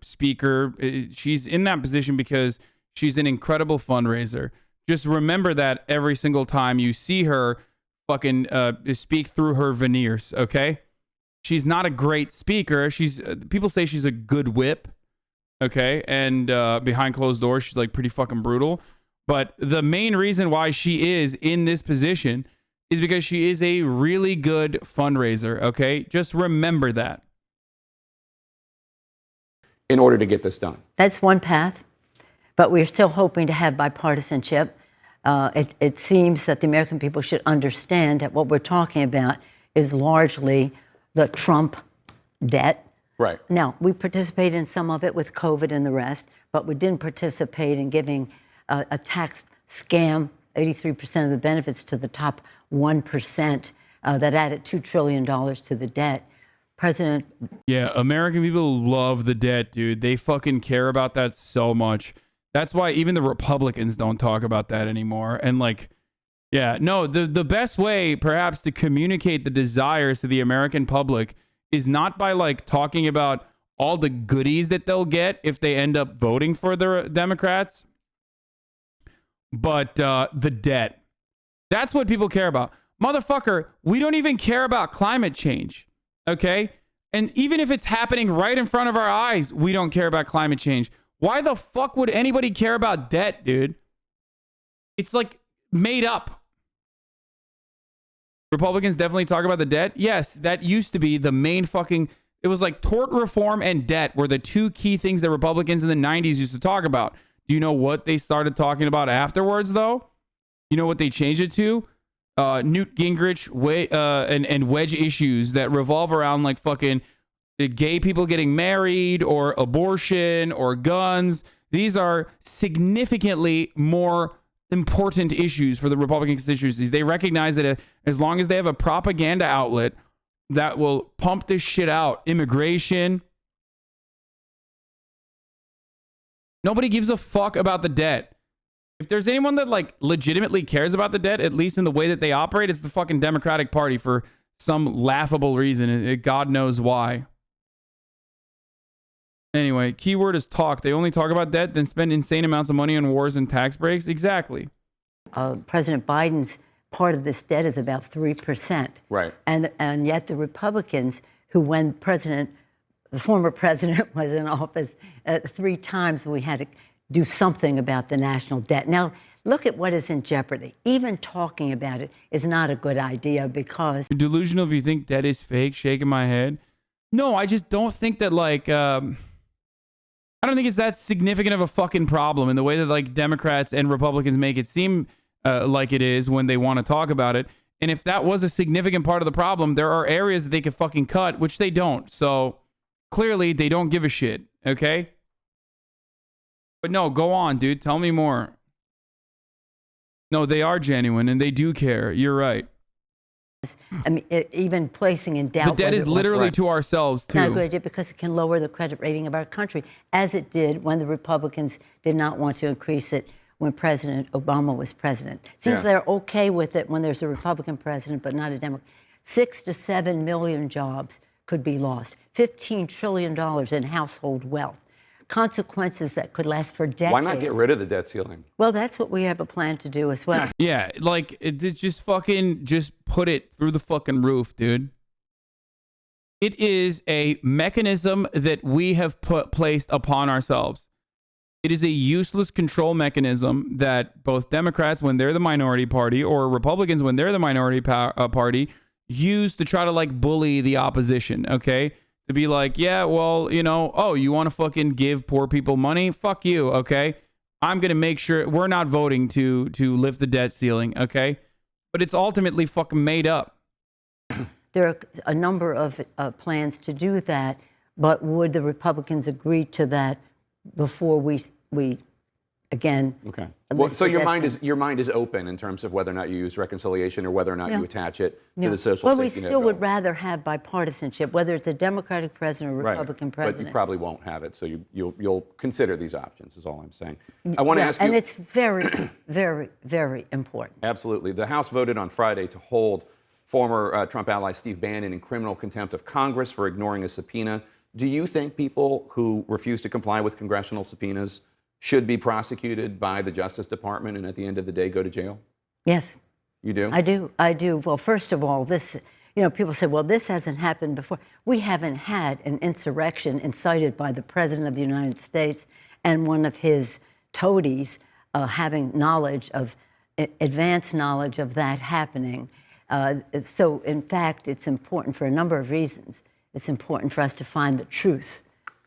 speaker. She's in that position because she's an incredible fundraiser. Just remember that every single time you see her fucking speak through her veneers, okay? She's not a great speaker. People say she's a good whip, okay? And behind closed doors, she's like pretty fucking brutal. But the main reason why she is in this position is because she is a really good fundraiser, okay? Just remember that. In order to get this done. That's one path, but we're still hoping to have bipartisanship. It seems that the American people should understand that what we're talking about is largely the Trump debt. Right. Now, we participated in some of it with COVID and the rest, but we didn't participate in giving a tax scam, 83% of the benefits to the top 1% that added $2 trillion to the debt. Yeah, American people love the debt, dude. They fucking care about that so much. That's why even the Republicans don't talk about that anymore. And like, yeah, no, the best way perhaps to communicate the desires to the American public is not by like talking about all the goodies that they'll get if they end up voting for the Democrats, but the debt. That's what people care about. Motherfucker, we don't even care about climate change, okay? And even if it's happening right in front of our eyes, we don't care about climate change. Why the fuck would anybody care about debt, dude? It's like made up. Republicans definitely talk about the debt. Yes, that used to be the main fucking... It was like tort reform and debt were the two key things that Republicans in the 90s used to talk about. Do you know what they started talking about afterwards, though? You know what they changed it to? Newt Gingrich and wedge issues that revolve around like fucking gay people getting married or abortion or guns. These are significantly more important issues for the Republican constituencies. They recognize that as long as they have a propaganda outlet that will pump this shit out, immigration, nobody gives a fuck about the debt. If there's anyone that like legitimately cares about the debt, at least in the way that they operate, it's the fucking Democratic Party for some laughable reason. God knows why. Anyway, keyword is talk. They only talk about debt, then spend insane amounts of money on wars and tax breaks. Exactly. President Biden's part of this debt is about 3%. Right. And yet the Republicans, who when the former president was in office 3 times, we had to do something about the national debt. Now, look at what is in jeopardy. Even talking about it is not a good idea because... You're delusional if you think debt is fake, shaking my head. No, I just don't think that like... I don't think it's that significant of a fucking problem in the way that like Democrats and Republicans make it seem like it is when they want to talk about it. And if that was a significant part of the problem, there are areas that they could fucking cut, which they don't. So clearly they don't give a shit. Okay. But no, go on, dude. Tell me more. No, they are genuine and they do care. You're right. I mean, even placing in doubt. The debt is literally to ourselves, too. It's not a good idea because it can lower the credit rating of our country, as it did when the Republicans did not want to increase it when President Obama was president. Seems they're okay with it when there's a Republican president, but not a Democrat. 6 to 7 million jobs could be lost. $15 trillion in household wealth. consequences that could last for decades. Why not get rid of the debt ceiling? Well, that's what we have a plan to do as well. Yeah, like just put it through the fucking roof, dude. It is a mechanism that we have placed upon ourselves. It is a useless control mechanism that both Democrats, when they're the minority party, or Republicans, when they're the minority party, use to try to like bully the opposition, okay? To be like, yeah, well, you know, oh, you want to fucking give poor people money? Fuck you, okay? I'm going to make sure we're not voting to lift the debt ceiling, okay? But it's ultimately fucking made up. There are a number of plans to do that, but would the Republicans agree to that before we again? Okay. Well, so your mind is open in terms of whether or not you use reconciliation or whether or not you attach it to the social Well, we safety net still bill. would rather have bipartisanship, whether it's a Democratic president or Republican president. But you probably won't have it, so you'll consider these options. Is all I'm saying. I want to ask you, and it's very, very, very important. Absolutely. The House voted on Friday to hold former Trump ally Steve Bannon in criminal contempt of Congress for ignoring a subpoena. Do you think people who refuse to comply with congressional subpoenas should be prosecuted by the Justice Department and at the end of the day go to jail? Yes. You do? I do. Well, first of all, this, people say, well, this hasn't happened before. We haven't had an insurrection incited by the President of the United States and one of his toadies having advanced knowledge of that happening. So, in fact, it's important for a number of reasons. It's important for us to find the truth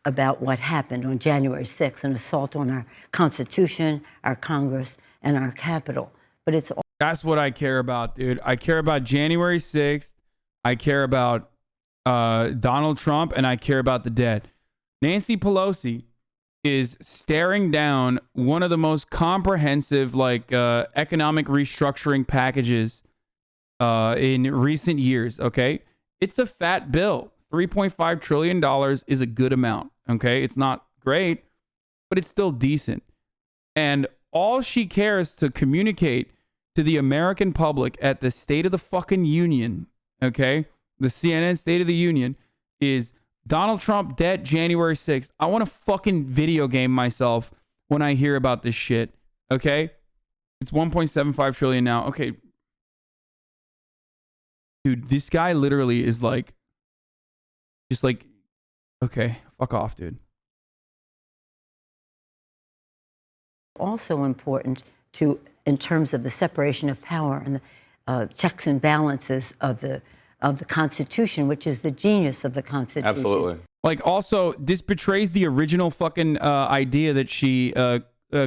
about what happened on January 6th, an assault on our Constitution, our Congress, and our Capitol. But it's all. That's what I care about, dude. I care about January 6th. I care about Donald Trump, and I care about the dead. Nancy Pelosi is staring down one of the most comprehensive, economic restructuring packages in recent years, okay? It's a fat bill. $3.5 trillion is a good amount, okay? It's not great, but it's still decent. And all she cares to communicate to the American public at the State of the fucking Union, okay? The CNN State of the Union is Donald Trump dead January 6th. I want to fucking video game myself when I hear about this shit, okay? It's 1.75 trillion now. Okay. Dude, this guy literally is okay, fuck off, dude. Also important in terms of the separation of power and the checks and balances of the Constitution, which is the genius of the Constitution. Absolutely. Also, this betrays the original fucking idea that she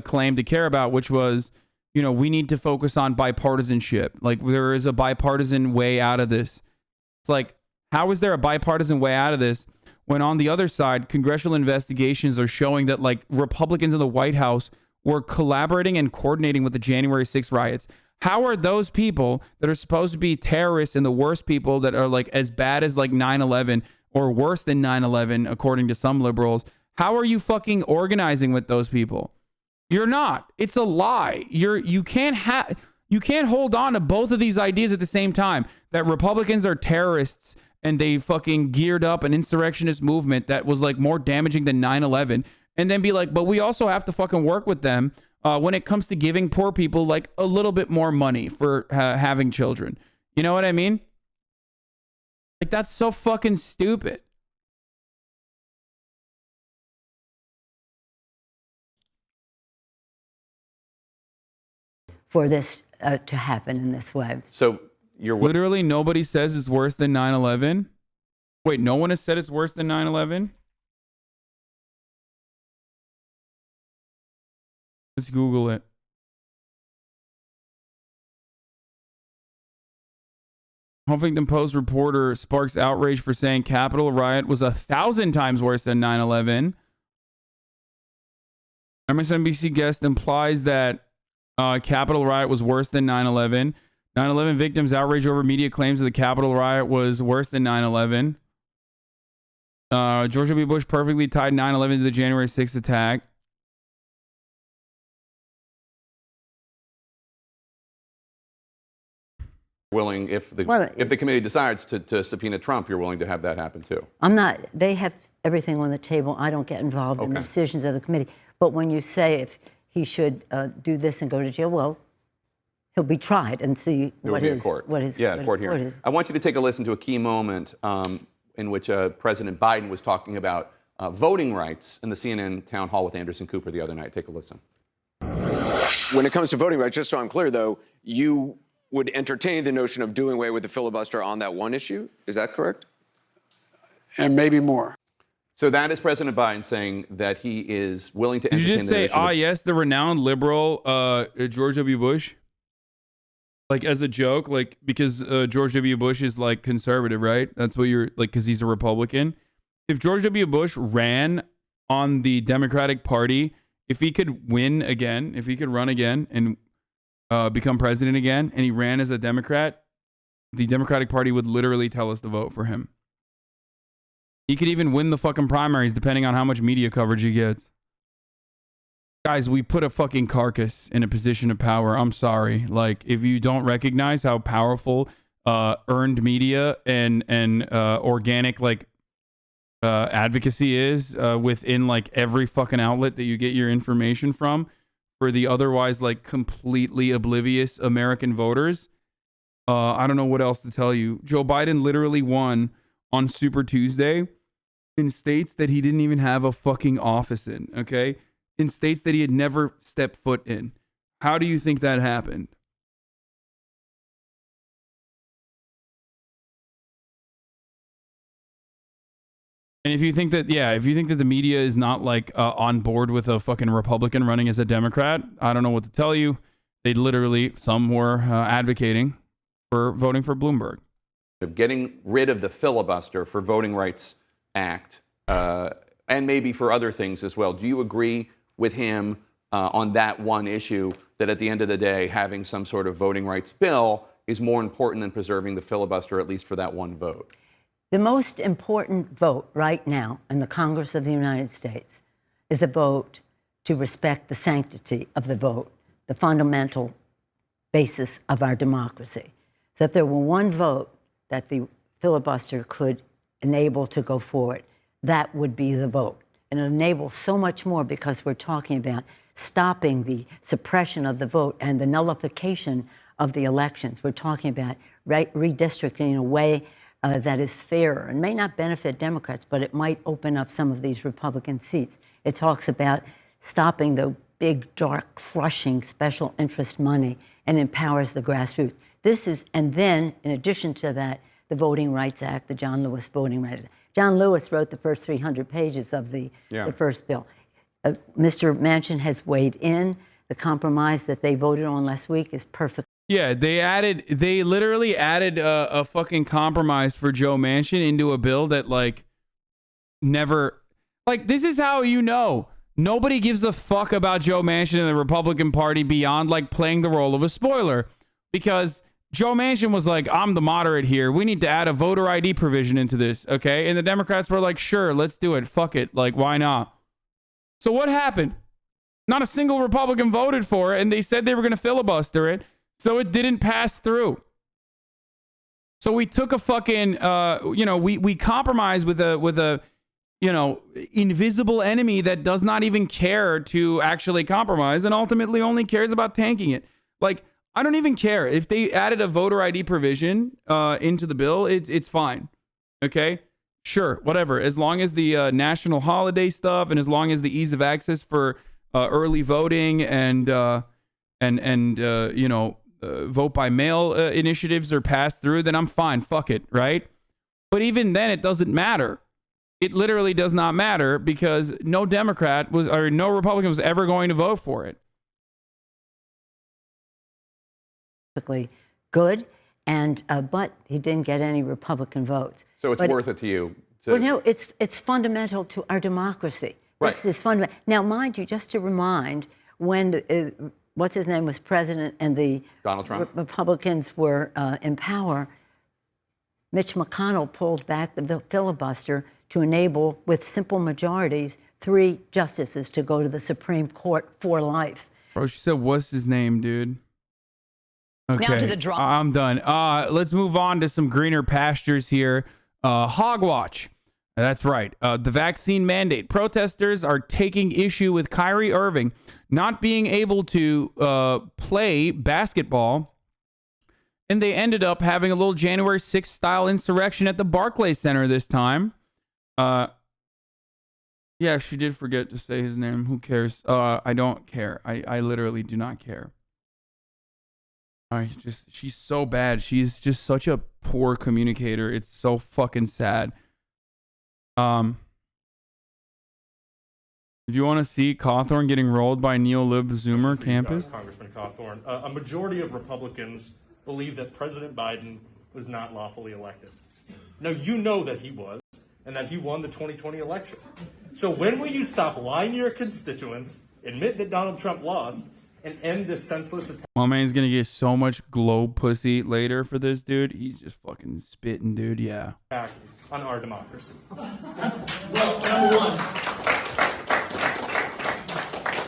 claimed to care about, which was, we need to focus on bipartisanship. There is a bipartisan way out of this. It's how is there a bipartisan way out of this when on the other side, congressional investigations are showing that Republicans in the White House were collaborating and coordinating with the January 6th riots? How are those people that are supposed to be terrorists and the worst people that are as bad as 9/11 or worse than 9/11, according to some liberals, how are you fucking organizing with those people? You're not. It's a lie. You can't hold on to both of these ideas at the same time, that Republicans are terrorists and they fucking geared up an insurrectionist movement that was more damaging than 9/11, and then be but we also have to fucking work with them when it comes to giving poor people a little bit more money for having children. You know what I mean? That's so fucking stupid. For this to happen in this way. So you're literally nobody says it's worse than 9/11. Wait, no one has said it's worse than 9/11. Let's Google it. Huffington Post reporter sparks outrage for saying Capitol riot was 1,000 times worse than 9/11. MSNBC guest implies that Capitol riot was worse than 9/11. 9/11 victims outrage over media claims that the Capitol riot was worse than 9/11. George W. Bush perfectly tied 9/11 to the January 6th attack. Willing, if the committee decides to subpoena Trump, you're willing to have that happen too. I'm not. They have everything on the table. I don't get involved in the decisions of the committee. But when you say if he should do this and go to jail, well, he'll be tried and see what his court court hearing. is. I want you to take a listen to a key moment in which President Biden was talking about voting rights in the CNN town hall with Anderson Cooper the other night. Take a listen. When it comes to voting rights, just so I'm clear, though, you would entertain the notion of doing away with the filibuster on that one issue. Is that correct? And maybe more. So that is President Biden saying that he is willing to Did entertain you just the say, notion yes, the renowned liberal George W. Bush? Like, as a joke, like, because George W. Bush is, like, conservative, right? That's what you're, like, because he's a Republican. If George W. Bush ran on the Democratic Party, if he could win again, if he could run again and become president again, and he ran as a Democrat, the Democratic Party would literally tell us to vote for him. He could even win the fucking primaries depending on how much media coverage he gets. Guys, we put a fucking carcass in a position of power. I'm sorry. Like, if you don't recognize how powerful earned media and organic, like, advocacy is within, like, every fucking outlet that you get your information from for the otherwise, like, completely oblivious American voters, I don't know what else to tell you. Joe Biden literally won on Super Tuesday in states that he didn't even have a fucking office in, okay? In states that he had never stepped foot in. How do you think that happened? And if you think that, if you think that the media is not like on board with a fucking Republican running as a Democrat, I don't know what to tell you. They literally, some were advocating for voting for Bloomberg. of getting rid of the filibuster for Voting Rights Act and maybe for other things as well. Do you agree with him on that one issue, that at the end of the day, having some sort of voting rights bill is more important than preserving the filibuster, at least for that one vote? The most important vote right now in the Congress of the United States is the vote to respect the sanctity of the vote, the fundamental basis of our democracy. So if there were one vote that the filibuster could enable to go forward, that would be the vote. And it enables so much more because we're talking about stopping the suppression of the vote and the nullification of the elections. We're talking about redistricting in a way that is fairer and may not benefit Democrats, but it might open up some of these Republican seats. It talks about stopping the big, dark, crushing special interest money and empowers the grassroots. This is, and then in addition to that, the Voting Rights Act, the John Lewis Voting Rights Act. John Lewis wrote the first 300 pages of the first bill. Mr. Manchin has weighed in. The compromise that they voted on last week is perfect. Yeah, they literally added a fucking compromise for Joe Manchin into a bill that never, this is how you know nobody gives a fuck about Joe Manchin and the Republican Party beyond playing the role of a spoiler, because Joe Manchin was like, I'm the moderate here. We need to add a voter ID provision into this, okay? And the Democrats were like, sure, let's do it. Fuck it. Why not? So what happened? Not a single Republican voted for it, and they said they were going to filibuster it, so it didn't pass through. So we took a fucking, we compromised with a invisible enemy that does not even care to actually compromise and ultimately only cares about tanking it. I don't even care if they added a voter ID provision into the bill. It's fine. Okay, sure, whatever. As long as the national holiday stuff and as long as the ease of access for early voting and vote by mail initiatives are passed through, then I'm fine. Fuck it, right? But even then, it doesn't matter. It literally does not matter because no Republican was ever going to vote for it. Good, and but he didn't get any Republican votes. So it's worth it to you. Well, no, it's fundamental to our democracy. Right. This is fundamental. Now, mind you, just to remind, when what's his name was president and the Donald Trump Republicans were in power, Mitch McConnell pulled back the filibuster to enable, with simple majorities, 3 justices to go to the Supreme Court for life. Bro, she said, what's his name, dude? Okay, now to the drama. I'm done. Let's move on to some greener pastures here. Hogwatch. That's right. The vaccine mandate. Protesters are taking issue with Kyrie Irving not being able to play basketball. And they ended up having a little January 6th style insurrection at the Barclays Center this time. Yeah, she did forget to say his name. Who cares? I don't care. I literally do not care. She's so bad. She's just such a poor communicator. It's so fucking sad. If you want to see Cawthorn getting rolled by neolib Zoomer campus, Congressman Cawthorn, a majority of Republicans believe that President Biden was not lawfully elected. Now, you know that he was, and that he won the 2020 election. So when will you stop lying to your constituents, admit that Donald Trump lost, and end this senseless attack? my man's gonna get so much globe pussy later for this dude. He's just fucking spitting, dude. Yeah. On our democracy. Well,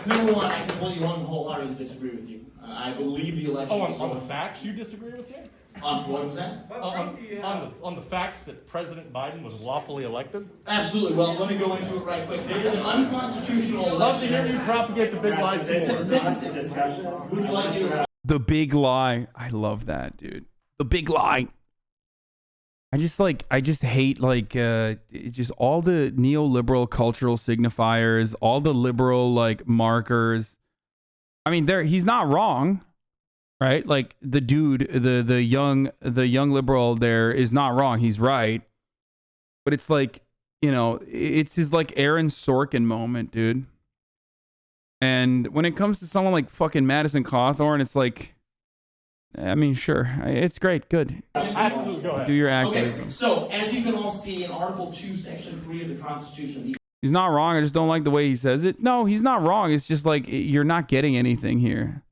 number one, I completely wholeheartedly disagree with you. I believe the election. On the facts, you disagree with me? On what was that? On the facts that President Biden was lawfully elected? Absolutely. Well, let me go into it right quick. There is an unconstitutional election. Love to hear you propagate the big lies. Would you like to? The big lie. I love that, dude. The big lie. I just hate just all the neoliberal cultural signifiers, all the liberal like markers. I mean, he's not wrong, right? Like the dude, the young liberal there is not wrong. He's right. But it's like, you know, it's his like Aaron Sorkin moment, dude. And when it comes to someone like fucking Madison Cawthorn, it's like, I mean, sure, it's great, good. Absolutely, go ahead. Do your activism. Okay, so as you can all see in Article 2, Section 3 of the Constitution, He's not wrong. I just don't like the way he says it. No, he's not wrong. It's just like you're not getting anything here.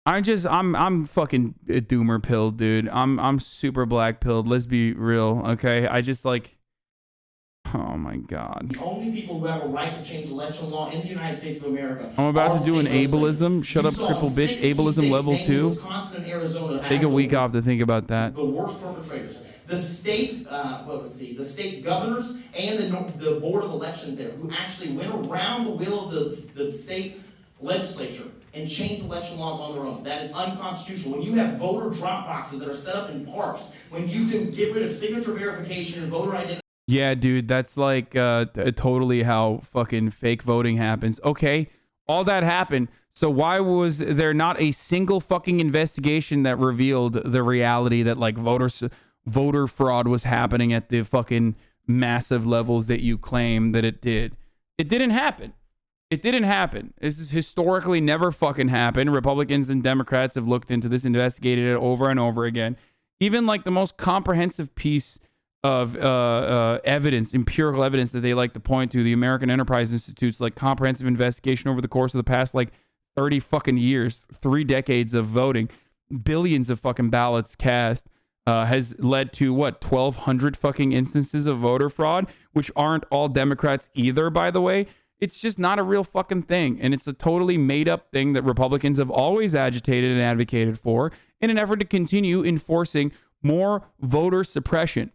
I'm fucking a doomer pilled, dude. I'm super black pilled. Let's be real, okay? I just like. Oh my God. the only people who have a right to change election law in the United States of America. I'm about to do an ableism. Shut up, cripple bitch. Ableism level 2. Wisconsin and Arizona. Take a week off to think about that. The worst perpetrators. The state, the state governors and the board of elections there, who actually went around the will of the state legislature and changed election laws on their own. That is unconstitutional. When you have voter drop boxes that are set up in parks, when you can get rid of signature verification and voter identity. Yeah, dude, that's like totally how fucking fake voting happens. Okay, all that happened. So why was there not a single fucking investigation that revealed the reality that like voter fraud was happening at the fucking massive levels that you claim that it did? It didn't happen. It didn't happen. This has historically never fucking happened. Republicans and Democrats have looked into this, investigated it over and over again. Even like the most comprehensive piece of evidence, empirical evidence that they like to point to, the American Enterprise Institute's like comprehensive investigation over the course of the past like 30 fucking years, 3 decades of voting, billions of fucking ballots cast, has led to what, 1,200 fucking instances of voter fraud, which aren't all Democrats either, by the way. It's just not a real fucking thing. And it's a totally made up thing that Republicans have always agitated and advocated for in an effort to continue enforcing more voter suppression,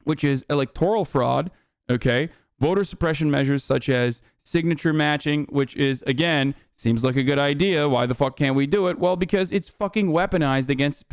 which is electoral fraud, okay? Voter suppression measures such as signature matching, which is, again, seems like a good idea. Why the fuck can't we do it? Well, because it's fucking weaponized against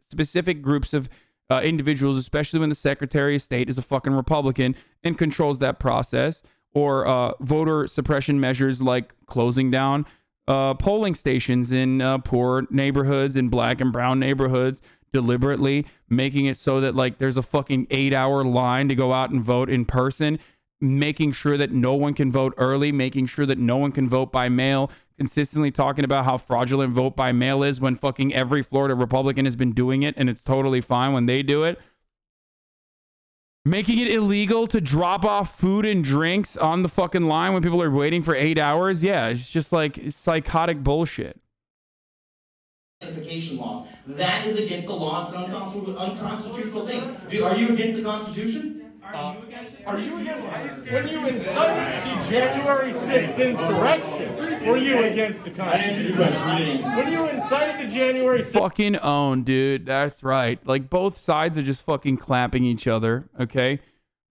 specific groups of individuals, especially when the Secretary of State is a fucking Republican and controls that process. Or voter suppression measures like closing down polling stations in poor neighborhoods, in black and brown neighborhoods, deliberately making it so that like there's a fucking 8-hour line to go out and vote in person, making sure that no one can vote early, making sure that no one can vote by mail, consistently talking about how fraudulent vote by mail is when fucking every Florida Republican has been doing it and it's totally fine when they do it. Making it illegal to drop off food and drinks on the fucking line when people are waiting for 8 hours. Yeah, it's just like psychotic bullshit. Identification laws. That is against the law. It's an unconstitutional thing. Are you against the Constitution? Are you against when you incited the January 6th insurrection? Were you against the Constitution? When you incited the January 6th, fucking own, dude. That's right. Like both sides are just fucking clapping each other. Okay,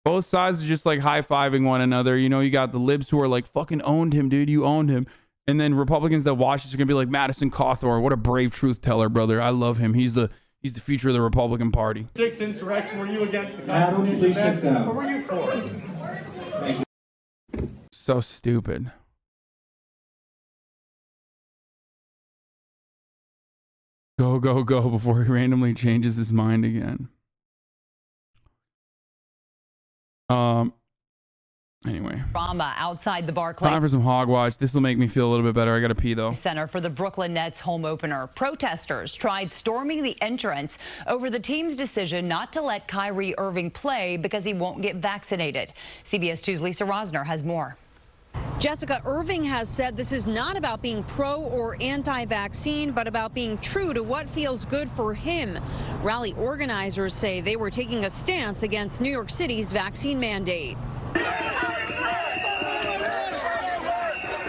Both sides are just like high-fiving one another. You know, you got the libs who are like, fucking owned him, dude. You owned him. And then Republicans that watch this are going to be like, Madison Cawthorn, what a brave truth teller, brother. I love him. He's the future of the Republican Party. Six insurrection, were you against the Madam, Constitution? please sit down. Or were you for it? Thank you. So stupid. Go, go, go before he randomly changes his mind again. Anyway. Drama outside the Barclays Time for some hogwash. This will make me feel a little bit better. I gotta pee though. Center for the Brooklyn Nets home opener. Protesters tried storming the entrance over the team's decision not to let Kyrie Irving play because he won't get vaccinated. CBS 2's Lisa Rosner has more. Jessica, Irving has said this is not about being pro or anti-vaccine, but about being true to what feels good for him. Rally organizers say they were taking a stance against New York City's vaccine mandate.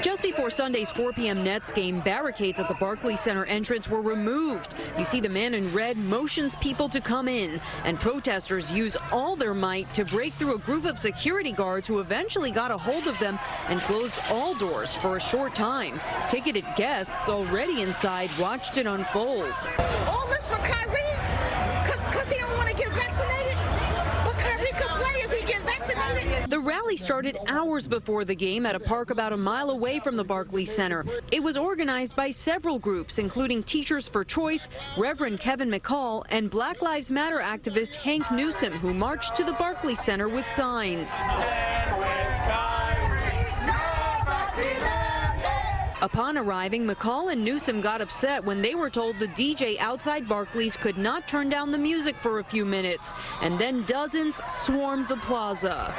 Just before Sunday's 4 p.m. Nets game, barricades at the Barclays Center entrance were removed. You see the man in red motions people to come in, and protesters use all their might to break through a group of security guards who eventually got a hold of them and closed all doors for a short time. Ticketed guests already inside watched it unfold. All this for Kyrie? Because he don't want to get vaccinated? But Kyrie could play if he get vaccinated. The rally started hours before the game at a park about a mile away from the Barclays Center. It was organized by several groups, including Teachers for Choice, Reverend Kevin McCall, and Black Lives Matter activist Hank Newsom, who marched to the Barclays Center with signs. Upon arriving, McCall and Newsom got upset when they were told the DJ outside Barclays could not turn down the music for a few minutes, and then dozens swarmed the plaza.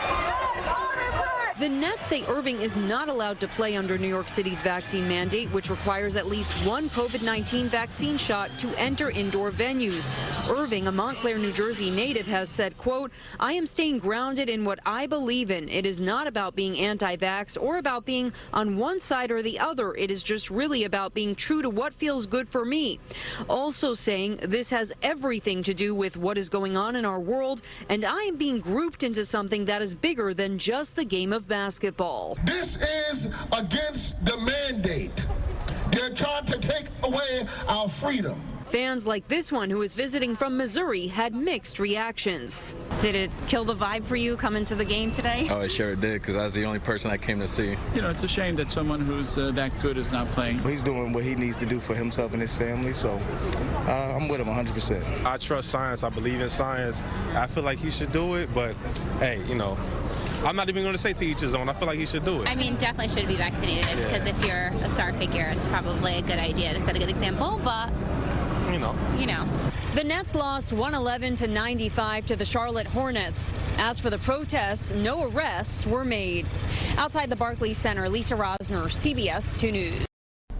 The Nets say Irving is not allowed to play under New York City's vaccine mandate, which requires at least one COVID-19 vaccine shot to enter indoor venues. Irving, a Montclair, New Jersey native, has said, quote, "I am staying grounded in what I believe in. It is not about being anti-vax or about being on one side or the other. It is just really about being true to what feels good for me." Also saying this has everything to do with what is going on in our world, and I am being grouped into something that is bigger than just the game of basketball. This is against the mandate. They're trying to take away our freedom. Fans like this one, who is visiting from Missouri, had mixed reactions. Did it kill the vibe for you coming to the game today? Oh, it sure did, because I was the only person I came to see. You know, it's a shame that someone who's that good is not playing. He's doing what he needs to do for himself and his family, so I'm with him 100%. I trust science. I believe in science. I feel like he should do it, but hey, you know, I'm not even going to say to each his own. I feel like he should do it. I mean, definitely should be vaccinated, because if you're a star figure, it's probably a good idea to set a good example, but you know. The Nets lost 111-95 to the Charlotte Hornets. As for the protests, no arrests were made. Outside the Barclays Center, Lisa Rosner, CBS 2 News.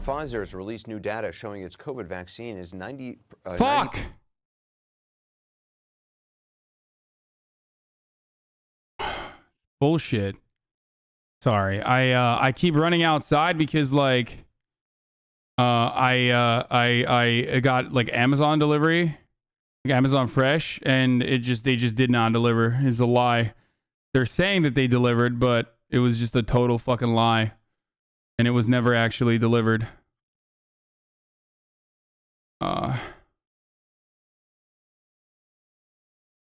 Pfizer has released new data showing its COVID vaccine is 90. Fuck. Bullshit. Sorry, I keep running outside because like I got like Amazon delivery, like Amazon Fresh, and they just did not deliver. It's a lie. They're saying that they delivered, but it was just a total fucking lie, and it was never actually delivered.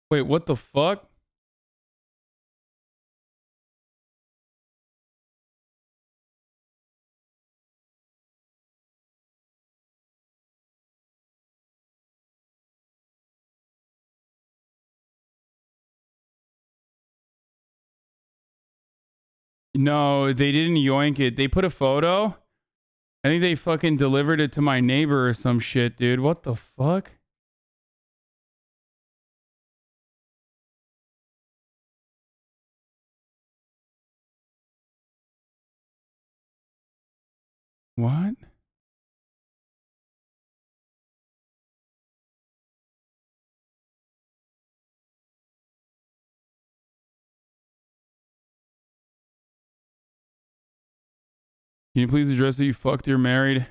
Wait, what the fuck? No, they didn't yoink it. They put a photo. I think they fucking delivered it to my neighbor or some shit, dude. What the fuck? What? Can you please address that you fucked your married?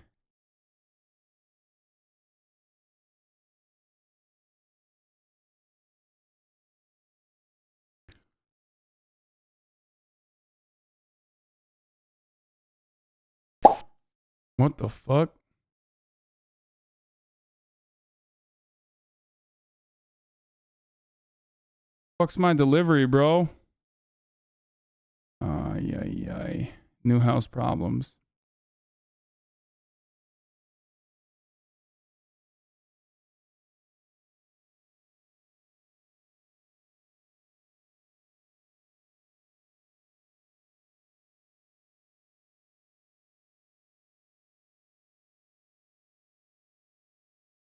What the fuck? Fuck's my delivery, bro? Ay. New house problems.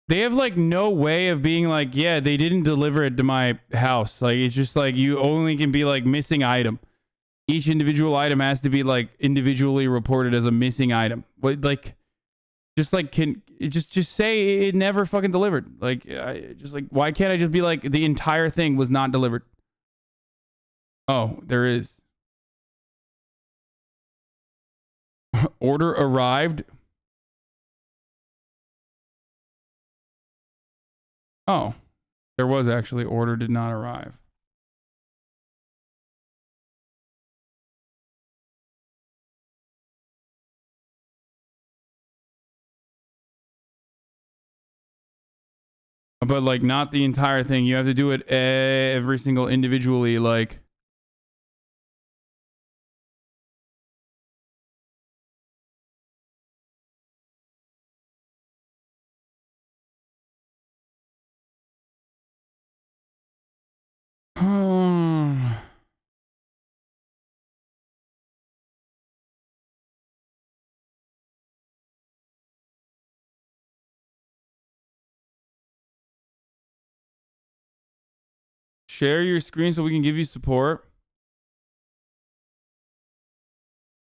They have like no way of being like, yeah, they didn't deliver it to my house. Like, it's just like you only can be like missing item. Each individual item has to be like individually reported as a missing item. But like, just like, just say it never fucking delivered. Like, just like, why can't I just be like the entire thing was not delivered? Oh, there is. Order arrived. Oh, there was actually order did not arrive. But like not the entire thing. You have to do it every single individually. Like, share your screen so we can give you support.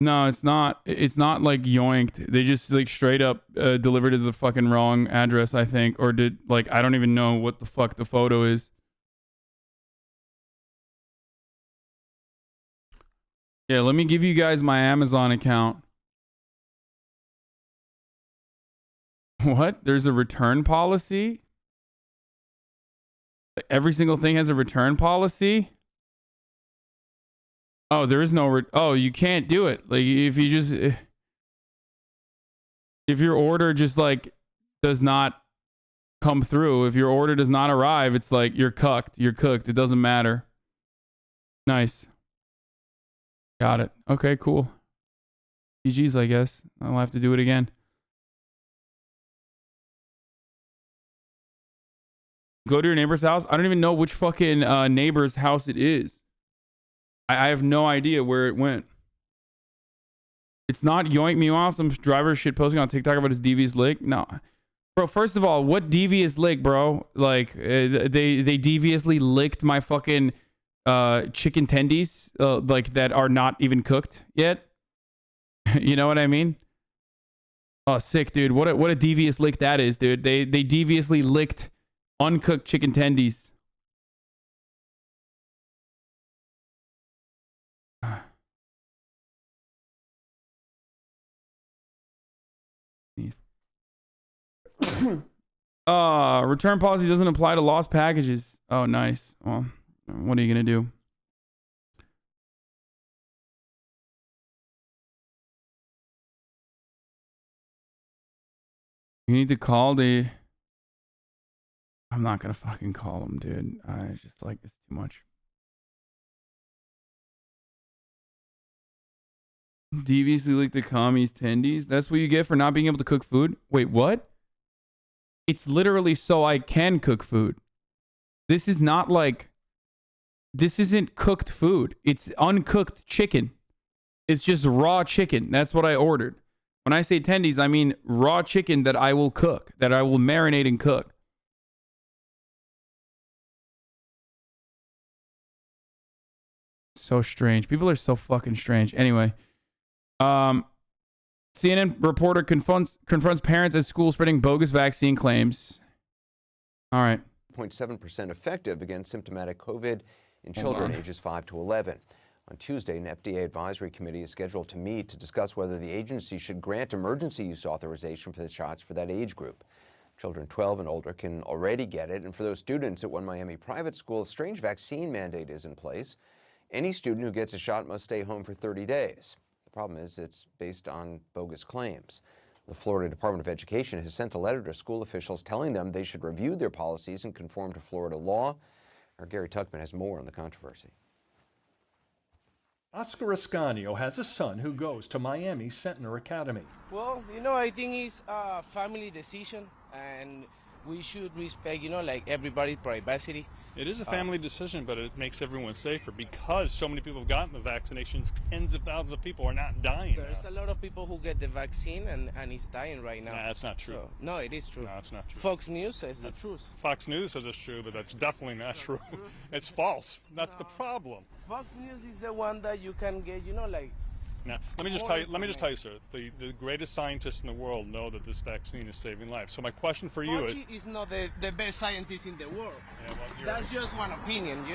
No, it's not. It's not like yoinked. They just like straight up delivered to the fucking wrong address, I think, or did like I don't even know what the fuck the photo is. Yeah, let me give you guys my Amazon account. What? There's a return policy? Every single thing has a return policy? Oh, there is no oh, you can't do it. Like if you just if your order just like does not come through, if your order does not arrive, it's like you're cucked, you're cooked. It doesn't matter. Nice. Got it. Okay, cool. GG's, I guess. I'll have to do it again. Go to your neighbor's house. I don't even know which fucking neighbor's house it is. I have no idea where it went. It's not yoink me off some driver shit posting on TikTok about his devious lick. No. Bro, first of all, what devious lick, bro? Like, they deviously licked my fucking chicken tendies, like, that are not even cooked yet. You know what I mean? Oh, sick, dude. What a devious lick that is, dude. They deviously licked uncooked chicken tendies. Return policy doesn't apply to lost packages. Oh, nice. Well, what are you gonna do? You need to call the... I'm not gonna fucking call them, dude. I just like this too much. Deviously licked the commies tendies. That's what you get for not being able to cook food? Wait, what? It's literally so I can cook food. This is not like... This isn't cooked food. It's uncooked chicken. It's just raw chicken. That's what I ordered. When I say tendies, I mean raw chicken that I will cook, that I will marinate and cook. So strange. People are so fucking strange. Anyway, CNN reporter confronts parents at school spreading bogus vaccine claims. All right. 0.7% effective against symptomatic COVID in children ages 5 to 11. On Tuesday, an FDA advisory committee is scheduled to meet to discuss whether the agency should grant emergency use authorization for the shots for that age group. Children 12 and older can already get it, and for those students at one Miami private school, a strange vaccine mandate is in place. Any student who gets a shot must stay home for 30 days. The problem is it's based on bogus claims. The Florida Department of Education has sent a letter to school officials telling them they should review their policies and conform to Florida law. Our Gary Tuckman has more on the controversy. Oscar Ascanio has a son who goes to Miami's Centner Academy. Well, I think it's a family decision, and we should respect, like everybody's privacy. It is a family decision, but it makes everyone safer because so many people have gotten the vaccinations. Tens of thousands of people are not dying. There's a lot of people who get the vaccine and it's dying right now. Nah, that's not true. So, no, it is true. No, it's not true. Fox News says the truth. Fox News says it's true, but that's definitely not true. It's false. That's the problem. Fox News is the one that you can get, like. Now, let me just tell you, sir. The greatest scientists in the world know that this vaccine is saving lives. So my question for you is not the best scientist in the world. Yeah, well, that's just one opinion,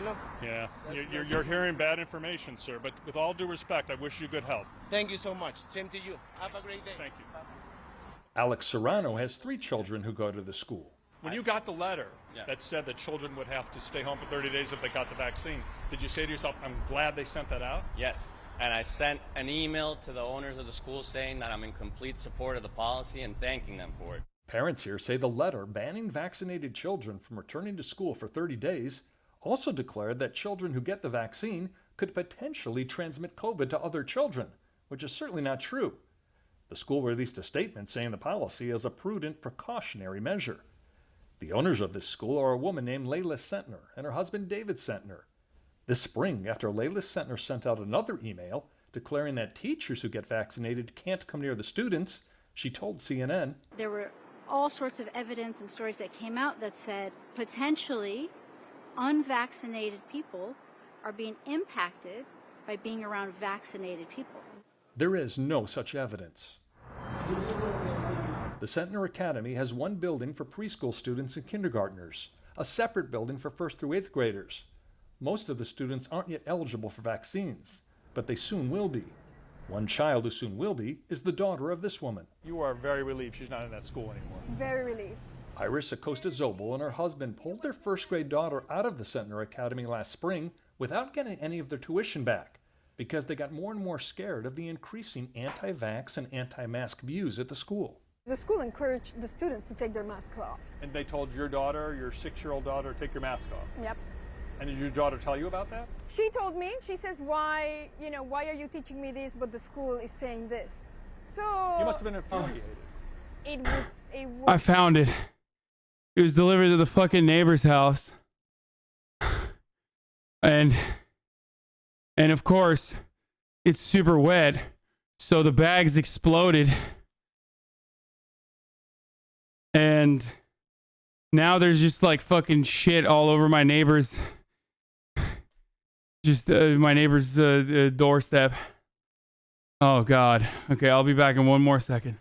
Yeah, you're hearing bad information, sir. But with all due respect, I wish you good health. Thank you so much. Same to you. Have a great day. Thank you. Alex Serrano has 3 children who go to the school. When you got the letter that said that children would have to stay home for 30 days if they got the vaccine, did you say to yourself, I'm glad they sent that out? Yes. And I sent an email to the owners of the school saying that I'm in complete support of the policy and thanking them for it. Parents here say the letter banning vaccinated children from returning to school for 30 days also declared that children who get the vaccine could potentially transmit COVID to other children, which is certainly not true. The school released a statement saying the policy is a prudent precautionary measure. The owners of this school are a woman named Layla Sentner and her husband David Sentner. This spring, after Layla Sentner sent out another email declaring that teachers who get vaccinated can't come near the students, she told CNN, there were all sorts of evidence and stories that came out that said potentially unvaccinated people are being impacted by being around vaccinated people. There is no such evidence. The Centner Academy has one building for preschool students and kindergartners, a separate building for 1st through 8th graders. Most of the students aren't yet eligible for vaccines, but they soon will be. One child who soon will be is the daughter of this woman. You are very relieved she's not in that school anymore. Very relieved. Iris Acosta-Zobel and her husband pulled their 1st grade daughter out of the Centner Academy last spring without getting any of their tuition back because they got more and more scared of the increasing anti-vax and anti-mask views at the school. The school encouraged the students to take their mask off. And they told your daughter, your 6-year-old daughter, take your mask off? Yep. And did your daughter tell you about that? She told me, she says, why are you teaching me this, but the school is saying this? So you must have been infuriated. It was I found it. It was delivered to the fucking neighbor's house. And of course, it's super wet, so the bags exploded. And now there's just like fucking shit all over my neighbor's doorstep. Oh God. Okay, I'll be back in one more second.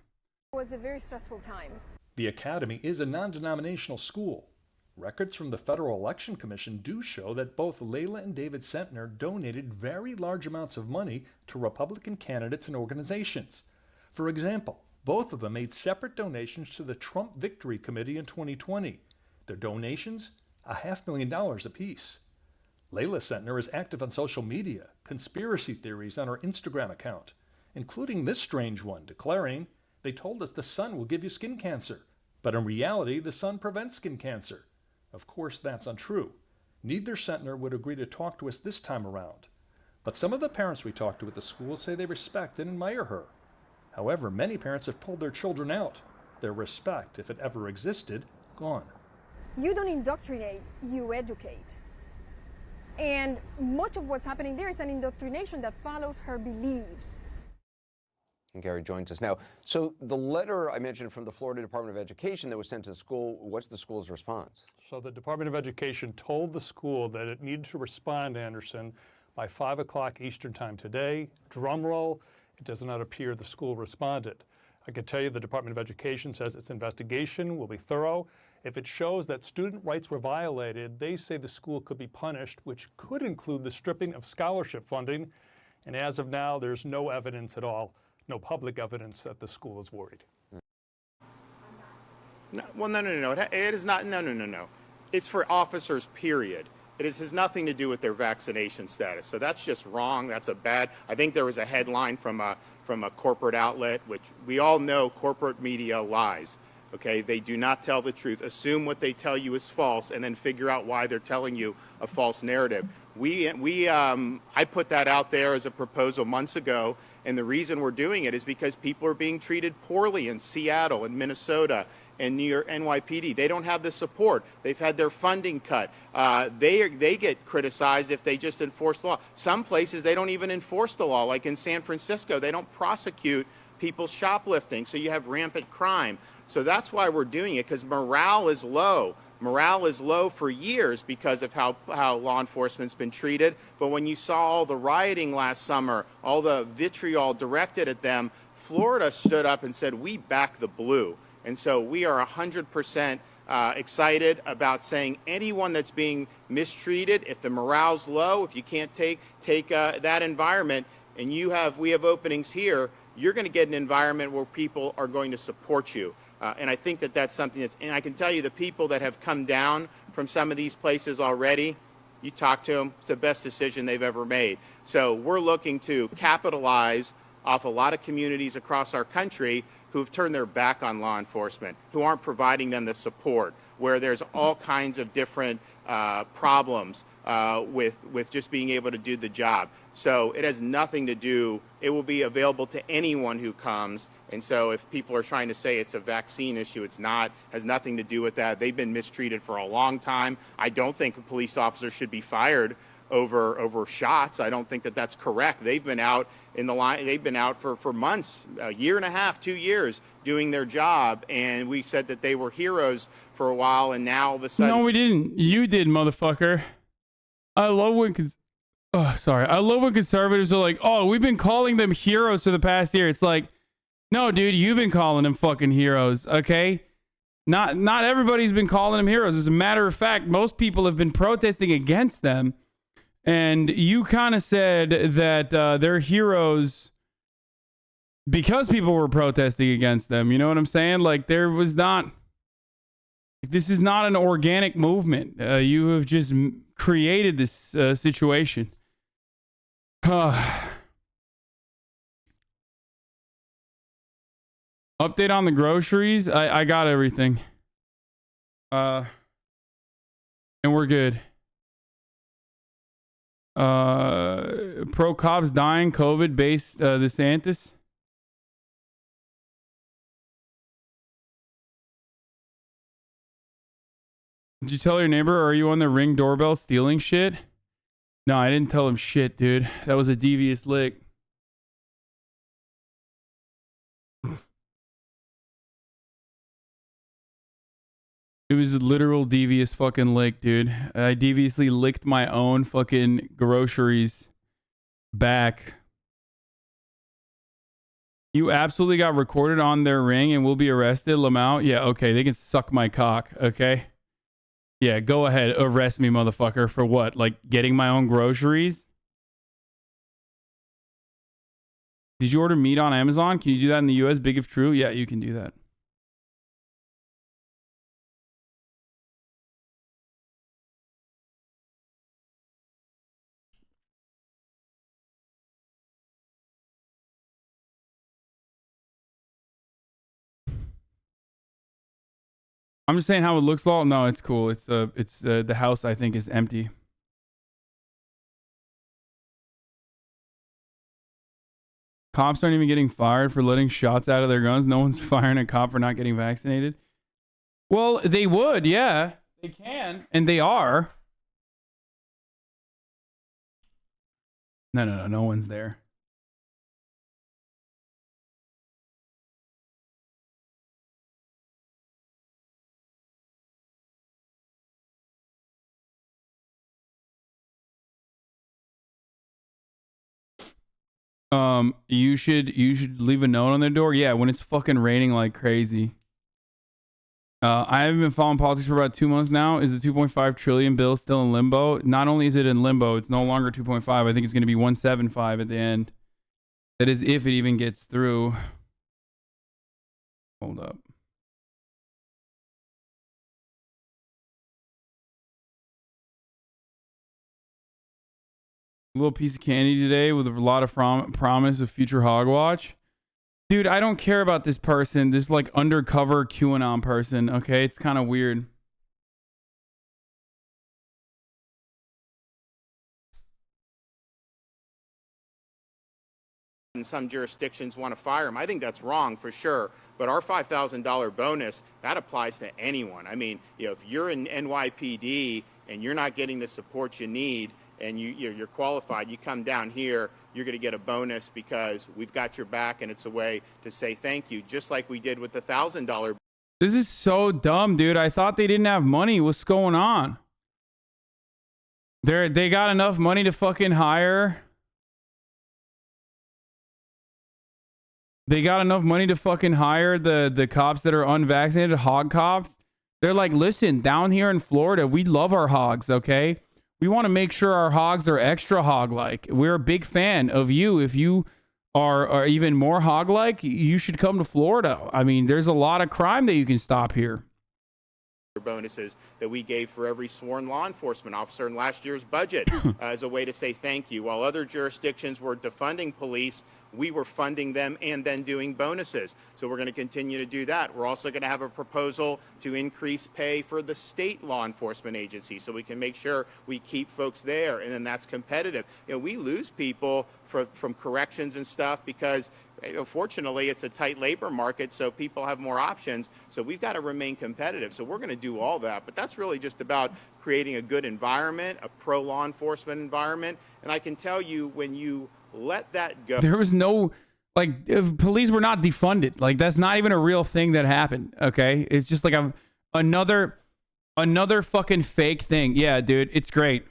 It was a very stressful time. The academy is a non-denominational school. Records from the Federal Election Commission do show that both Layla and David Sentner donated very large amounts of money to Republican candidates and organizations. For example, both of them made separate donations to the Trump Victory Committee in 2020. Their donations, $500,000 apiece. Layla Sentner is active on social media, conspiracy theories on her Instagram account, including this strange one declaring, "They told us the sun will give you skin cancer, but in reality the sun prevents skin cancer." Of course, that's untrue. Neither Sentner would agree to talk to us this time around. But some of the parents we talked to at the school say they respect and admire her. However, many parents have pulled their children out. Their respect, if it ever existed, gone. You don't indoctrinate, you educate. And much of what's happening there is an indoctrination that follows her beliefs. And Gary joins us now. So the letter I mentioned from the Florida Department of Education that was sent to the school, what's the school's response? So the Department of Education told the school that it needed to respond, Anderson, by 5 o'clock Eastern time today. Drum roll, it does not appear the school responded. I can tell you the Department of Education says its investigation will be thorough. If it shows that student rights were violated, they say the school could be punished, which could include the stripping of scholarship funding. And as of now, there's no evidence at all, no public evidence that the school is worried. No, well, no. It is not, no. It's for officers, period. has nothing to do with their vaccination status. So that's just wrong. That's a bad. I think there was a headline from a corporate outlet, which we all know corporate media lies. Okay, they do not tell the truth. Assume what they tell you is false, and then figure out why they're telling you a false narrative. I put that out there as a proposal months ago, and the reason we're doing it is because people are being treated poorly in Seattle and Minnesota and New York, NYPD. They don't have the support. They've had their funding cut. They get criticized if they just enforce the law. Some places they don't even enforce the law, like in San Francisco. They don't prosecute people shoplifting, so you have rampant crime. So that's why we're doing it, because morale is low. Morale is low for years because of how law enforcement's been treated. But when you saw all the rioting last summer, all the vitriol directed at them, Florida stood up and said, we back the blue. And so we are 100% excited about saying anyone that's being mistreated, if the morale's low, if you can't take that environment, and we have openings here, you're going to get an environment where people are going to support you. And I think that's something and I can tell you the people that have come down from some of these places already, you talk to them, it's the best decision they've ever made. So we're looking to capitalize off a lot of communities across our country who have turned their back on law enforcement, who aren't providing them the support, where there's all kinds of different problems with just being able to do the job. So it has nothing to do, it will be available to anyone who comes. And so if people are trying to say it's a vaccine issue, it's not, has nothing to do with that. They've been mistreated for a long time. I don't think a police officer should be fired over shots. I don't think that's correct. They've been out in the line. They've been out for months, a year and a half, 2 years, doing their job. And we said that they were heroes for a while, and now all of a sudden. No, we didn't. You did, motherfucker. I love when conservatives are like, oh, we've been calling them heroes for the past year. It's like, no, dude, you've been calling them fucking heroes. Okay. Not everybody's been calling them heroes. As a matter of fact, most people have been protesting against them. And you kind of said that they're heroes because people were protesting against them. You know what I'm saying? Like, this is not an organic movement. You have just created this situation. Update on the groceries. I got everything. And we're good. Pro cops dying, COVID based DeSantis. Did you tell your neighbor, or are you on the Ring doorbell stealing shit? No, I didn't tell him shit, dude. That was a devious lick. It was a literal devious fucking lick, dude. I deviously licked my own fucking groceries back. You absolutely got recorded on their Ring and will be arrested, Lamau. Yeah, okay, they can suck my cock, okay? Yeah, go ahead, arrest me, motherfucker. For what? Like getting my own groceries? Did you order meat on Amazon? Can you do that in the US? Big if true? Yeah, you can do that. I'm just saying how it looks. All no, it's cool. It's the house I think is empty. Cops aren't even getting fired for letting shots out of their guns. No one's firing a cop for not getting vaccinated. Well, they would, yeah, they can, and they are. No one's there. You should leave a note on their door. Yeah, when it's fucking raining like crazy. I haven't been following politics for about 2 months now. Is the 2.5 trillion bill still in limbo? Not only is it in limbo, it's no longer 2.5. I think it's going to be 175 at the end. That is if it even gets through. Hold up. little piece of candy today with a lot of promise of future hogwatch. Dude, I don't care about this person, this like undercover QAnon person, okay? It's kind of weird. And some jurisdictions want to fire him. I think that's wrong for sure. But our $5,000 bonus, that applies to anyone. I mean, if you're in NYPD and you're not getting the support you need and you're qualified, you come down here, you're going to get a bonus because we've got your back, and it's a way to say thank you, just like we did with the $1,000. This is so dumb, dude. I thought they didn't have money. What's going on? They got enough money to fucking hire. They got enough money to fucking hire the cops that are unvaccinated, hog cops. They're like, listen, down here in Florida, we love our hogs, okay? We want to make sure our hogs are extra hog-like. We're a big fan of you. If you are even more hog-like, you should come to Florida. I mean, there's a lot of crime that you can stop here. Bonuses that we gave for every sworn law enforcement officer in last year's budget as a way to say thank you. While other jurisdictions were defunding police, we were funding them and then doing bonuses. So we're going to continue to do that. We're also going to have a proposal to increase pay for the state law enforcement agencies so we can make sure we keep folks there, and then that's competitive. We lose people from corrections and stuff because fortunately it's a tight labor market, so people have more options. So we've got to remain competitive. So we're going to do all that, but that's really just about creating a good environment, a pro law enforcement environment. And I can tell you, when you let that go, there was no, like, police were not defunded. Like, that's not even a real thing that happened. Okay, it's just like another fucking fake thing. Yeah, dude, it's great.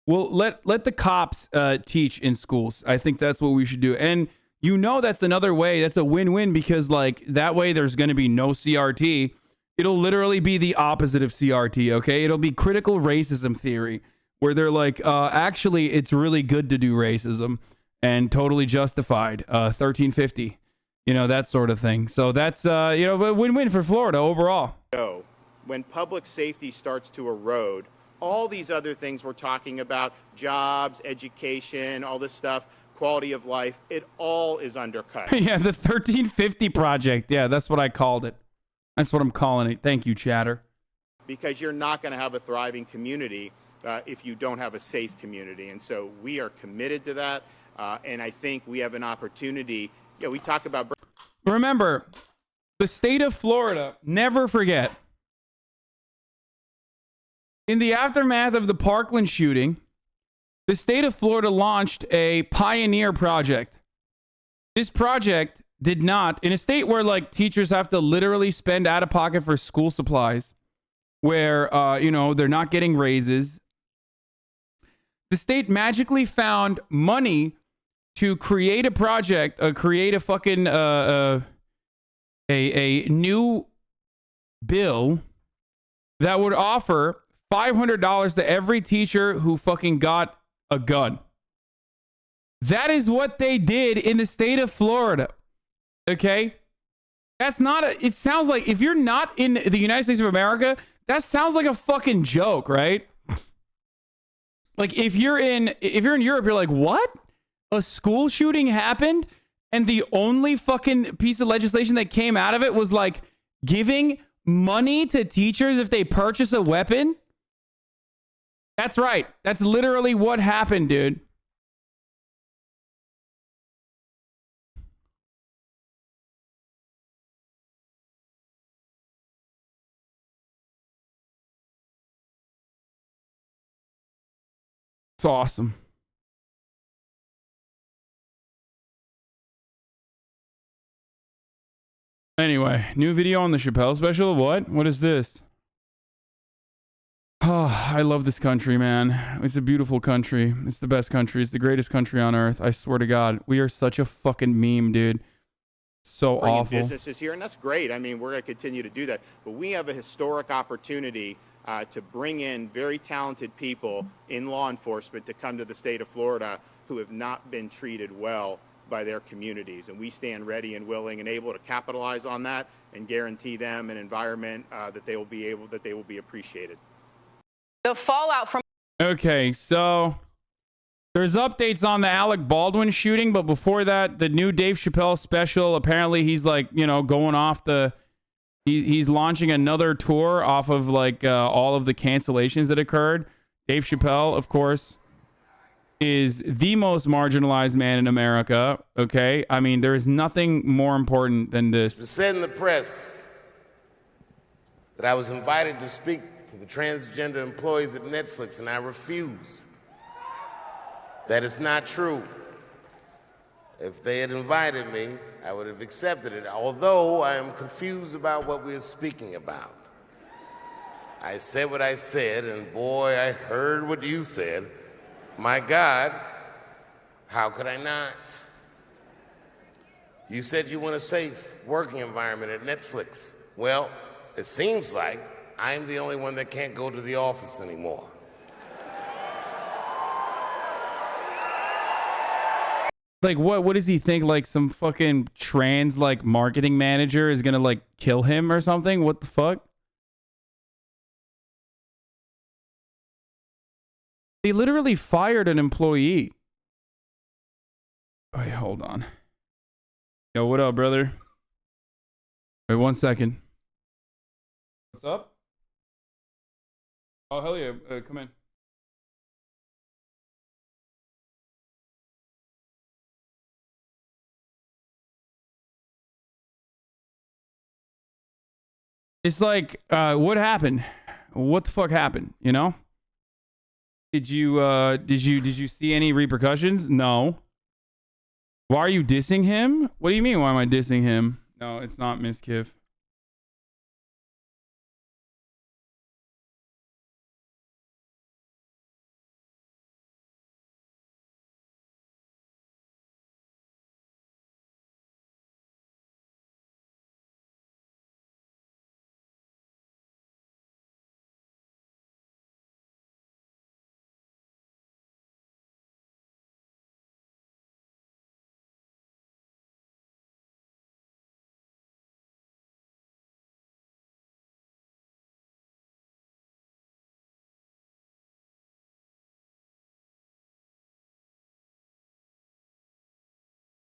Well, let the cops teach in schools. I think that's what we should do. And that's another way. That's a win-win, because like that way there's going to be no CRT. It'll literally be the opposite of CRT. Okay, it'll be critical racism theory, where they're like, actually, it's really good to do racism and totally justified. 1350, that sort of thing. So that's a win-win for Florida overall. When public safety starts to erode, all these other things we're talking about, jobs, education, all this stuff, quality of life, it all is undercut. Yeah, the 1350 project. Yeah, that's what I called it. That's what I'm calling it. Thank you, Chatter. Because you're not going to have a thriving community if you don't have a safe community. And so we are committed to that. And I think we have an opportunity. Yeah, we talk about... Remember, the state of Florida, never forget, in the aftermath of the Parkland shooting, the state of Florida launched a pioneer project. This project did not, in a state where like teachers have to literally spend out of pocket for school supplies, where, they're not getting raises. The state magically found money to create a project, create a fucking, a new bill that would offer $500 to every teacher who fucking got a gun. That is what they did in the state of Florida. Okay? That's not it sounds like, if you're not in the United States of America, that sounds like a fucking joke, right? Like if you're in Europe, you're like, what? A school shooting happened and the only fucking piece of legislation that came out of it was like giving money to teachers if they purchase a weapon? That's right. That's literally what happened, dude. It's awesome. Anyway, new video on the Chappelle special. What is this? Oh, I love this country, man. It's a beautiful country. It's the best country. It's the greatest country on earth. I swear to God. We are such a fucking meme, dude. So awful. Businesses here, and that's great. I mean, we're going to continue to do that. But we have a historic opportunity to bring in very talented people in law enforcement to come to the state of Florida who have not been treated well by their communities. And we stand ready and willing and able to capitalize on that and guarantee them an environment that they will be appreciated. The fallout from... Okay, so There's updates on the Alec Baldwin shooting, but before that, the new Dave Chappelle special, apparently he's like, you know, going off the... He's launching another tour off of like all of the cancellations that occurred. Dave Chappelle, of course, is the most marginalized man in America. Okay, I mean, there is nothing more important than this. It said in the press that I was invited to speak to the transgender employees at Netflix, and I refused. That is not true. If they had invited me, I would have accepted it, although I am confused about what we're speaking about. I said what I said, and boy, I heard what you said. My God, how could I not? You said you want a safe working environment at Netflix. Well, it seems like I'm the only one that can't go to the office anymore. Like, what does he think? Like, some fucking trans, like, marketing manager is gonna, like, kill him or something? What the fuck? They literally fired an employee. Wait, hold on. Yo, what up, brother? Wait 1 second. What's up? Oh, hell yeah. Come in. It's like, what happened? What the fuck happened? You know? Did you see any repercussions? No. Why are you dissing him? What do you mean? Why am I dissing him? No, it's not Miss Kiff.